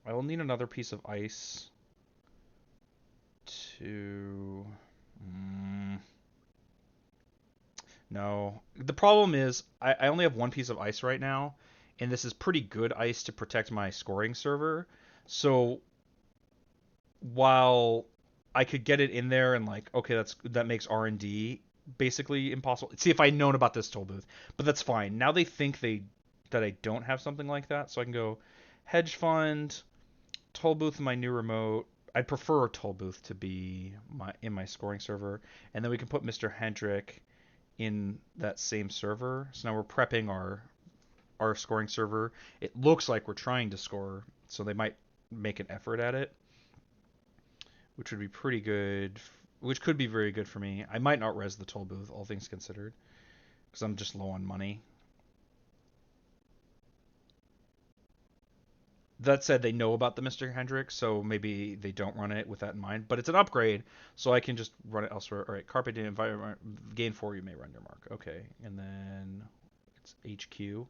I will need another piece of ice to... No. The problem is I only have 1 piece of ice right now, and this is pretty good ice to protect my scoring server. So while I could get it in there and like, okay, that makes R&D basically impossible. See, if I'd known about this toll booth, but that's fine. Now they think that I don't have something like that, so I can go hedge fund, toll booth in my new remote. I'd prefer a toll booth to be in my scoring server, and then we can put Mr. Hendrick in that same server. So now we're prepping our scoring server. It looks like we're trying to score, so they might make an effort at it, which would be pretty good, which could be very good for me. I might not res the toll booth, all things considered, because I'm just low on money. That said, they know about the Mr. Hendrick, so maybe they don't run it with that in mind. But it's an upgrade, so I can just run it elsewhere. All right, Carpe Diem, gain 4, you may run your mark. Okay, and then it's HQ.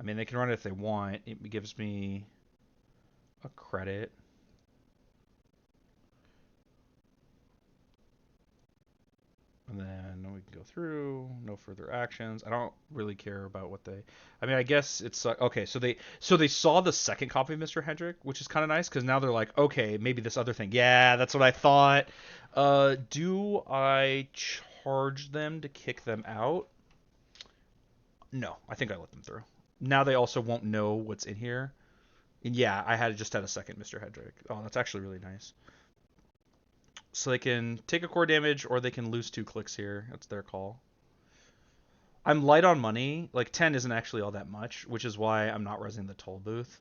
I mean, they can run it if they want. It gives me a credit. And then we can go through, no further actions. I don't really care about what they... I mean, I guess it's... okay, so they saw the second copy of Mr. Hendrick, which is kind of nice, because now they're like, okay, maybe this other thing. Yeah, that's what I thought. Do I charge them to kick them out? No, I think I let them through. Now they also won't know what's in here. And yeah, I just had a second Mr. Hendrick. Oh, that's actually really nice. So they can take a core damage, or they can lose 2 clicks here. That's their call. I'm light on money. Like, 10 isn't actually all that much, which is why I'm not resing the toll booth.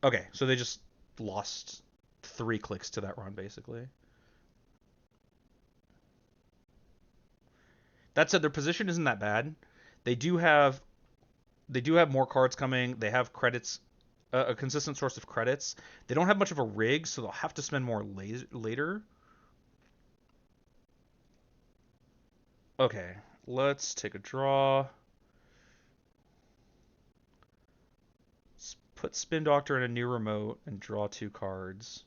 Okay, so they just lost 3 clicks to that run, basically. That said, their position isn't that bad. They do have more cards coming. They have credits, a consistent source of credits. They don't have much of a rig, so they'll have to spend more later. Okay, let's take a draw. Let's put Spin Doctor in a new remote and draw 2 cards.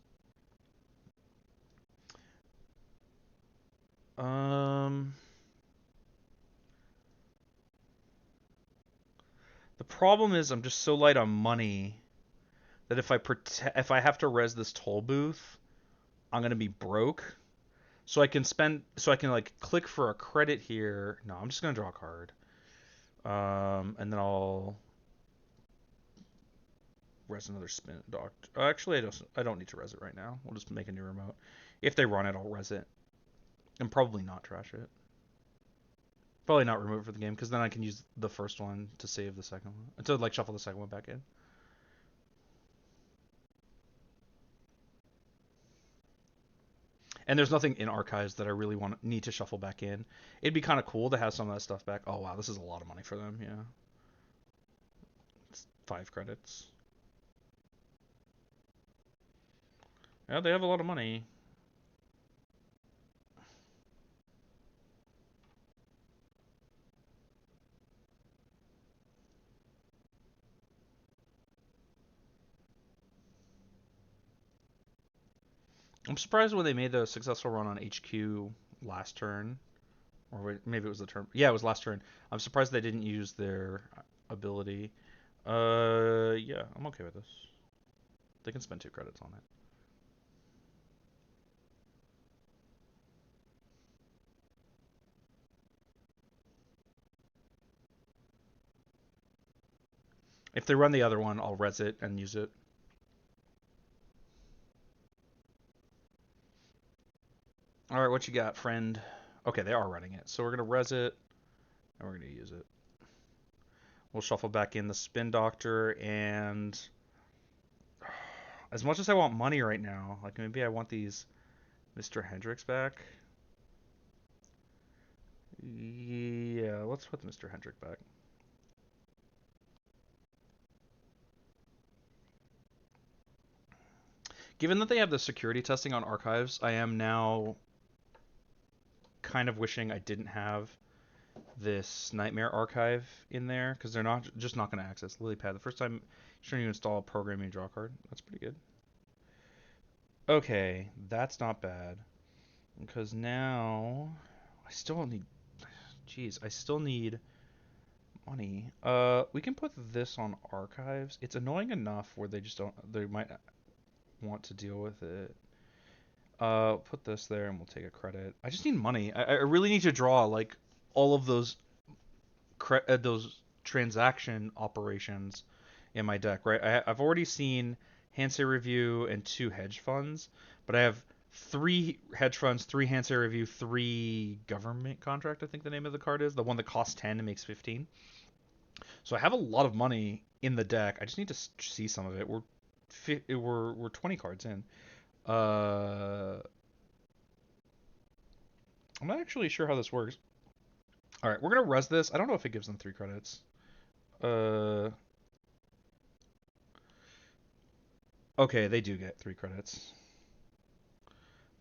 The problem is I'm just so light on money that if I have to res this toll booth, I'm gonna be broke. So I can like click for a credit here. No, I'm just gonna draw a card. And then I'll res another Spin Doctor. Actually, I don't need to res it right now. We'll just make a new remote. If they run it, I'll res it. And probably not trash it. Probably not remove it from the game because then I can use the first one to save the second one, to like shuffle the second one back in. And there's nothing in archives that I really need to shuffle back in. It'd be kind of cool to have some of that stuff back. Oh wow, this is a lot of money for them. Yeah, it's 5 credits. Yeah, they have a lot of money. I'm surprised when they made the successful run on HQ last turn, or maybe it was the turn. Yeah, it was last turn. I'm surprised they didn't use their ability. Yeah, I'm okay with this. They can spend 2 credits on it. If they run the other one, I'll res it and use it. All right, what you got, friend? Okay, they are running it, so we're gonna res it and we're gonna use it. We'll shuffle back in the Spin Doctor, and as much as I want money right now, like maybe I want these Mr. Hendricks back. Yeah, let's put Mr. Hendrick back. Given that they have the security testing on archives, I am now kind of wishing I didn't have this Nightmare archive in there because they're not going to access Lilypad. The first time sure you install a program you draw a card. That's pretty good. Okay, that's not bad because now I still need. Jeez, I still need money. We can put this on archives. It's annoying enough where they just don't. They might want to deal with it. Put this there and we'll take a credit. I just need money. I really need to draw like all of those transaction operations in my deck, right? I've already seen Hansei Review and 2 hedge funds, but I have 3 hedge funds, 3 Hansei Review, 3 government contract. I think the name of the card is the one that costs 10 and makes 15. So I have a lot of money in the deck. I just need to see some of it. We're 20 cards in. I'm not actually sure how this works. All right, we're gonna res this. I don't know if it gives them 3 credits. Uh, okay, they do get 3 credits,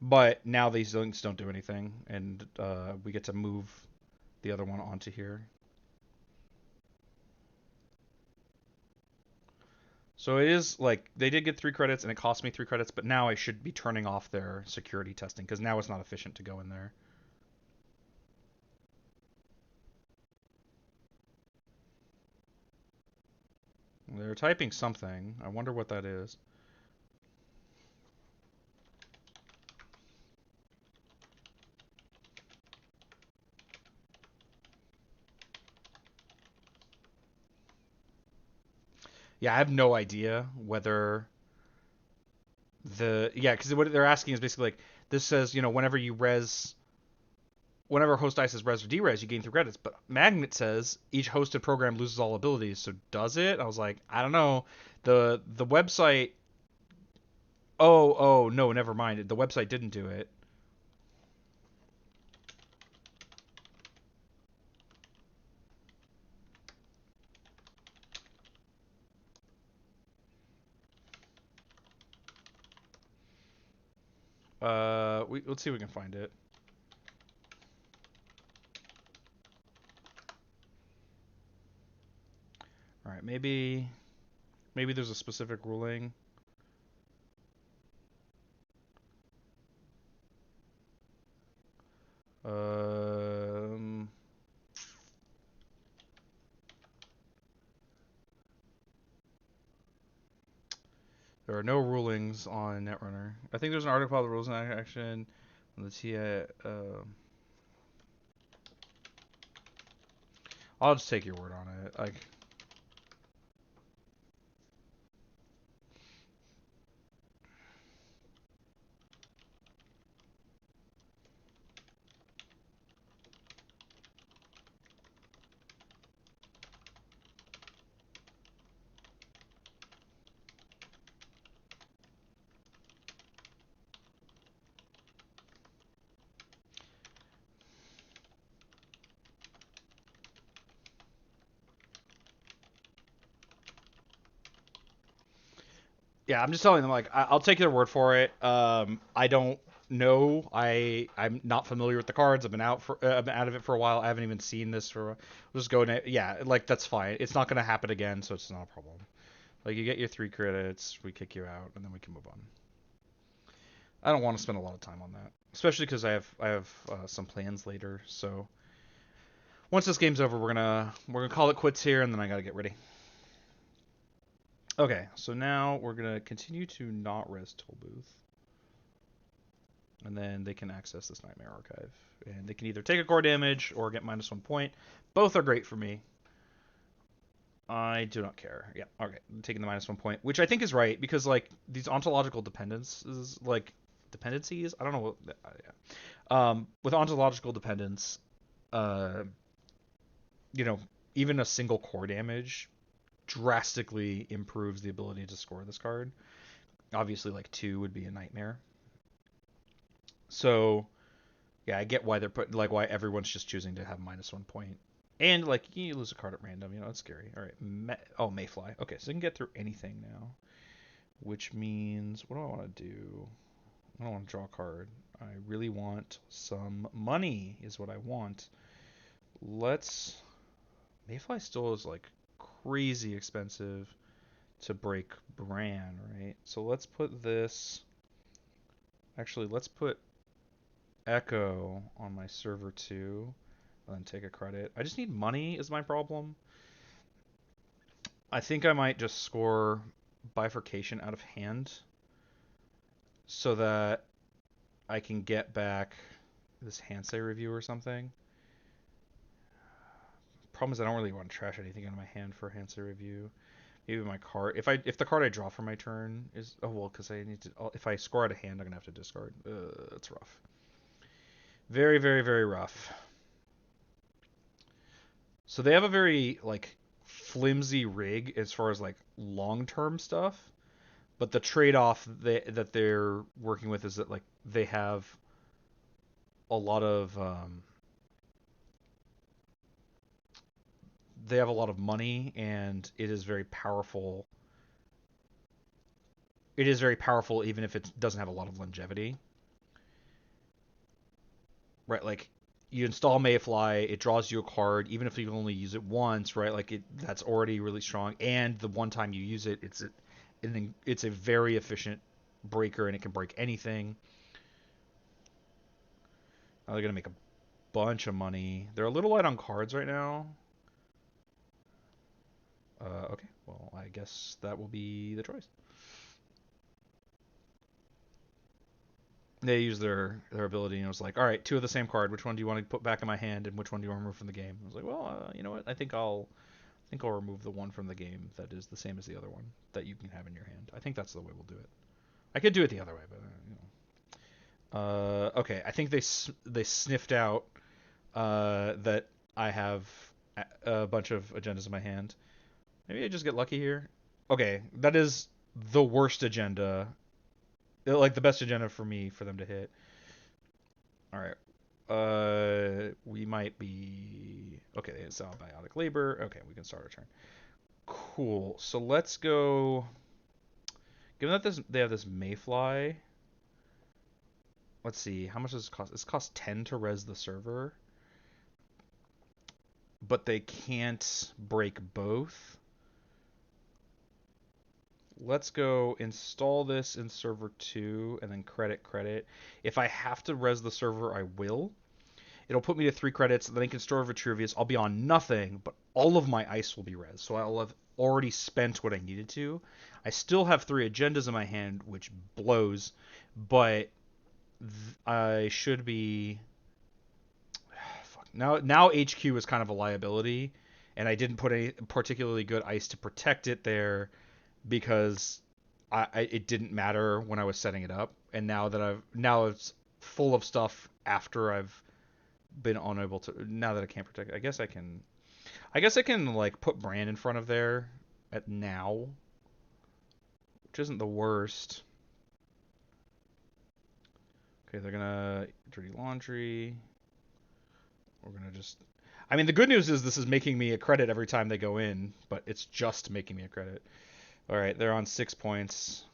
but now these links don't do anything, and we get to move the other one onto here. So it is like they did get 3 credits, and it cost me 3 credits, but now I should be turning off their security testing because now it's not efficient to go in there. They're typing something. I wonder what that is. Yeah, I have no idea whether because what they're asking is basically like this says whenever host dice is res or dres you gain 3 credits, but Magnet says each hosted program loses all abilities. So does it? I was like, I don't know. The website. Oh no, never mind. The website didn't do it. Let's see if we can find it. All right, maybe there's a specific ruling. Um, there are no rulings on Netrunner. I think there's an article called "The Rules in Action" on the TI. I'll just take your word on it. Like, Yeah, I'm just telling them like I'll take their word for it. I don't know. I'm not familiar with the cards. I've been out of it for a while. I haven't even seen this for. We'll just go yeah, like that's fine. It's not gonna happen again, so it's not a problem. Like you get your 3 credits, we kick you out, and then we can move on. I don't want to spend a lot of time on that, especially because I have some plans later. So once this game's over, we're gonna call it quits here, and then I gotta get ready. Okay, so now we're gonna continue to not res Tollbooth, and then they can access this Nightmare Archive, and they can either take a core damage or get -1 point. Both are great for me. I do not care. Yeah, okay, I'm taking the -1 point, which I think is right because like these ontological dependencies, like dependencies, I don't know what. Yeah. With ontological dependence, uh, you know, even a single core damage drastically improves the ability to score this card. Obviously, like 2 would be a nightmare. So yeah, I get why they're putting like why everyone's just choosing to have -1 point. And like you lose a card at random, it's scary. All right, Mayfly. Okay, so I can get through anything now, which means what do I want to do? I don't want to draw a card. I really want some money, is what I want. Let's. Mayfly still is like crazy expensive to break Bran, right? So let's put this. Actually, let's put Echo on my server 2, and then take a credit. I just need money is my problem. I think I might just score Bifurcation out of hand so that I can get back this Hansei review or something. Problem is I don't really want to trash anything out of my hand for Hansei review. Maybe my card. If the card I draw for my turn is because I need to. If I score out of hand, I'm gonna have to discard. That's rough. Very, very, very rough. So they have a very like flimsy rig as far as like long-term stuff, but the trade-off that they're working with is that like they have a lot of money, and it is very powerful. It is very powerful even if it doesn't have a lot of longevity. Right, like you install Mayfly, it draws you a card, even if you only use it once, right? Like that's already really strong. And the one time you use it, it's a very efficient breaker, and it can break anything. Now they're gonna make a bunch of money. They're a little light on cards right now. Okay, well I guess that will be the choice. They use their ability, and it was like, all right, 2 of the same card. Which one do you want to put back in my hand, and which one do you want to remove from the game? I was like, well, you know what? I think I'll remove the one from the game that is the same as the other one that you can have in your hand. I think that's the way we'll do it. I could do it the other way, but okay. I think they sniffed out that I have a bunch of agendas in my hand. Maybe I just get lucky here. Okay, that is the worst agenda. Like the best agenda for me for them to hit. All right. We might be okay. They sell biotic labor. Okay, we can start our turn. Cool. So let's go. Given that they have this Mayfly, let's see how much does this cost. This costs 10 to res the server, but they can't break both. Let's go install this in server 2 and then credit. If I have to res the server, I will. It'll put me to 3 credits, then I can store Vitruvius. I'll be on nothing, but all of my ice will be res, so I'll have already spent what I needed to. I still have 3 agendas in my hand, which blows, but I should be. Fuck. Now HQ is kind of a liability, and I didn't put any particularly good ice to protect it there because it didn't matter when I was setting it up, and now it's full of stuff after I've been unable to. Now that I can't protect it, I guess I can like put Bran in front of there at now, which isn't the worst. Okay, they're gonna dirty laundry. We're gonna just. I mean, the good news is this is making me a credit every time they go in, but it's just making me a credit. All right, they're on 6 points.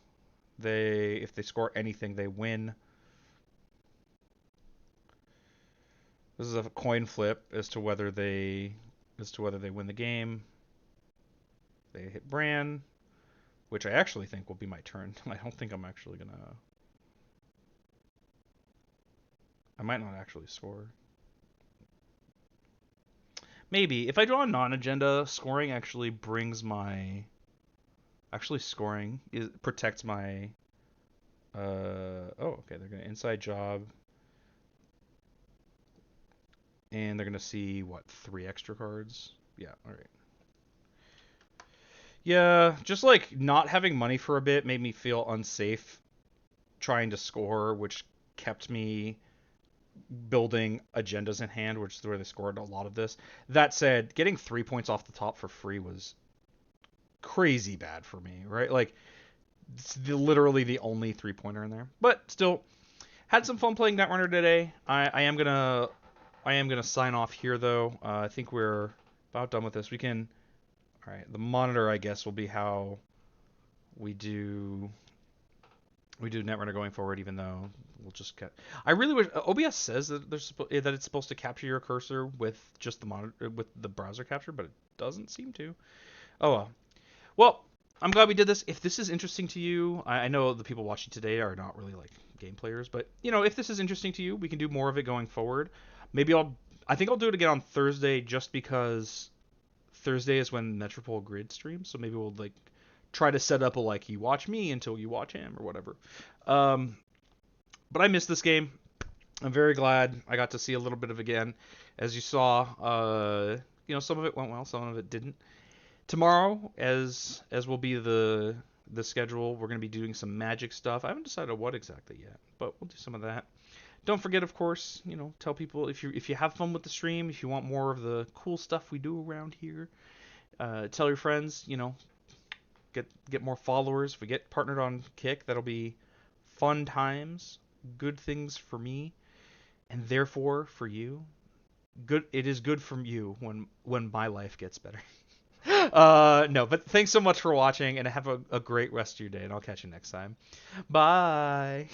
if they score anything, they win. This is a coin flip as to whether they win the game. They hit Bran, which I actually think will be my turn. I don't think I'm actually gonna. I might not actually score. Maybe if I draw a non-agenda, scoring actually brings my. Actually, scoring protects my. Oh, okay. They're gonna inside job, and they're gonna see what 3 extra cards. Yeah. All right. Yeah, just like not having money for a bit made me feel unsafe trying to score, which kept me building agendas in hand, which is where they scored a lot of this. That said, getting 3 points off the top for free was crazy bad for me, right? Like, it's literally the only 3 pointer in there. But still, had some fun playing Netrunner today. I am gonna sign off here though. I think we're about done with this. We can. All right, the monitor I guess will be how we do Netrunner going forward, even though we'll just get. I really wish OBS says that that it's supposed to capture your cursor with just the monitor with the browser capture, but it doesn't seem to. Oh well. Well, I'm glad we did this. If this is interesting to you, I know the people watching today are not really like game players, but if this is interesting to you, we can do more of it going forward. Maybe I think I'll do it again on Thursday, just because Thursday is when Metropole Grid streams, so maybe we'll like try to set up a like you watch me until you watch him or whatever. Um, but I missed this game. I'm very glad I got to see a little bit of it again. As you saw, some of it went well, some of it didn't. Tomorrow, as will be the schedule, we're going to be doing some magic stuff. I haven't decided what exactly yet, but we'll do some of that. Don't forget, of course, tell people if you have fun with the stream, if you want more of the cool stuff we do around here, tell your friends, get more followers. If we get partnered on Kick, that'll be fun times, good things for me, and therefore for you. Good, it is good for you when my life gets better. No, but thanks so much for watching, and have a great rest of your day, and I'll catch you next time. Bye.